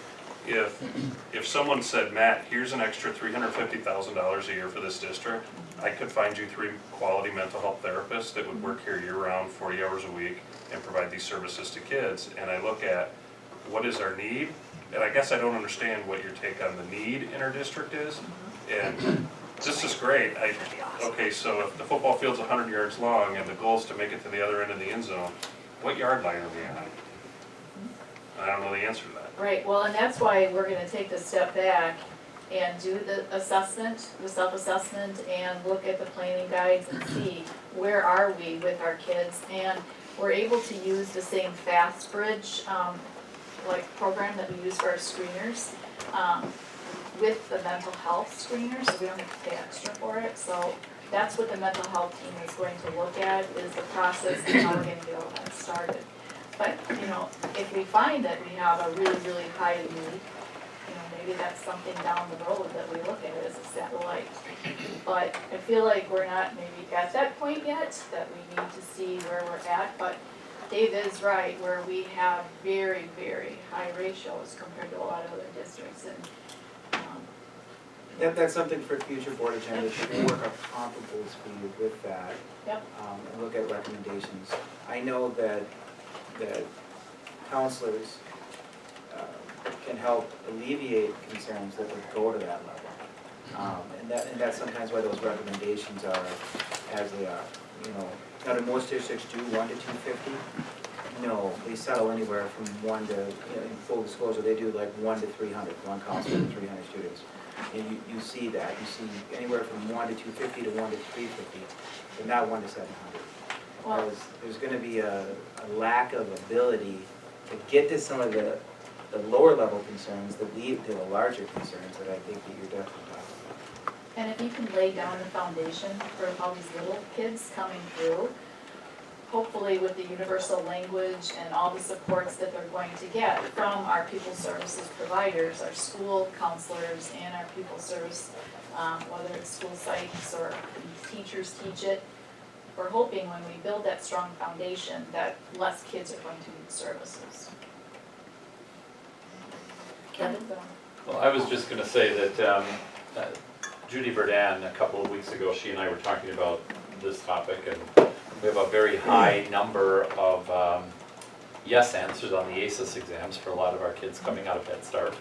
if someone said, Matt, here's an extra $350,000 a year for this district, I could find you 3 quality mental health therapists that would work here year-round, 40 hours a week, and provide these services to kids. And I look at what is our need, and I guess I don't understand what your take on the need in our district is. And this is great. Okay, so if the football field's 100 yards long and the goal is to make it to the other end of the end zone, what yard line are we on? I don't know the answer to that. Right, well, and that's why we're gonna take the step back and do the assessment, the self-assessment, and look at the planning guides and see where are we with our kids. And we're able to use the same Fast Bridge, like program that we use for our screeners, with the mental health screeners, so we don't have to pay extra for it. So that's what the mental health team is going to look at, is the process and how we're gonna get all that started. But, you know, if we find that we have a really, really high need, you know, maybe that's something down the road that we look at as a satellite. But I feel like we're not maybe at that point yet, that we need to see where we're at. But Dave is right, where we have very, very high ratios compared to a lot of other districts. And That's something for future board agenda, to work up comparables for you with that. Yep. And look at recommendations. I know that counselors can help alleviate concerns that would go to that level. And that's sometimes why those recommendations are as they are, you know. Now, do most districts do 1 to 250? No, they settle anywhere from 1 to, in full disclosure, they do like 1 to 300, one counselor to 300 students. And you see that, you see anywhere from 1 to 250 to 1 to 350, but not 1 to 700. Well, Because there's gonna be a lack of ability to get to some of the lower level concerns that lead to the larger concerns that I think that you're definitely talking about. and if you can lay down the foundation for all these little kids coming through, hopefully with the universal language and all the supports that they're going to get from our pupil services providers, our school counselors and our pupil service, whether it's school psychs or teachers teach it, we're hoping when we build that strong foundation that less kids are going to need services. Kevin? Well, I was just gonna say that Judy Verdan, a couple of weeks ago, she and I were talking about this topic, and we have a very high number of yes answers on the ACES exams for a lot of our kids coming out of Head Start.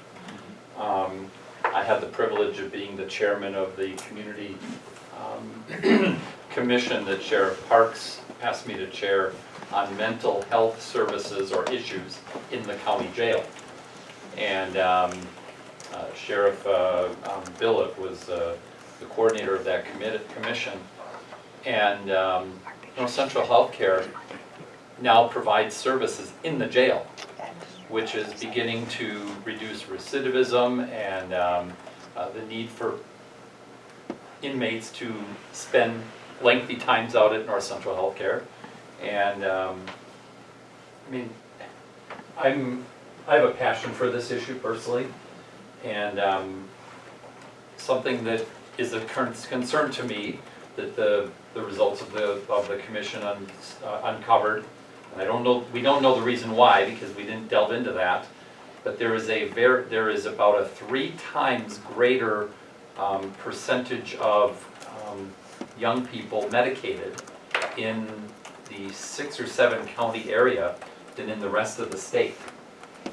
I had the privilege of being the chairman of the community commission that Sheriff Parks asked me to chair on mental health services or issues in the county jail. And Sheriff Billup was the coordinator of that commission. And North Central Healthcare now provides services in the jail, which is beginning to reduce recidivism and the need for inmates to spend lengthy times out at North Central Healthcare. And I mean, I have a passion for this issue personally, and something that is a concern to me that the results of the commission uncovered, and we don't know the reason why because we didn't delve into that, but there is about a 3 times greater percentage of young people medicated in the 6 or 7 county area than in the rest of the state.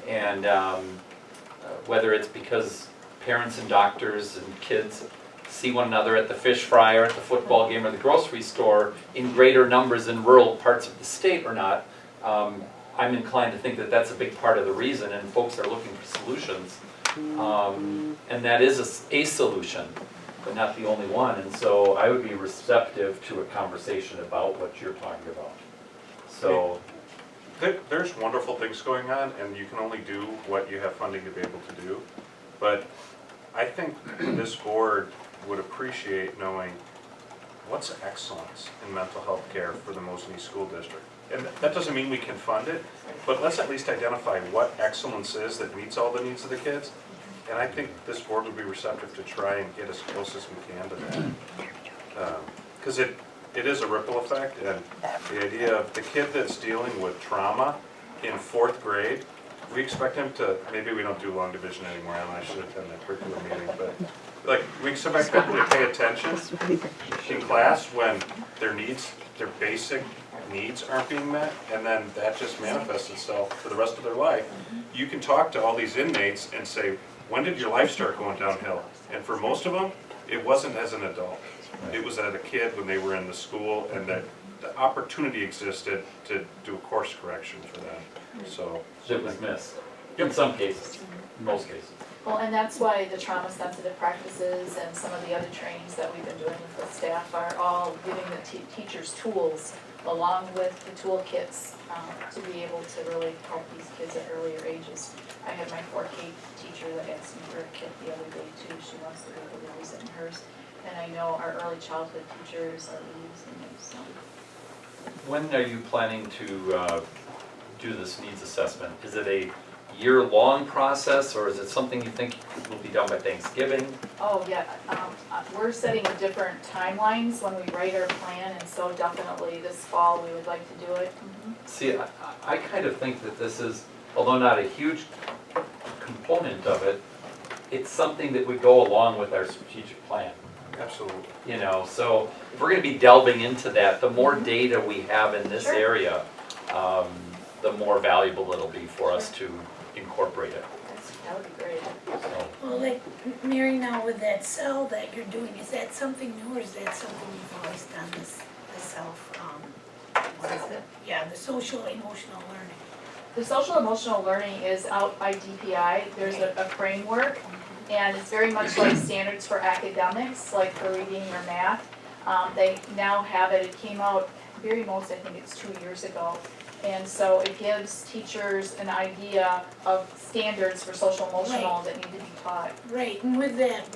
And whether it's because parents and doctors and kids see one another at the fish fry or at the football game or the grocery store in greater numbers in rural parts of the state or not, I'm inclined to think that that's a big part of the reason, and folks are looking for solutions. And that is a solution, but not the only one. And so I would be receptive to a conversation about what you're talking about. So There's wonderful things going on, and you can only do what you have funding to be able to do. But I think this board would appreciate knowing what's excellence in mental health care for the Mosinee School District. And that doesn't mean we can fund it, but let's at least identify what excellence is that meets all the needs of the kids. And I think this board would be receptive to try and get as close as we can to that. Because it is a ripple effect, and the idea of the kid that's dealing with trauma in 4th grade, we expect him to, maybe we don't do long division anymore, and I should attend that curriculum meeting, but like, we expect people to pay attention in class when their needs, their basic needs aren't being met, and then that just manifests itself for the rest of their life. You can talk to all these inmates and say, when did your life start going downhill? And for most of them, it wasn't as an adult. It was as a kid when they were in the school, and that the opportunity existed to do a course correction for them. So it was missed in some cases, in most cases. Well, and that's why the trauma-sensitive practices and some of the other trainings that we've been doing with the staff are all giving the teachers tools along with the toolkits to be able to really help these kids at earlier ages. I had my 4K teacher that asked me for a kit the other day too. She wants to be able to use it in hers. And I know our early childhood teachers are using it, so. When are you planning to do this needs assessment? Is it a year-long process, or is it something you think will be done by Thanksgiving? Oh, yeah, we're setting different timelines when we write our plan, and so definitely this fall we would like to do it. See, I kind of think that this is, although not a huge component of it, it's something that would go along with our strategic plan. absolutely. You know, so if we're going to be delving into that, the more data we have in this area, the more valuable it'll be for us to incorporate it. That would be great. So, Well, like, Mary, now with that cell that you're doing, is that something new or is that something you've always done this? myself, what is it? Yeah, the social emotional learning. The social emotional learning is out by DPI. There's a framework, and it's very much like standards for academics, like for reading or math. They now have it. It came out very most, I think it's 2 years ago. And so it gives teachers an idea of standards for social emotional that need to be taught. Right, and with that,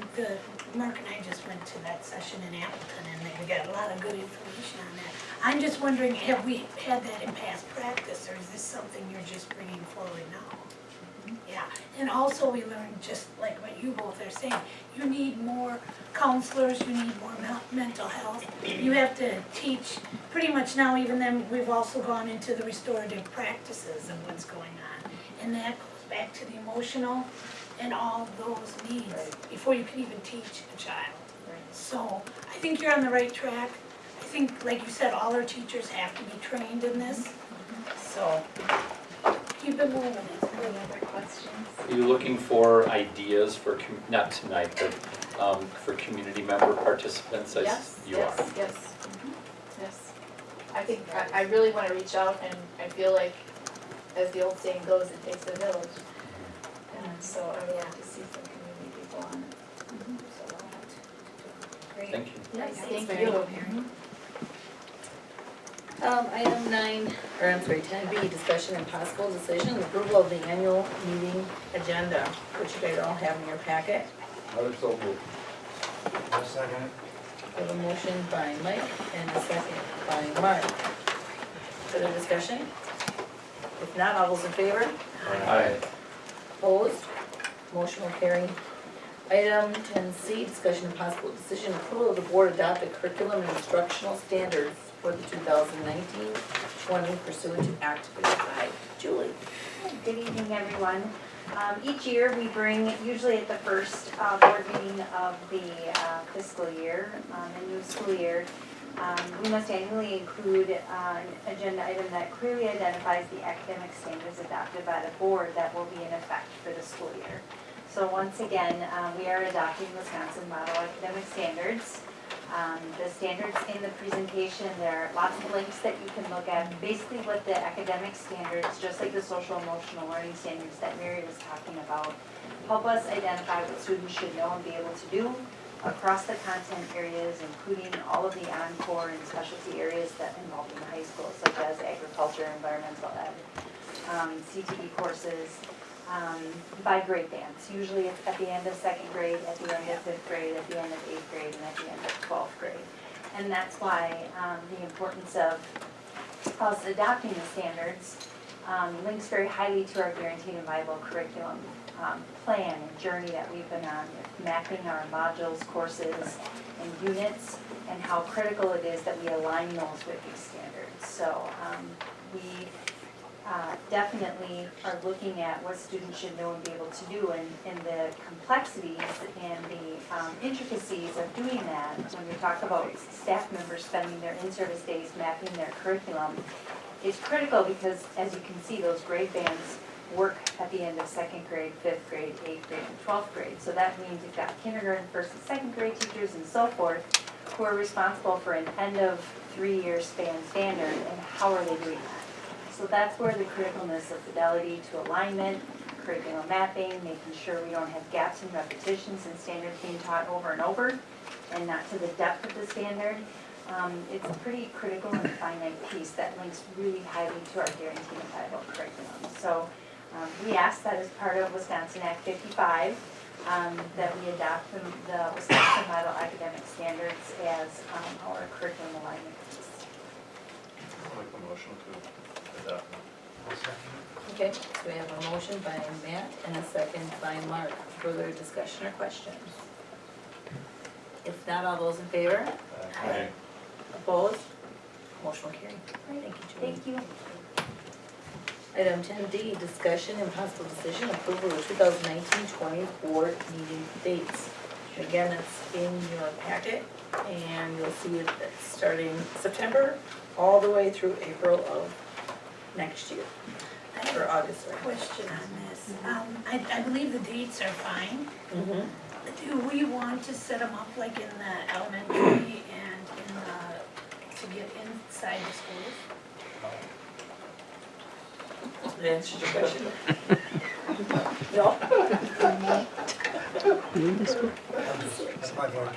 Mark and I just went to that session in Appleton, and we got a lot of good information on that. I'm just wondering, have we had that in past practice, or is this something you're just bringing forward now? Yeah, and also we learned, just like what you both are saying, you need more counselors, you need more mental health. You have to teach, pretty much now, even then, we've also gone into the restorative practices of what's going on. And that goes back to the emotional and all those needs before you can even teach a child. So I think you're on the right track. I think, like you said, all our teachers have to be trained in this. So keep it moving. Any other questions? Are you looking for ideas for, not tonight, but for community member participants as Yes, you yes, are? yes. Yes. I think, I really want to reach out, and I feel like, as the old saying goes, it takes a village. And so I would like to see some community people on it. So, Great. Thank you. yes, Thanks, thank Mary. you. Item 10B, discussion and possible decision, approval of the annual meeting agenda, which you guys all have in your packet. I would so move. I'll second it. We have a motion by Mike and a second by Mark. Further discussion? If not, all those in favor? Aye. Opposed? Motion will carry. Item 10C, discussion and possible decision, approval of the board adopt a curriculum and instructional standards for the 2019-20 pursuant to Act 55. Julie? Good evening, everyone. Each year, we bring, usually at the first board meeting of the fiscal year, the new school year, we must annually include an agenda item that clearly identifies the academic standards adopted by the board that will be in effect for the school year. So once again, we are adopting Wisconsin Model Academic Standards. The standards in the presentation, there are lots of links that you can look at. Basically what the academic standards, just like the social emotional learning standards that Mary was talking about, help us identify what students should know and be able to do across the content areas, including all of the encore and specialty areas that involve in the high school, such as agriculture, environmental ed, CTE courses, by grade bands. Usually it's at the end of second grade, at the end of fifth grade, at the end of eighth grade, and at the end of 12th grade. And that's why the importance of us adopting the standards links very highly to our guaranteed and viable curriculum plan and journey that we've been on, with mapping our modules, courses, and units, and how critical it is that we align those with these standards. So we definitely are looking at what students should know and be able to do, and the complexities and the intricacies of doing that. When we talk about staff members spending their in-service days mapping their curriculum, it's critical because, as you can see, those grade bands work at the end of second grade, fifth grade, eighth grade, and 12th grade. So that means you've got kindergarten, first and second grade teachers and so forth who are responsible for an end of 3-year span standard, and how are they doing that? So that's where the criticalness of fidelity to alignment, curriculum mapping, making sure we don't have gaps and repetitions in standards being taught over and over, and not to the depth of the standard. It's a pretty critical and finite piece that links really highly to our guaranteed and viable curriculum. So we ask that as part of Wisconsin Act 55, that we adopt the Wisconsin Model Academic Standards as our curriculum alignment piece. I'll make a motion to adopt. Okay, so we have a motion by Matt and a second by Mark. Further discussion or questions? If not, all those in favor? Aye. Opposed? Motion will carry. Thank you, Julie. Thank you. Item 10D, discussion and possible decision, approval of 2019-20 board meeting dates. Again, it's in your packet, and you'll see it starting September all the way through April of next year, or August. Question on this. I believe the dates are fine. Do we want to set them up like in the elementary and in the, to get inside the schools? That answers your question. No? That's my vote.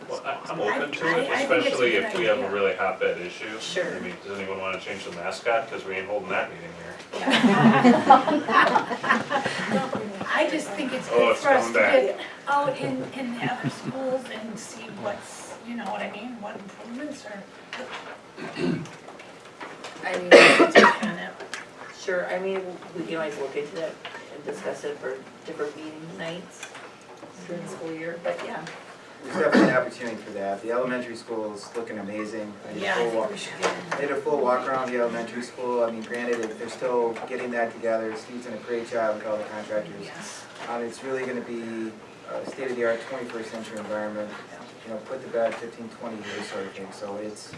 Well, I'm open to I it, think it's a especially good if we have a idea. really hotbed issue. Sure. I mean, does anyone wanna change the mascot, cause we ain't holding that meeting here. I just think it's Oh, good it's for us coming to back. get out in the other schools and see what's, you know what I mean, what improvements are. I mean, sure, I mean, we can always look into that and discuss it for different meeting nights during the school year, but yeah. There's definitely an opportunity for that. The elementary school is looking amazing. Yeah, I think we should get in. I did a full walk around the elementary school. I mean, granted, they're still getting that together. Steve's done a great job with all the contractors. Yes. It's really gonna be a state-of-the-art 21st century environment, you know, put to bed 15, 20 years sort of thing. So it's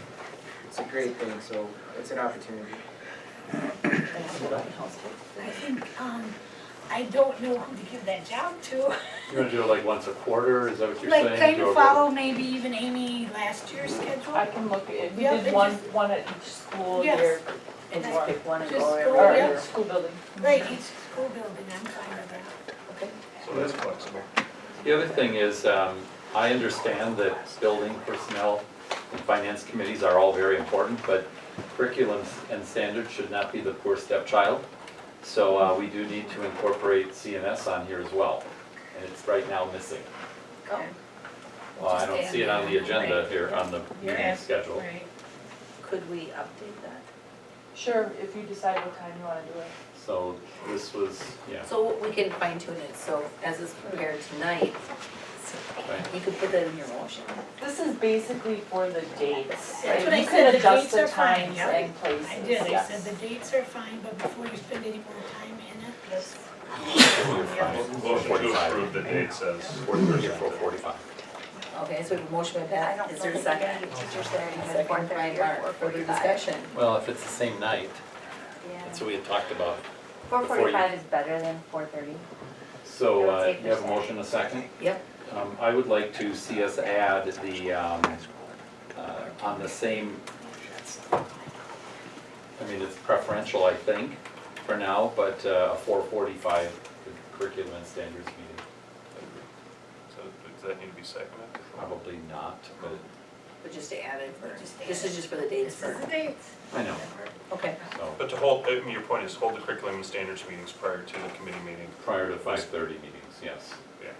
a great thing, so it's an opportunity. I think, I don't know who to give that job to. You're gonna do it like once a quarter, is that what you're saying? Like kind Do of a- follow maybe even Amy last year's schedule. I can look at, we Yeah, did they one, just- one at each school Yes. year. And just pick one and Just go go, every Or yeah. each school building. Right, each school building, I'm fine with that. Okay. So that's flexible. The other thing is, I understand that building personnel and finance committees are all very important, but curriculums and standards should not be the poor stepchild. So we do need to incorporate CNS on here as well, and it's right now missing. Oh. Well, I don't see it on the agenda Right. here on the You're meeting at- schedule. Right. Could we update that? Sure, if you decide what time you wanna do it. So this was, yeah, So we can fine tune it, so as it's prepared tonight, right. you could put that in your motion. This is basically for the dates. That's right? what I You said, can the adjust dates the are fine, times yeah. and places, I did, I yes. said the dates are fine, but before you spend any more time in it, let's. Motion to approve the dates as 4:30 or 4:45. Okay, so we have a motion by Pat, is there a second? Teachers there, you Second by Mark, further discussion. Well, if it's the same night, that's what we had talked about. 4:45 is better than 4:30. So I would say you have a percent. motion, a second? Yep. I would like to see us add the, on the same, I mean, it's preferential, I think, for now, but a 4:45 curriculum and standards meeting. So does that need to be seconded? Probably not, but But just to add it for, this is just for the dates for, The dates. I know, okay. so But to hold, I mean, your point is hold the curriculum and standards meetings prior to the committee meeting. prior to 5:30 meetings, yes, Yeah,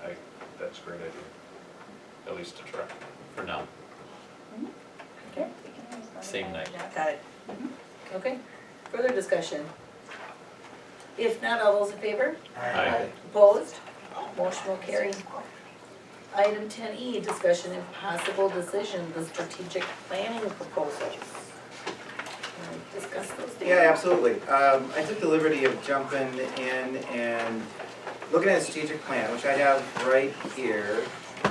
that's a great idea, at least to try. for now, Okay. same night. Got it. Okay, further discussion? If not, all those in favor? Aye. Opposed? Motion will carry. Item 10E, discussion and possible decision, the strategic planning proposals. Can we discuss those? Dave? Yeah, absolutely. I took the liberty of jumping in and looking at a strategic plan, which I have right here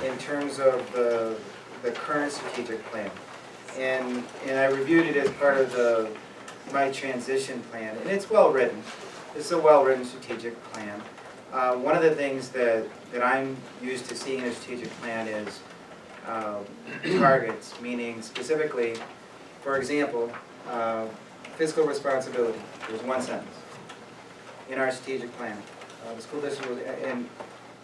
in terms of the current strategic plan. And I reviewed it as part of my transition plan, and it's well-written. It's a well-written strategic plan. One of the things that I'm used to seeing in a strategic plan is targets, meaning specifically, for example, fiscal responsibility. There's one sentence in our strategic plan. The school district was, and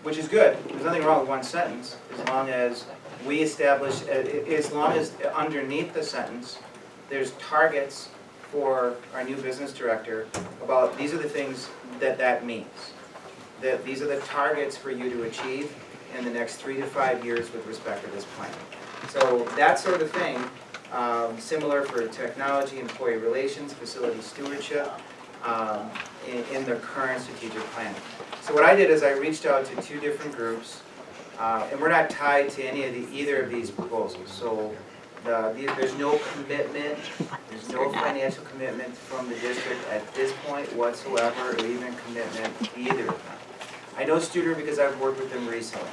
which is good. There's nothing wrong with one sentence as long as we establish, as long as underneath the sentence, there's targets for our new business director about these are the things that means. That these are the targets for you to achieve in the next 3 to 5 years with respect to this plan. So that sort of thing, similar for technology, employee relations, facility stewardship, in the current strategic plan. So what I did is I reached out to 2 different groups, and we're not tied to any of either of these proposals. So there's no commitment, there's no financial commitment from the district at this point whatsoever, or even commitment to either of them. I know Studer because I've worked with them recently.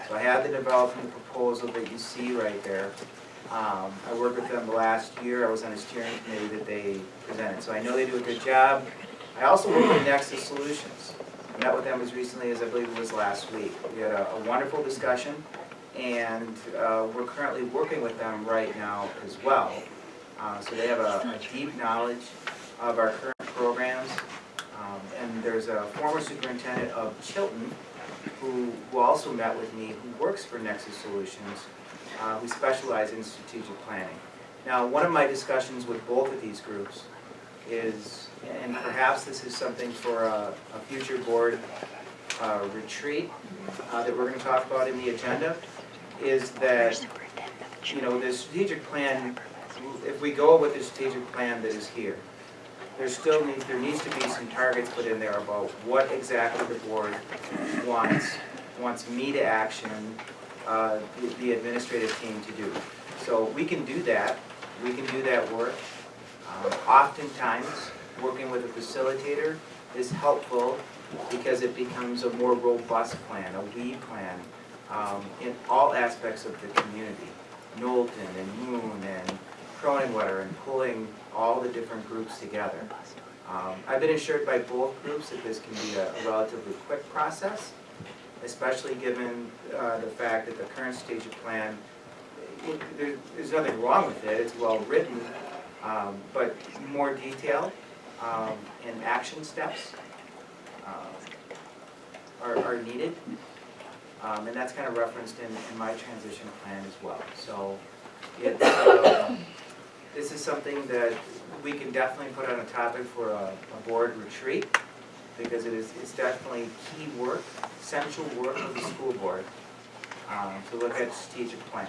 So I have the development proposal that you see right there. I worked with them last year. I was on a steering committee that they presented. So I know they do a good job. I also work with Nexus Solutions. I met with them as recently as I believe it was last week. We had a wonderful discussion, and we're currently working with them right now as well. So they have a deep knowledge of our current programs. And there's a former superintendent of Chilton who also met with me, who works for Nexus Solutions, who specialize in strategic planning. Now, one of my discussions with both of these groups is, and perhaps this is something for a future board retreat that we're going to talk about in the agenda, is that, you know, the strategic plan, if we go with the strategic plan that is here, there needs to be some targets put in there about what exactly the board wants me to action, the administrative team to do. So we can do that. We can do that work. Oftentimes, working with a facilitator is helpful because it becomes a more robust plan, a we plan, in all aspects of the community. Knowlton and Moon and Croninwater, and pulling all the different groups together. I've been assured by both groups that this can be a relatively quick process, especially given the fact that the current strategic plan, there's nothing wrong with it, it's well written, but more detail and action steps are needed. And that's kind of referenced in my transition plan as well. So this is something that we can definitely put on a topic for a board retreat, because it's definitely key work, essential work of the school board to look at strategic plan.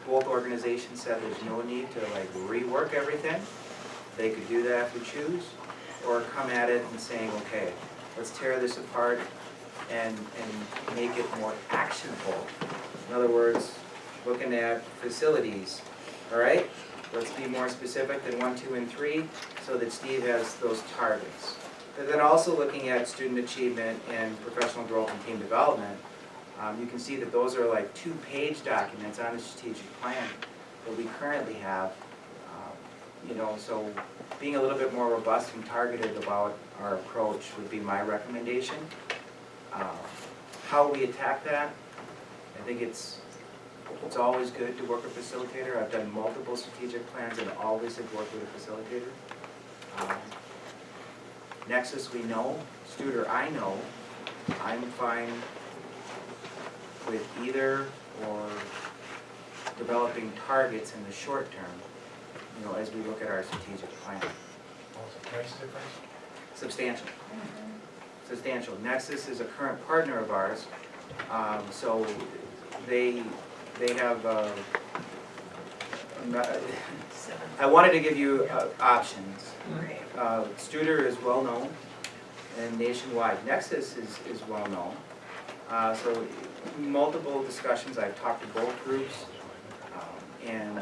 Both organizations said there's no need to like rework everything. They could do that if we choose, or come at it and saying, okay, let's tear this apart and make it more actionable. In other words, looking at facilities, all right? Let's be more specific than 1, 2, and 3 so that Steve has those targets. But then also looking at student achievement and professional growth and team development, you can see that those are like 2-page documents on the strategic plan that we currently have. You know, so being a little bit more robust and targeted about our approach would be my recommendation. How we attack that, I think it's always good to work with a facilitator. I've done multiple strategic plans and always have worked with a facilitator. Nexus we know, Studer I know, I'm fine with either or developing targets in the short term, you know, as we look at our strategic plan. What's the price difference? Substantial. Substantial. Nexus is a current partner of ours, so they have, I wanted to give you options. Studer is well known and nationwide. Nexus is well known. So multiple discussions, I've talked to both groups, and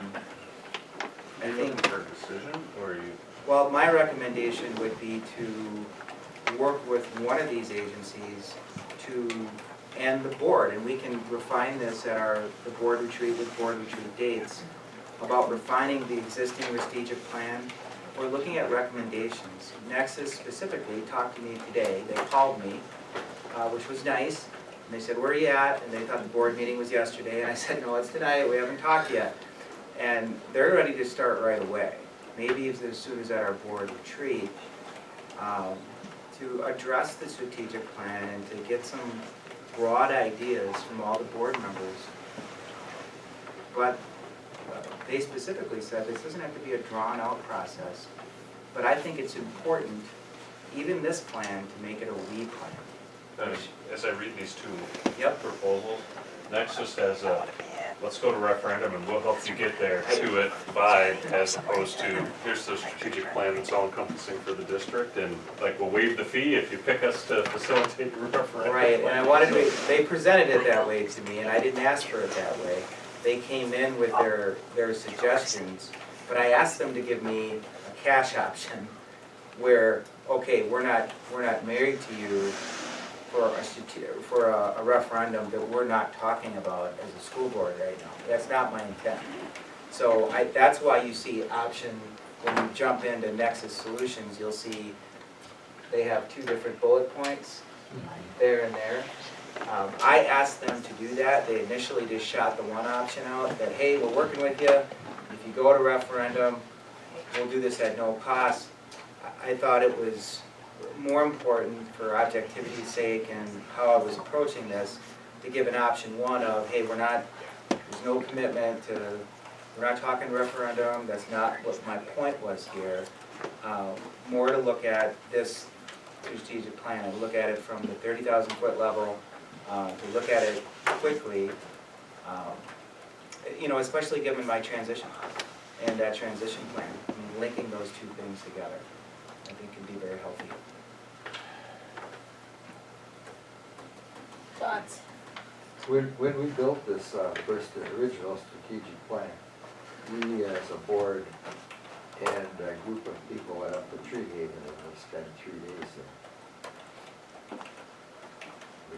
I think for a decision, or you? Well, my recommendation would be to work with one of these agencies and the board, and we can refine this at the board retreat with board retreat dates, about refining the existing strategic plan or looking at recommendations. Nexus specifically talked to me today. They called me, which was nice, and they said, where are you at? And they thought the board meeting was yesterday, and I said, no, it's tonight, we haven't talked yet. And they're ready to start right away, maybe as soon as at our board retreat, to address the strategic plan and to get some broad ideas from all the board members. But they specifically said this doesn't have to be a drawn-out process, but I think it's important, even this plan, to make it a we plan. As I read these two proposals, Nexus has a, let's go to referendum and we'll help you get there to it by, as opposed to, here's the strategic plan that's all encompassing for the district, and like, we'll waive the fee if you pick us to facilitate your referendum. Right, and I wanted to, they presented it that way to me, and I didn't ask for it that way. They came in with their suggestions, but I asked them to give me a cash option where, okay, we're not married to you for a referendum that we're not talking about as a school board right now. That's not my intent. So that's why you see option, when you jump into Nexus Solutions, you'll see they have 2 different bullet points there and there. I asked them to do that. They initially just shot the one option out that, hey, we're working with you, if you go to referendum, we'll do this at no cost. I thought it was more important for objectivity's sake and how I was approaching this, to give an option one of, hey, there's no commitment to, we're not talking referendum, that's not what my point was here. More to look at this strategic plan and look at it from the 30,000 foot level, to look at it quickly, you know, especially given my transition and that transition plan. I mean, linking those two things together, I think can be very healthy. Thoughts? When we built this original strategic plan, we as a board and a group of people went up to Tree Haven and we spent 3 days there. We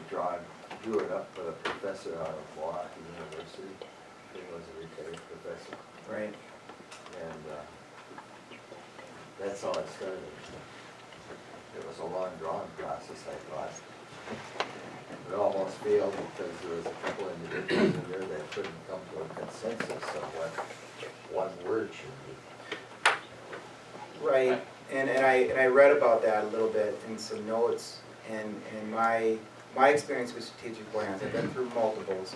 drew it up with a professor out of Milwaukee University. He was a retired professor. Right. And that's how it started. It was a long drawn process, I thought. It almost failed because there was a couple individuals in there that couldn't come to a consensus of what one word should be. Right, and I read about that a little bit in some notes, and my experience with strategic plans, I've been through multiples,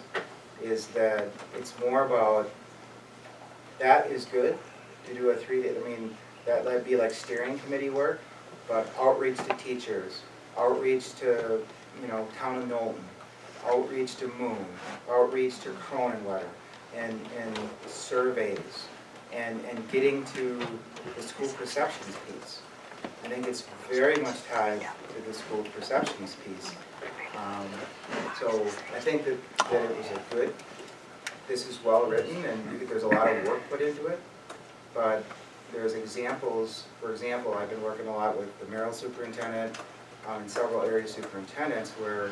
is that it's more about, that is good to do a 3-day, I mean, that'd be like steering committee work, but outreach to teachers, outreach to, you know, Town of Knowlton, outreach to Moon, outreach to Cronenwetter, and surveys, and getting to the school perceptions piece. I think it's very much tied to the school perceptions piece. So I think that it was a good, this is well written, and I think there's a lot of work put into it, but there's examples, for example, I've been working a lot with the Merrill superintendent, and several area superintendents where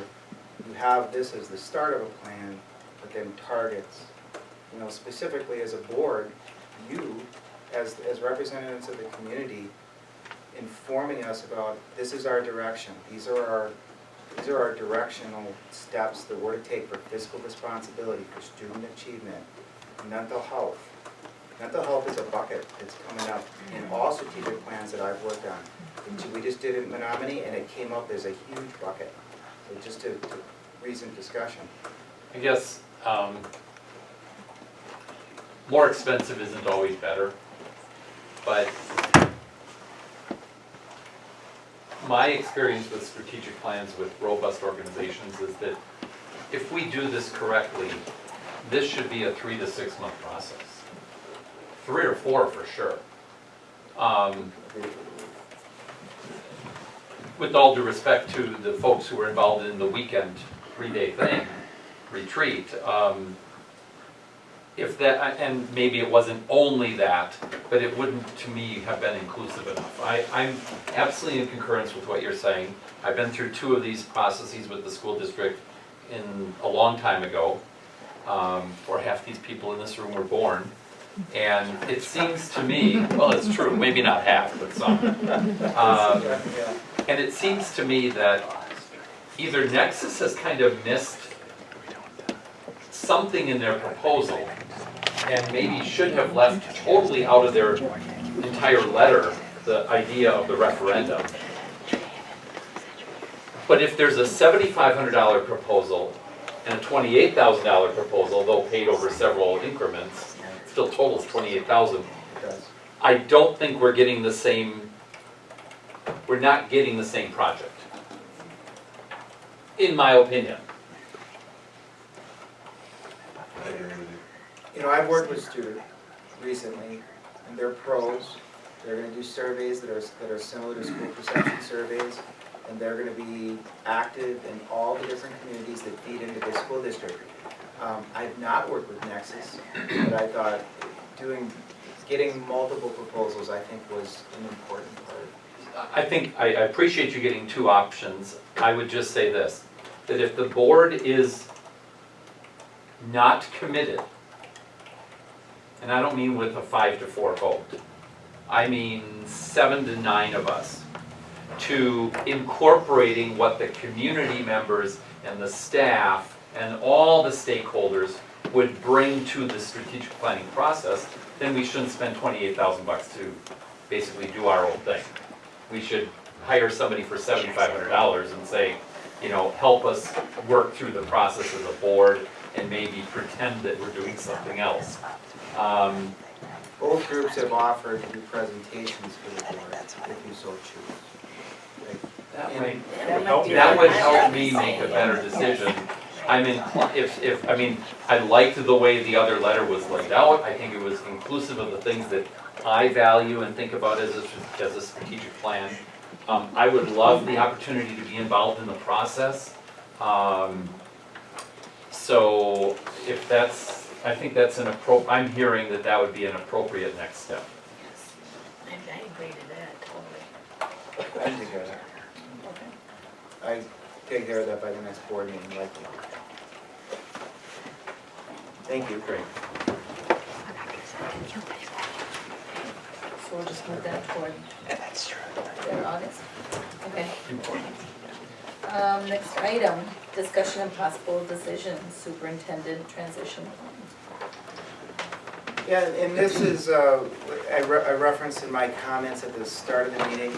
you have this as the start of a plan, but then targets. You know, specifically as a board, you, as representatives of the community, informing us about, this is our direction, these are our directional steps that we're to take for fiscal responsibility, for student achievement, mental health. Mental health is a bucket that's coming up in all strategic plans that I've worked on. We just did it in Menominee, and it came up as a huge bucket. So just to recent discussion. I guess more expensive isn't always better, but my experience with strategic plans with robust organizations is that if we do this correctly, this should be a 3 to 6 month process. 3 or 4 for sure. With all due respect to the folks who were involved in the weekend 3-day thing, retreat, if that, and maybe it wasn't only that, but it wouldn't, to me, have been inclusive enough. I'm absolutely in concurrence with what you're saying. I've been through 2 of these processes with the school district in a long time ago, before half these people in this room were born. And it seems to me, well, it's true, maybe not half, but some. And it seems to me that either Nexus has kind of missed something in their proposal and maybe should have left totally out of their entire letter the idea of the referendum. But if there's a $7,500 proposal and a $28,000 proposal, though paid over several increments, still totals $28,000. I don't think we're getting the same, we're not getting the same project, in my opinion. You know, I've worked with students recently, and they're pros. They're going to do surveys that are similar to school perception surveys, and they're going to be active in all the different communities that feed into the school district. I've not worked with Nexus, but I thought getting multiple proposals, I think, was an important part. I think, I appreciate you getting 2 options. I would just say this, that if the board is not committed, and I don't mean with a 5-4 vote, I mean 7 to 9 of us, to incorporating what the community members and the staff and all the stakeholders would bring to the strategic planning process, then we shouldn't spend $28,000 to basically do our own thing. We should hire somebody for $7,500 and say, you know, help us work through the process as a board and maybe pretend that we're doing something else. Both groups have offered to do presentations for the board, if you so choose. That would help me make a better decision. I mean, I liked the way the other letter was laid out. I think it was inclusive of the things that I value and think about as a strategic plan. I would love the opportunity to be involved in the process. So if that's, I think that's I'm hearing that would be an appropriate next step. I agree to that, totally. I take care of that. I take care of that by the next board meeting, likely. Thank you. Great. So we'll just move that toward. That's true. Their August? Okay. Next item, discussion and possible decision, superintendent transition. Yeah, and this is, I referenced in my comments at the start of the meeting,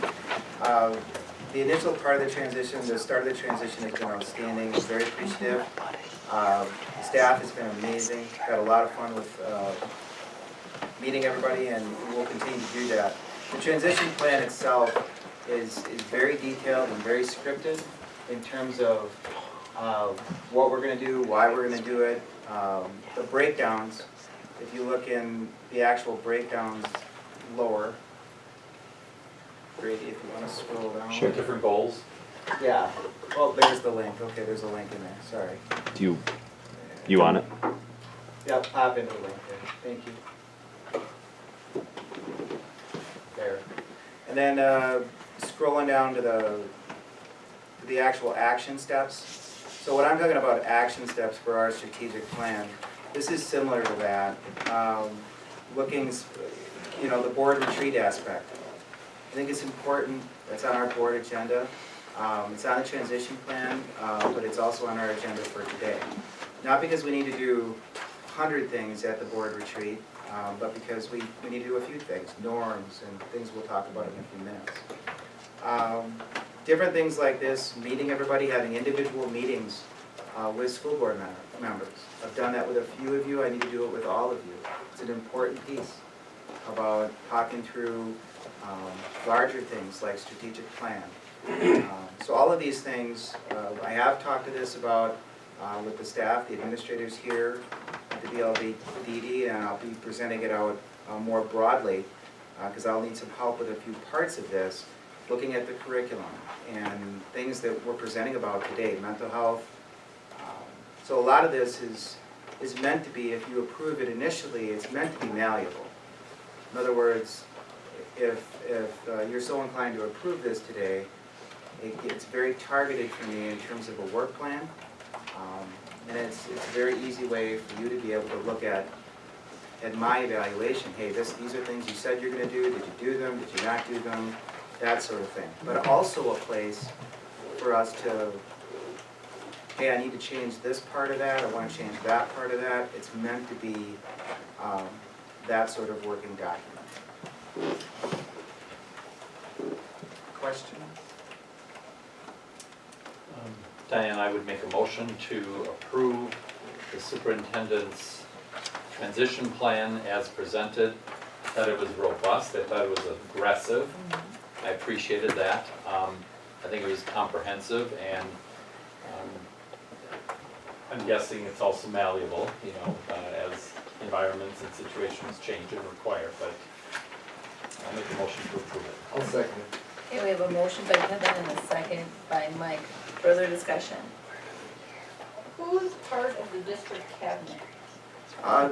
the initial part of the transition, the start of the transition has been outstanding, very appreciative. Staff has been amazing, had a lot of fun with meeting everybody, and we'll continue to do that. The transition plan itself is very detailed and very scripted in terms of what we're going to do, why we're going to do it. The breakdowns, if you look in the actual breakdowns lower, great, if you want to scroll down. Sure. Different goals. Yeah, well, there's the link. Okay, there's a link in there, sorry. Do you want it? Yeah, pop in the link there, thank you. There. And then scrolling down to the actual action steps. So what I'm talking about action steps for our strategic plan, this is similar to that. Looking, you know, the board retreat aspect. I think it's important, that's on our board agenda. It's on the transition plan, but it's also on our agenda for today. Not because we need to do 100 things at the board retreat, but because we need to do a few things, norms and things we'll talk about in a few minutes. Different things like this, meeting everybody, having individual meetings with school board members. I've done that with a few of you, I need to do it with all of you. It's an important piece about talking through larger things like strategic plan. So all of these things, I have talked to this about with the staff, the administrators here at the BLVDD, and I'll be presenting it out more broadly because I'll need some help with a few parts of this, looking at the curriculum and things that we're presenting about today, mental health. So a lot of this is meant to be, if you approve it initially, it's meant to be malleable. In other words, if you're so inclined to approve this today, it's very targeted for me in terms of a work plan. And it's a very easy way for you to be able to look at my evaluation. Hey, these are things you said you're going to do. Did you do them? Did you not do them? That sort of thing. But also a place for us to, hey, I need to change this part of that. I want to change that part of that. It's meant to be that sort of working document. Questions? Diane, I would make a motion to approve the superintendent's transition plan as presented. I thought it was robust, I thought it was aggressive. I appreciated that. I think it was comprehensive, and I'm guessing it's also malleable, you know, as environments and situations change and require, but I'll make a motion to approve it. I'll second it. Okay, we have a motion by Kevin and a second by Mike. Further discussion? Who's part of the district cabinet?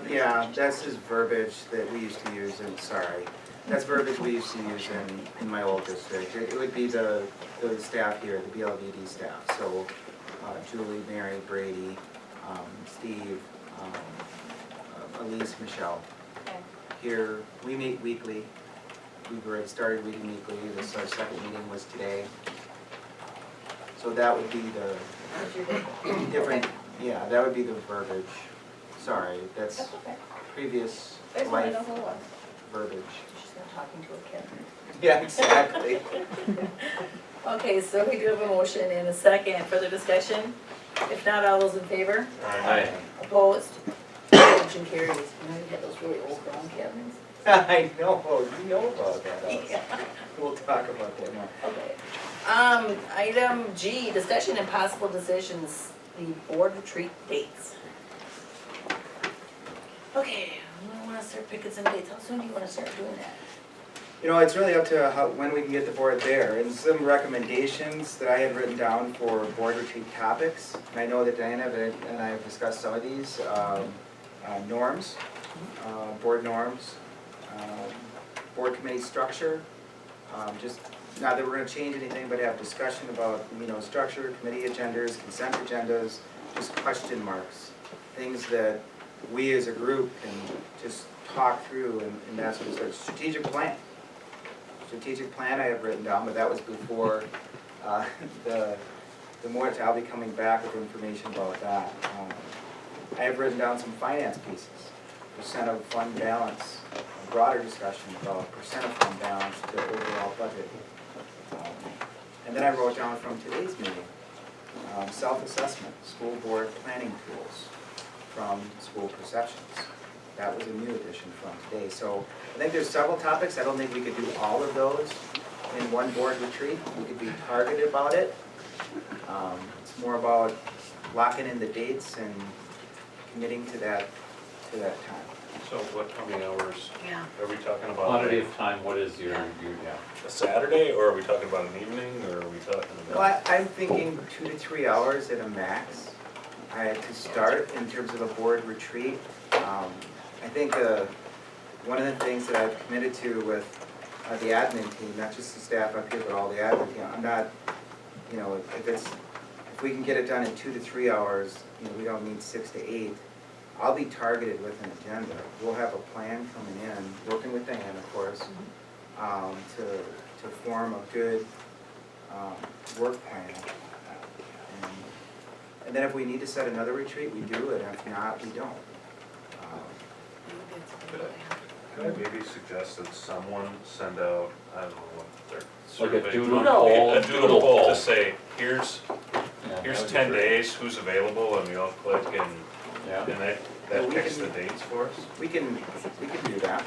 Yeah, that's just verbiage that we used to use, and sorry. That's verbiage we used to use in my old district. It would be the staff here, the BLVD staff. So Julie, Mary, Brady, Steve, Elise, Michelle. Okay. Here, we meet weekly. We've already started meeting weekly. This our second meeting was today. So that would be the different, yeah, that would be the verbiage. Sorry, that's okay. previous There's one in life a whole. verbiage. She's not talking to a cat. Yeah, exactly. Okay, so we do have a motion and a second. Further discussion? If not, all those in favor? Aye. Opposed? Motion carries. You know, you get those really old brown cabins? I know, you know about that also. Yeah. We'll talk about that more. Okay. Item G, discussion and possible decisions, the board retreat dates. Okay, we wanna start picking some dates. How soon do you wanna start doing that? You know, it's really up to when we can get the board there, and some recommendations that I had written down for board retreat topics. And I know that Diana and I have discussed some of these, norms, board norms, board committee structure. Just, not that we're gonna change anything, but have discussion about, you know, structure, committee agendas, consent agendas, just question marks. Things that we as a group can just talk through, and that's what it's like, strategic plan. Strategic plan I have written down, but that was before the more, I'll be coming back with information about that. I have written down some finance pieces, percent of fund balance, a broader discussion about percent of fund balance to overall budget. And then I wrote down from today's meeting, self-assessment, school board planning tools from school perceptions. That was a new addition from today. So I think there's several topics. I don't think we could do all of those in one board retreat. We could be targeted about it. It's more about locking in the dates and committing to that time. So how many hours Yeah. are we talking about? Quantity of time, what is your, A Saturday, or are we talking about an evening, or are we talking about? Well, I'm thinking 2 to 3 hours at a max. To start in terms of a board retreat. I think one of the things that I've committed to with the admin team, not just the staff up here, but all the admin team, I'm not, you know, if we can get it done in 2 to 3 hours, you know, we don't need 6 to 8. I'll be targeted with an agenda. We'll have a plan coming in, working with Diane, of course, to form a good work plan. And then if we need to set another retreat, we do it. If not, we don't. Could I maybe suggest that someone send out, I don't know what their like a survey. doodle poll? A doodle poll to say, here's Yeah, here's that would be 10 great. days, who's available, and we all click, and Yeah. that picks the dates for us. We can do that.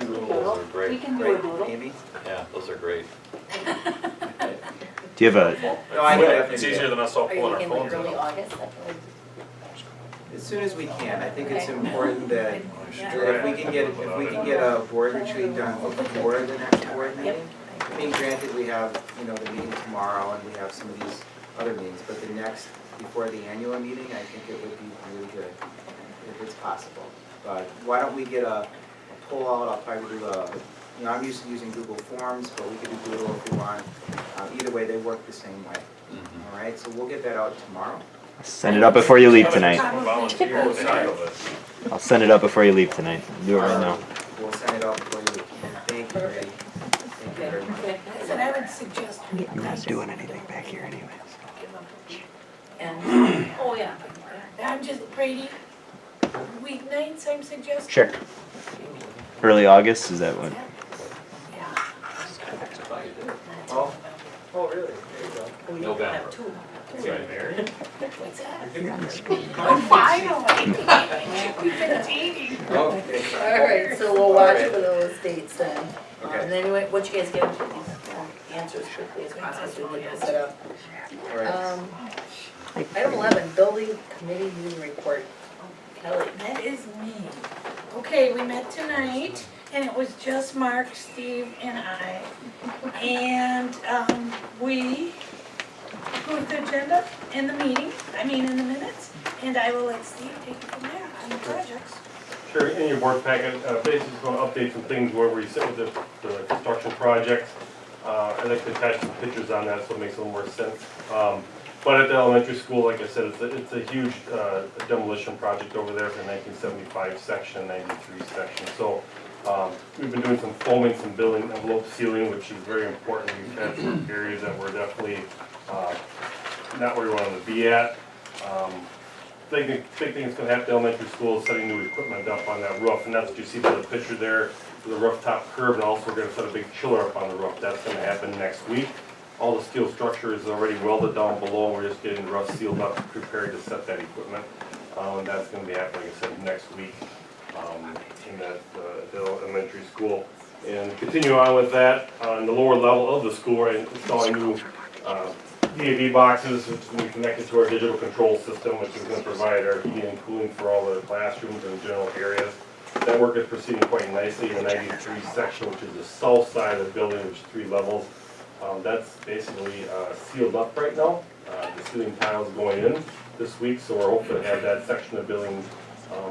Doodles are We great. can do a Right, doodle. Amy? Yeah, those are great. Do you have a, No, I can definitely It's do easier that. than us all Are you pulling our thinking like phones early out. August? As soon as we can. I think it's Okay. important that Yeah. if we can get a board retreat done before the next board meeting. I mean, granted, we have, you know, the meeting tomorrow and we have some of these other meetings, but the next, before the annual meeting, I think it would be really good if it's possible. But why don't we get a pull out, I'll probably do you know, I'm used to using Google Forms, but we could do Doodle if we want. Either way, they work the same way. All right, so we'll get that out tomorrow. send it up before you leave tonight. Volunteer Oh, to sorry. handle this. I'll send it up before you leave tonight. Do it right now. We'll send it out for you. Thank you, Ray. Thank you very much. And I would suggest. I'm not doing anything back here anyways. And, oh, yeah. I'm just, Brady, weeknights I'm suggesting? Sure. Early August, is that what? Yeah. Oh, really? There you go. We November. have two. Right, Mary? What's that? You're on the Oh, finally. We've been dating. Okay. All right, so we'll watch for those dates then. Okay. And then what you guys get into these answers quickly as possible so we can get this set up. All right. Item 11, building committee meeting report. Kelly. That is me. Okay, we met tonight, and it was just Mark, Steve, and I. And we approved the agenda in the meeting, in the minutes, and I will let Steve take it from there on the projects. Sure, in your board packet, basically just going to update some things where we sit with the construction project. I'd like to attach some pictures on that so it makes a little more sense. But at the elementary school, like I said, it's a huge demolition project over there for the 1975 section, 93 section. So we've been doing some foaming, some building envelope sealing, which is very important. We've had some areas that were definitely not where we wanted to be at. big thing that's gonna happen at elementary school is setting new equipment up on that roof, and that's what you see by the picture there, the rooftop curb, and also we're gonna set a big chiller up on the roof. That's gonna happen next week. All the steel structure is already welded down below, and we're just getting the roof sealed up, prepared to set that equipment. And that's gonna be happening, like I said, next week, in that, the elementary school. And continue on with that, on the lower level of the school, we're installing new, DAV boxes, which is going to be connected to our digital control system, which is going to provide our heating and cooling for all the classrooms and general areas. That work is proceeding quite nicely in the 93 section, which is the south side of the building, which is 3 levels. That's basically sealed up right now. The ceiling tiles going in this week, so we're hoping to have that section of the building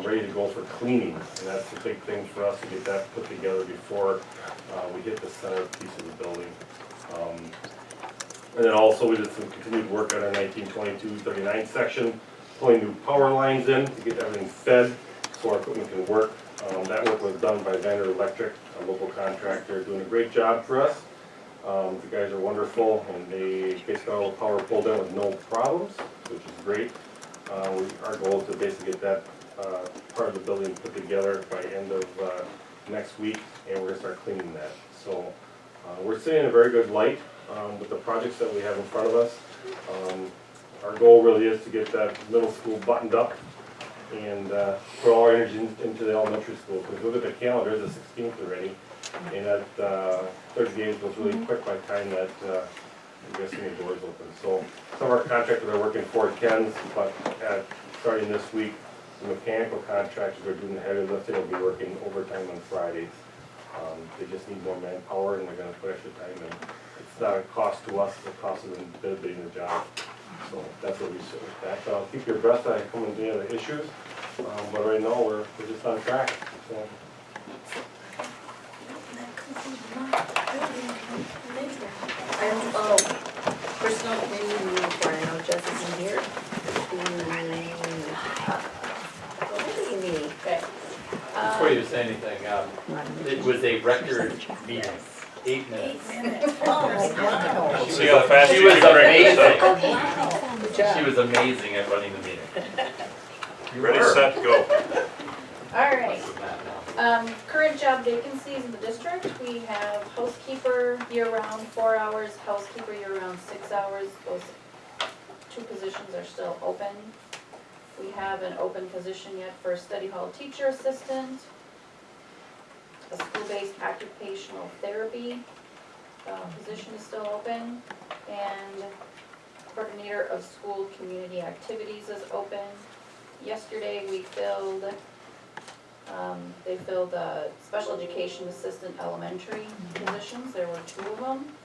ready to go for cleaning. And that's the big thing for us to get that put together before we hit the center piece of the building. And then also we did some continued work on our 1922-39 section, pulling new power lines in to get everything fed so our equipment can work. That work was done by Vander Electric, a local contractor, doing a great job for us. The guys are wonderful, and they basically got all the power pulled in with no problems, which is great. Our goal is to basically get that part of the building put together by end of next week, and we're going to start cleaning that. So we're sitting in a very good light with the projects that we have in front of us. Our goal really is to get that middle school buttoned up and put all our energy into the elementary school. Because look at the calendar, it's the 16th already, and that 30 days goes really quick by the time that we're getting the doors open. So some of our contractors are working for Ken's, but starting this week, the mechanical contractors are doing the heavy lifting. They'll be working overtime on Fridays. They just need more manpower, and they're going to put extra time in. It's not a cost to us, it's a cost of them doing the job. So that's what we sit with that. I'll keep your breath on coming to the other issues, but right now we're just on track. So. Personal committee meeting report, I know Jess isn't here. Before you say anything, it was a record meeting, 8 minutes. Let's see how fast She you was can break this amazing. up. She was amazing at running the meeting. Ready, set, go. All right. Current job vacancies in the district, we have housekeeper year-round 4 hours, housekeeper year-round 6 hours. Those 2 positions are still open. We have an open position yet for a study hall teacher assistant, a school-based occupational therapy position is still open, and coordinator of school community activities is open. Yesterday we filled, they filled the special education assistant elementary positions. There were 2 of them.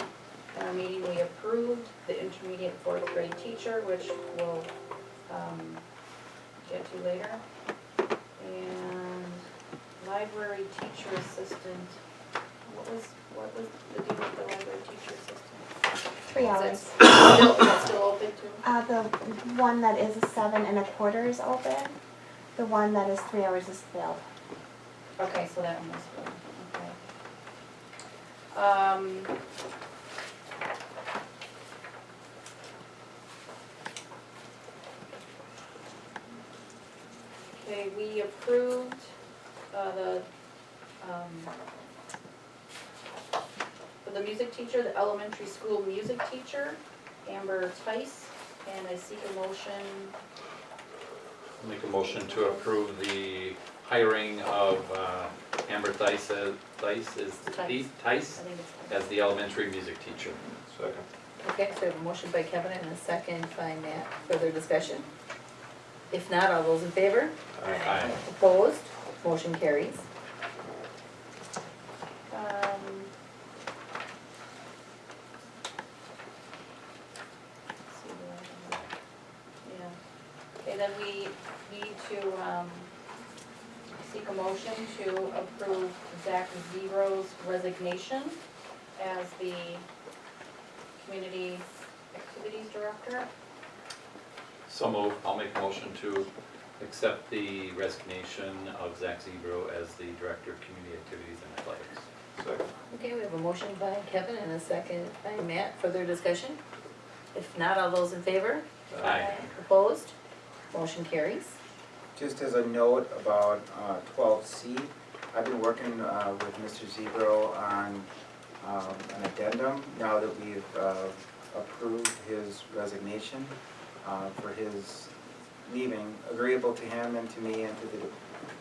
In our meeting we approved the intermediate 4th grade teacher, which we'll get to later. And library teacher assistant, what was the deal with the library teacher assistant? 3 hours. Is it still open too? The one that is a 7 1/4 is open. The one that is 3 hours is filled. Okay, so that one was filled, okay. Okay, we approved for the music teacher, the elementary school music teacher, Amber Tice, and I seek a motion. Make a motion to approve the hiring of Amber Tice as the elementary music teacher. Second. Okay, so we have a motion by Kevin and a second by Matt. Further discussion? If not, all those in favor? Aye. Opposed? Motion carries. Okay, then we need to seek a motion to approve Zach Zero's resignation as the community activities director. So moved. I'll make a motion to accept the resignation of Zach Zebro as the Director of Community Activities and Athletics. Second. Okay, we have a motion by Kevin and a second by Matt. Further discussion? If not, all those in favor? Aye. Opposed? Motion carries. Just as a note about 12C, I've been working with Mr. Zebro on an addendum now that we've approved his resignation for his leaving, agreeable to him and to me and to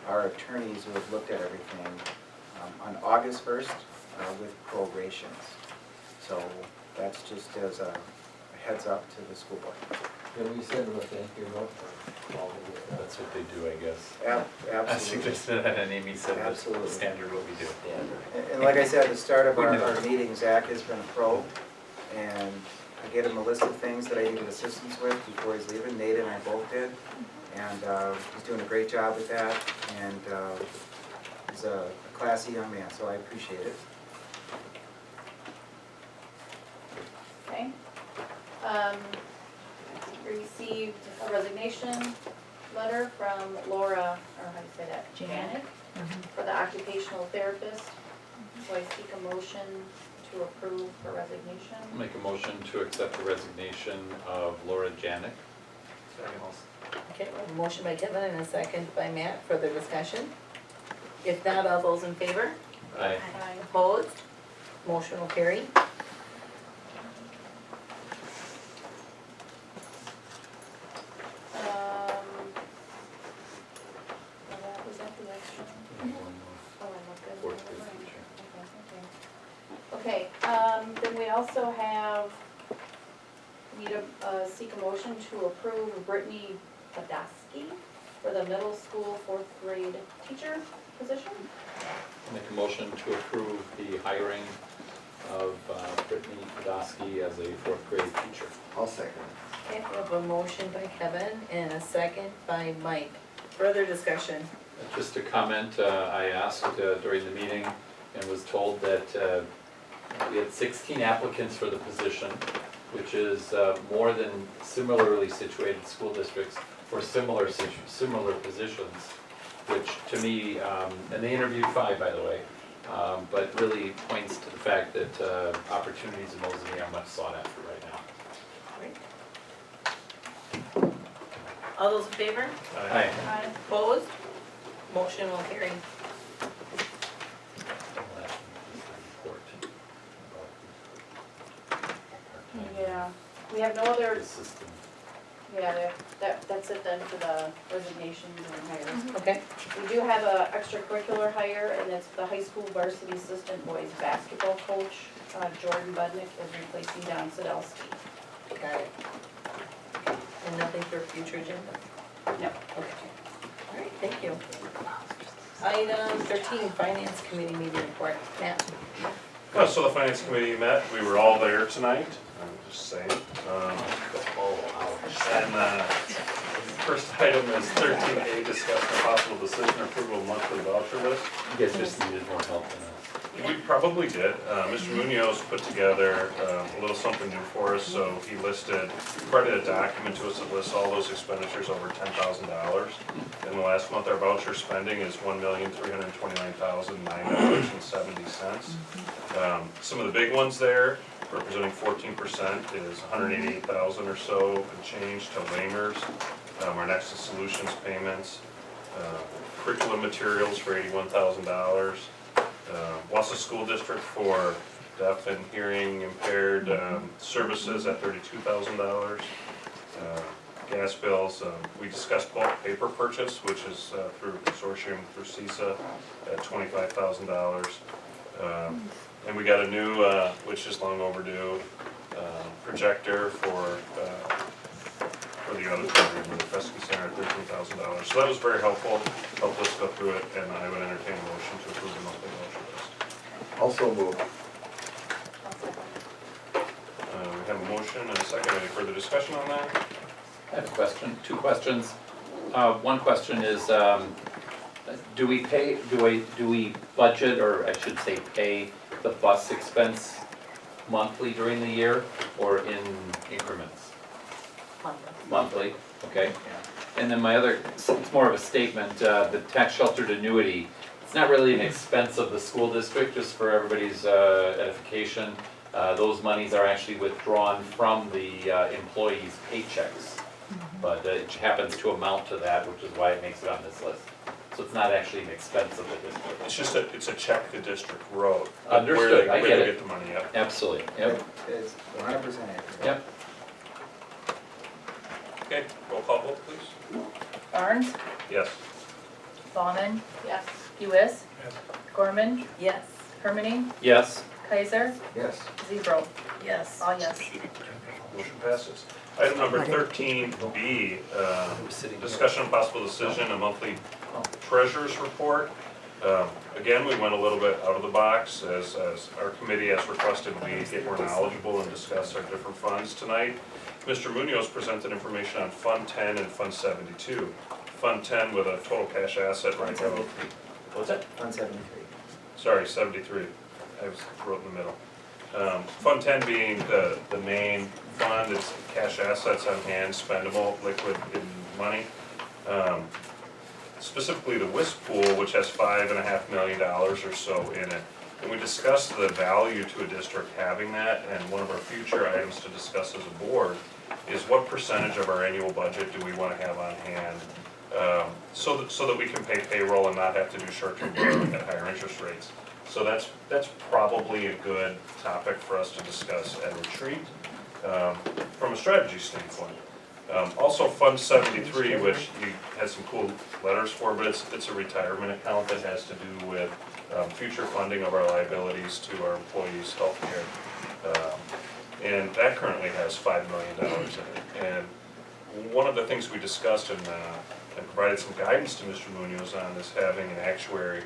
our attorneys who have looked at everything, on August 1st with prorations. So that's just as a heads up to the school board. Can we send them a thank you note for all of this? That's what they do, I guess. Absolutely. I suggested that, and Amy said that's Absolutely. standard what we do. And like I said at the start of We our know. meeting, Zach has been a pro, and I gave him a list of things that I needed assistance with before he's leaving. Nate and I both did, and he's doing a great job with that, and he's a classy young man, so I appreciate it. Okay. Received a resignation letter from Laura, or how do you say that? Janik, for the occupational therapist. So I seek a motion to approve her resignation. Make a motion to accept the resignation of Laura Janik. Okay, we have a motion by Kevin and a second by Matt. Further discussion? If not, all those in favor? Aye. Opposed? Motion will carry. Was that the extra? Oh, I looked at it. Fourth grade teacher. Okay, then we also have, need a, seek a motion to approve Brittany Podolsky for the middle school fourth grade teacher position. Make a motion to approve the hiring of Brittany Podolsky as a fourth grade teacher. I'll second. Okay, we have a motion by Kevin and a second by Mike. Further discussion? Just a comment, I asked during the meeting and was told that we had 16 applicants for the position, which is more than similarly situated school districts for similar positions, which to me, and they interviewed 5 by the way, but really points to the fact that opportunities in Mosinee are much sought after right now. All those in favor? Aye. Opposed? Motion will carry. Yeah, we have no other, Assistant. yeah, that's it then for the resignations and hires. Okay. We do have a extracurricular hire, and it's the high school varsity assistant boys basketball coach. Jordan Budnick is replacing Don Sadowski. Got it. And nothing for future agenda? No. Okay. All right, thank you. Item 13, Finance Committee meeting report. Matt? So the finance committee met, we were all there tonight, I'm just saying. And first item is 13A, discuss the possible decision approval of monthly voucher list. You guys just needed more help than us. We probably did. Mr. Munoz put together a little something new for us, so he provided a document to us that lists all those expenditures over $10,000. In the last month, our voucher spending is $1,329,009.70. Some of the big ones there, representing 14%, is $188,000 or so and change to Lamers, our Nexus Solutions payments, curriculum materials for $81,000. Wausau School District for deaf and hearing impaired services at $32,000. Gas bills, we discussed bulk paper purchase, which is through consortium through CISA at $25,000. And we got a new, which is long overdue, projector for the auditorium in the Fescue Center at $13,000. So that was very helpful, helped us go through it, and I would entertain a motion to approve the monthly voucher list. Also move. We have a motion and a second. Any further discussion on that? I have a question, 2 questions. One question is, do we budget, or I should say pay, the bus expense monthly during the year or in increments? Monthly, okay. And then my other, it's more of a statement, the tax sheltered annuity, it's not really an expense of the school district, just for everybody's edification. Those monies are actually withdrawn from the employees' paychecks. But it happens to amount to that, which is why it makes it on this list. So it's not actually an expense of the district. It's just it's a check the district wrote. Understood, I Where get they it. get the money, yep. Absolutely, yep. It's 100% accurate. Yep. Okay, roll call vote, please. Barnes, Yes. Bauman, Yes. Lewis, Gorman, Yes. Hermany, Yes. Kaiser, Yes. Zebro. Yes. All yes. Motion passes. Item number 13B, discussion and possible decision, a monthly treasurer's report. Again, we went a little bit out of the box as our committee has requested we get more knowledgeable and discuss our different funds tonight. Mr. Munoz presented information on Fund 10 and Fund 72. Fund 10 with a total cash asset right now. What's that? 173. Sorry, 73. I was wrote in the middle. Fund 10 being the main fund, it's cash assets on hand, spendable, liquid in money. Specifically the WISP pool, which has $5.5 million or so in it. And we discussed the value to a district having that, and one of our future items to discuss as a board is what percentage of our annual budget do we want to have on hand, so that we can pay payroll and not have to do short-term borrowing at higher interest rates. So that's probably a good topic for us to discuss at retreat from a strategy standpoint. Also Fund 73, which you had some cool letters for, but it's a retirement account that has to do with future funding of our liabilities to our employees' health care. And that currently has $5 million in it. And one of the things we discussed and provided some guidance to Mr. Munoz on is having an actuary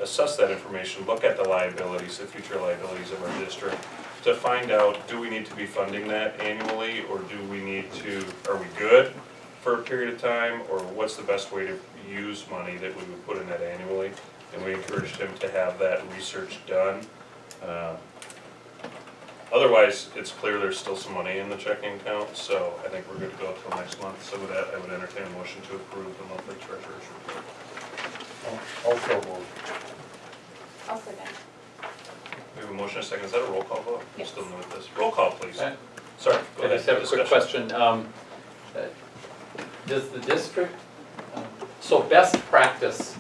assess that information, look at the liabilities, the future liabilities of our district, to find out, do we need to be funding that annually, or do we need to, are we good for a period of time, or what's the best way to use money that we would put in that annually? And we encouraged him to have that research done. Otherwise, it's clear there's still some money in the checking account, so I think we're good to go until next month. So with that, I would entertain a motion to approve the monthly treasurer's report. Also moved. I'll second. We have a motion and a second. Is that a roll call vote? Yes. Still new with this. Roll call, please. Okay. Sorry, go I ahead. just have a quick Discussion. question. Does the district, so best practice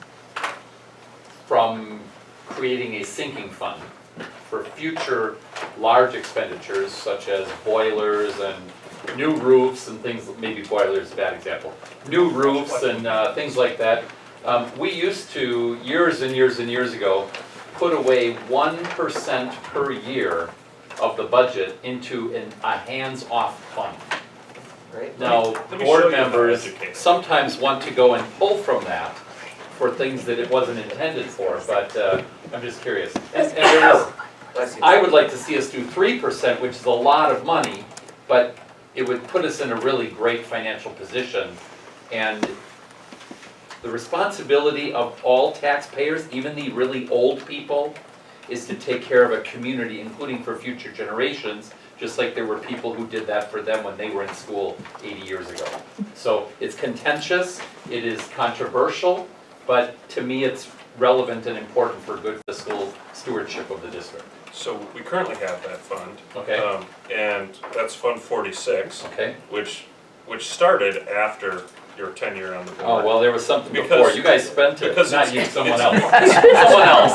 from creating a sinking fund for future large expenditures such as boilers and new roofs and things, maybe boilers is a bad example, new roofs and things like that. We used to, years and years and years ago, put away 1% per year of the budget into a hands-off fund. Right? Now, Let me show board you how members educated. sometimes want to go and pull from that for things that it wasn't intended for, but I'm just curious. And there was, Bless you. I would like to see us do 3%, which is a lot of money, but it would put us in a really great financial position. And the responsibility of all taxpayers, even the really old people, is to take care of a community, including for future generations, just like there were people who did that for them when they were in school 80 years ago. So it's contentious, it is controversial, but to me it's relevant and important for good fiscal stewardship of the district. So we currently have that fund. Okay. And that's Fund 46, Okay? which started after your tenure on the board. Oh, well, there was something Because- before. You guys spent it, because not it's- you, someone else. it's- Someone else.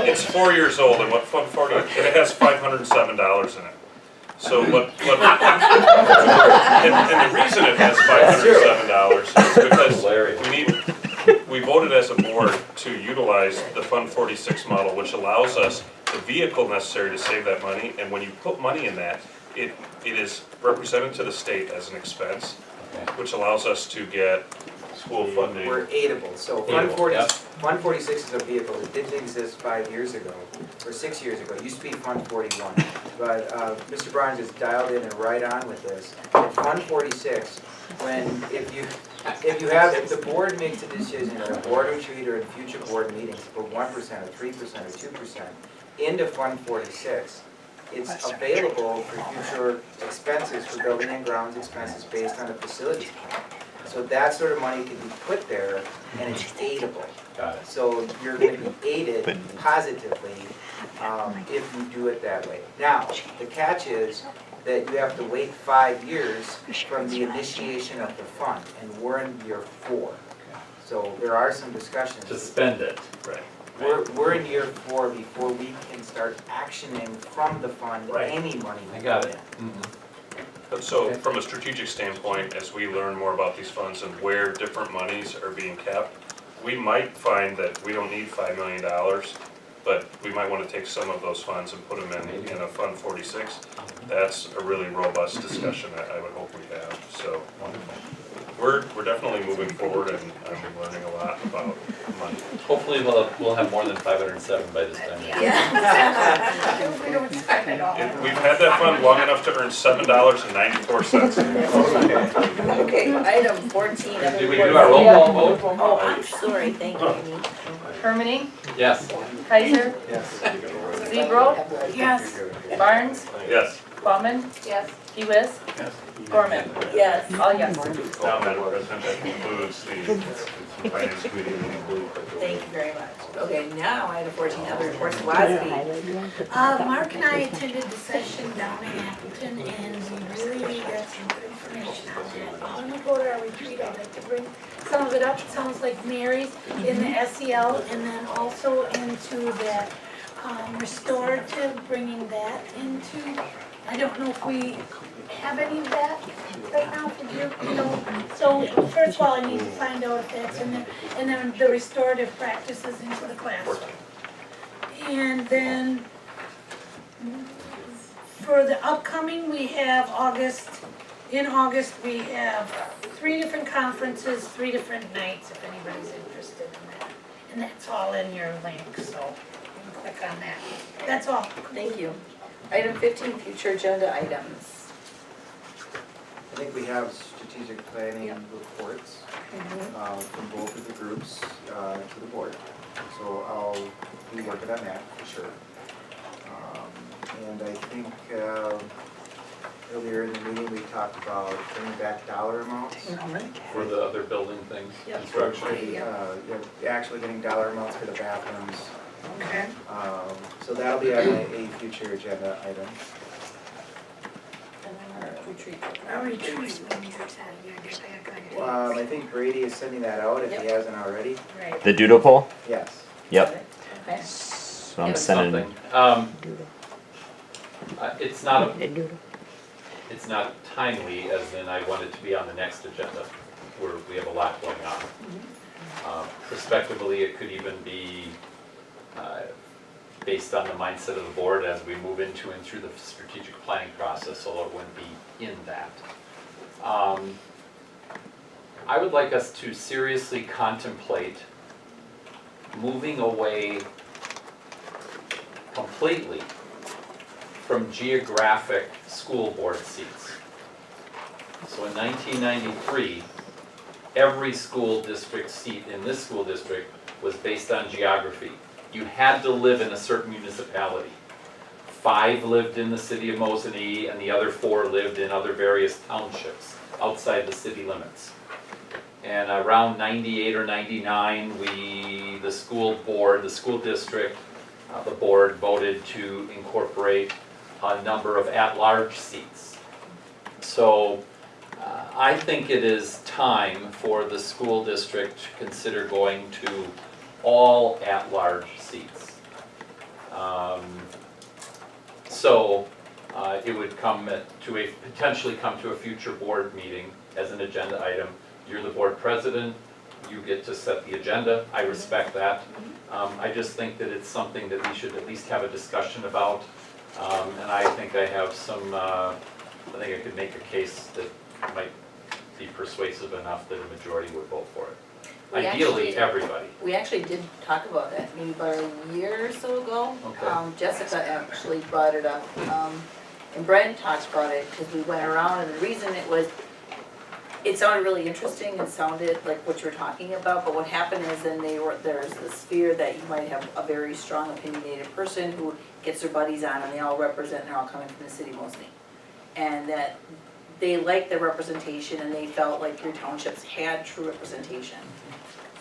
It's 4 years old, and what Fund 40, and it has $507 in it. So what and the reason it has $507 is because we voted as a board to utilize the Fund 46 model, which allows us the vehicle necessary to save that money, and when you put money in that, it is represented to the state as an expense, which allows us to get school funding. We're aidable, so Fund 46 is a vehicle that didn't exist 5 years ago, or 6 years ago, it used to be Fund 41. But Mr. Barnes is dialed in and right on with this. And Fund 46, if the board makes a decision at a board retreat or in future board meetings to put 1% or 3% or 2% into Fund 46, it's available for future expenses, for building and grounds expenses based on a facilities plan. So that sort of money can be put there, and it's aidable. Got it. So you're going to be aided positively if you do it that way. Now, the catch is, that you have to wait 5 years from the initiation of the fund, and we're in year 4. So there are some discussions. To spend it. Right. We're in year 4 before we can start actioning from the fund any money. I got it. So from a strategic standpoint, as we learn more about these funds and where different monies are being kept, we might find that we don't need $5 million, but we might want to take some of those funds and put them in a Fund 46. That's a really robust discussion that I would hope we have. So we're definitely moving forward, and I'm learning a lot about money. Hopefully we'll have more than 507 by this time. We don't spend it all. We've had that fund long enough to earn $7.94. Okay, item 14. Did we do our roll call vote? Oh, I'm sorry, thank you, Amy. Hermany, Yes. Kaiser, Yes. Zebro, Yes. Barnes, Yes. Bauman, Yes. Kewis, Gorman. Yes. All yes. Now, Madam President, that concludes the Finance Committee meeting. Thank you very much. Okay, now item 14, other reports, WASB. Mark and I attended the session down in Appleton, and we really got some good information on that. When we go to our retreat, I'd like to bring some of it up. It sounds like Mary's in the SEL, and then also into that restorative, bringing that into, I don't know if we have any of that right now for you know. So first of all, I need to find out if that's in there, and then the restorative practices into the classroom. And then for the upcoming, we have in August, we have 3 different conferences, 3 different nights, if anybody's interested in that. And that's all in your link, so you can click on that. That's all. Thank you. Item 15, future agenda items. I think we have strategic planning reports from both of the groups to the board. So I'll be working on that for sure. And I think earlier in the meeting, we talked about bringing back dollar amounts. For the other building things, Yep. construction. Actually getting dollar amounts for the bathrooms. Okay. So that'll be on a future agenda item. And then our retreat. Our retreat, we need to get back on. I think Brady is sending that out if he hasn't already. Right. The doodle poll? Yes. Yep. Okay. So I'm Yep. sending. It's not timely, as in I want it to be on the next agenda, where we have a lot going on. Prospectively, it could even be based on the mindset of the board as we move into and through the strategic planning process, although it wouldn't be in that. I would like us to seriously contemplate moving away completely from geographic school board seats. So in 1993, every school district seat in this school district was based on geography. You had to live in a certain municipality. 5 lived in the city of Mosinee, and the other 4 lived in other various townships outside the city limits. And around 98 or 99, the school district, the board voted to incorporate a number of at-large seats. So I think it is time for the school district to consider going to all at-large seats. It would potentially come to a future board meeting as an agenda item. You're the board president, you get to set the agenda, I respect that. I just think that it's something that we should at least have a discussion about. And I think I have I think I could make a case that might be persuasive enough that a majority would vote for it. Ideally, everybody. We actually did talk about that maybe about a year or so ago. Okay. Jessica actually brought it up, and Brent talked about it because we went around, and the reason it sounded really interesting and sounded like what you were talking about, but what happened is then there's this fear that you might have a very strong opinionated person who gets their buddies on and they all represent, and they're all coming from the city of Mosinee. And that they liked the representation and they felt like your townships had true representation.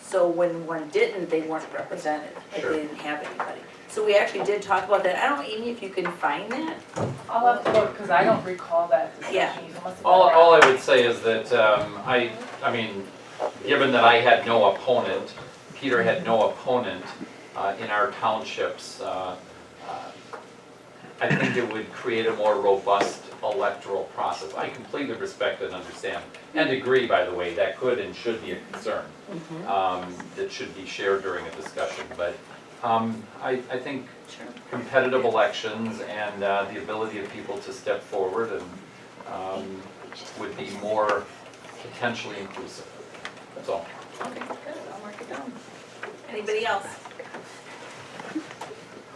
So when one didn't, they weren't represented, like they didn't have anybody. So we actually did talk about that. I don't know, Amy, if you can find that? I'll have to look, because I don't recall that Yeah. discussion. You must have been All around. I would say is that, I mean, given that I had no opponent, Peter had no opponent, in our townships, I think it would create a more robust electoral process. I completely respect and understand, and agree, by the way, that could and should be a concern, that should be shared during a discussion, but, I think competitive elections and, the ability of people to step forward and, would be more potentially inclusive. That's all. Okay, good, I'll mark it down. Anybody else?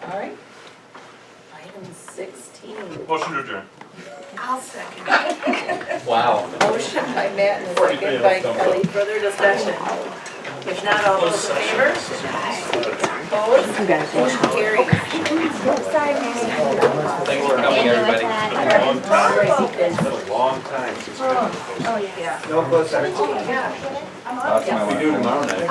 All right. Item 16. Motion to adjourn. I'll second. Wow. Motion by Matt and a second by Kelly. Further discussion? If not, all those in favor? Opposed? Motion carries. Sorry, Mary. Thanks for coming, everybody. It's been a long time since we've been. Oh, yeah. No close second. Yeah. That's my We do tomorrow night.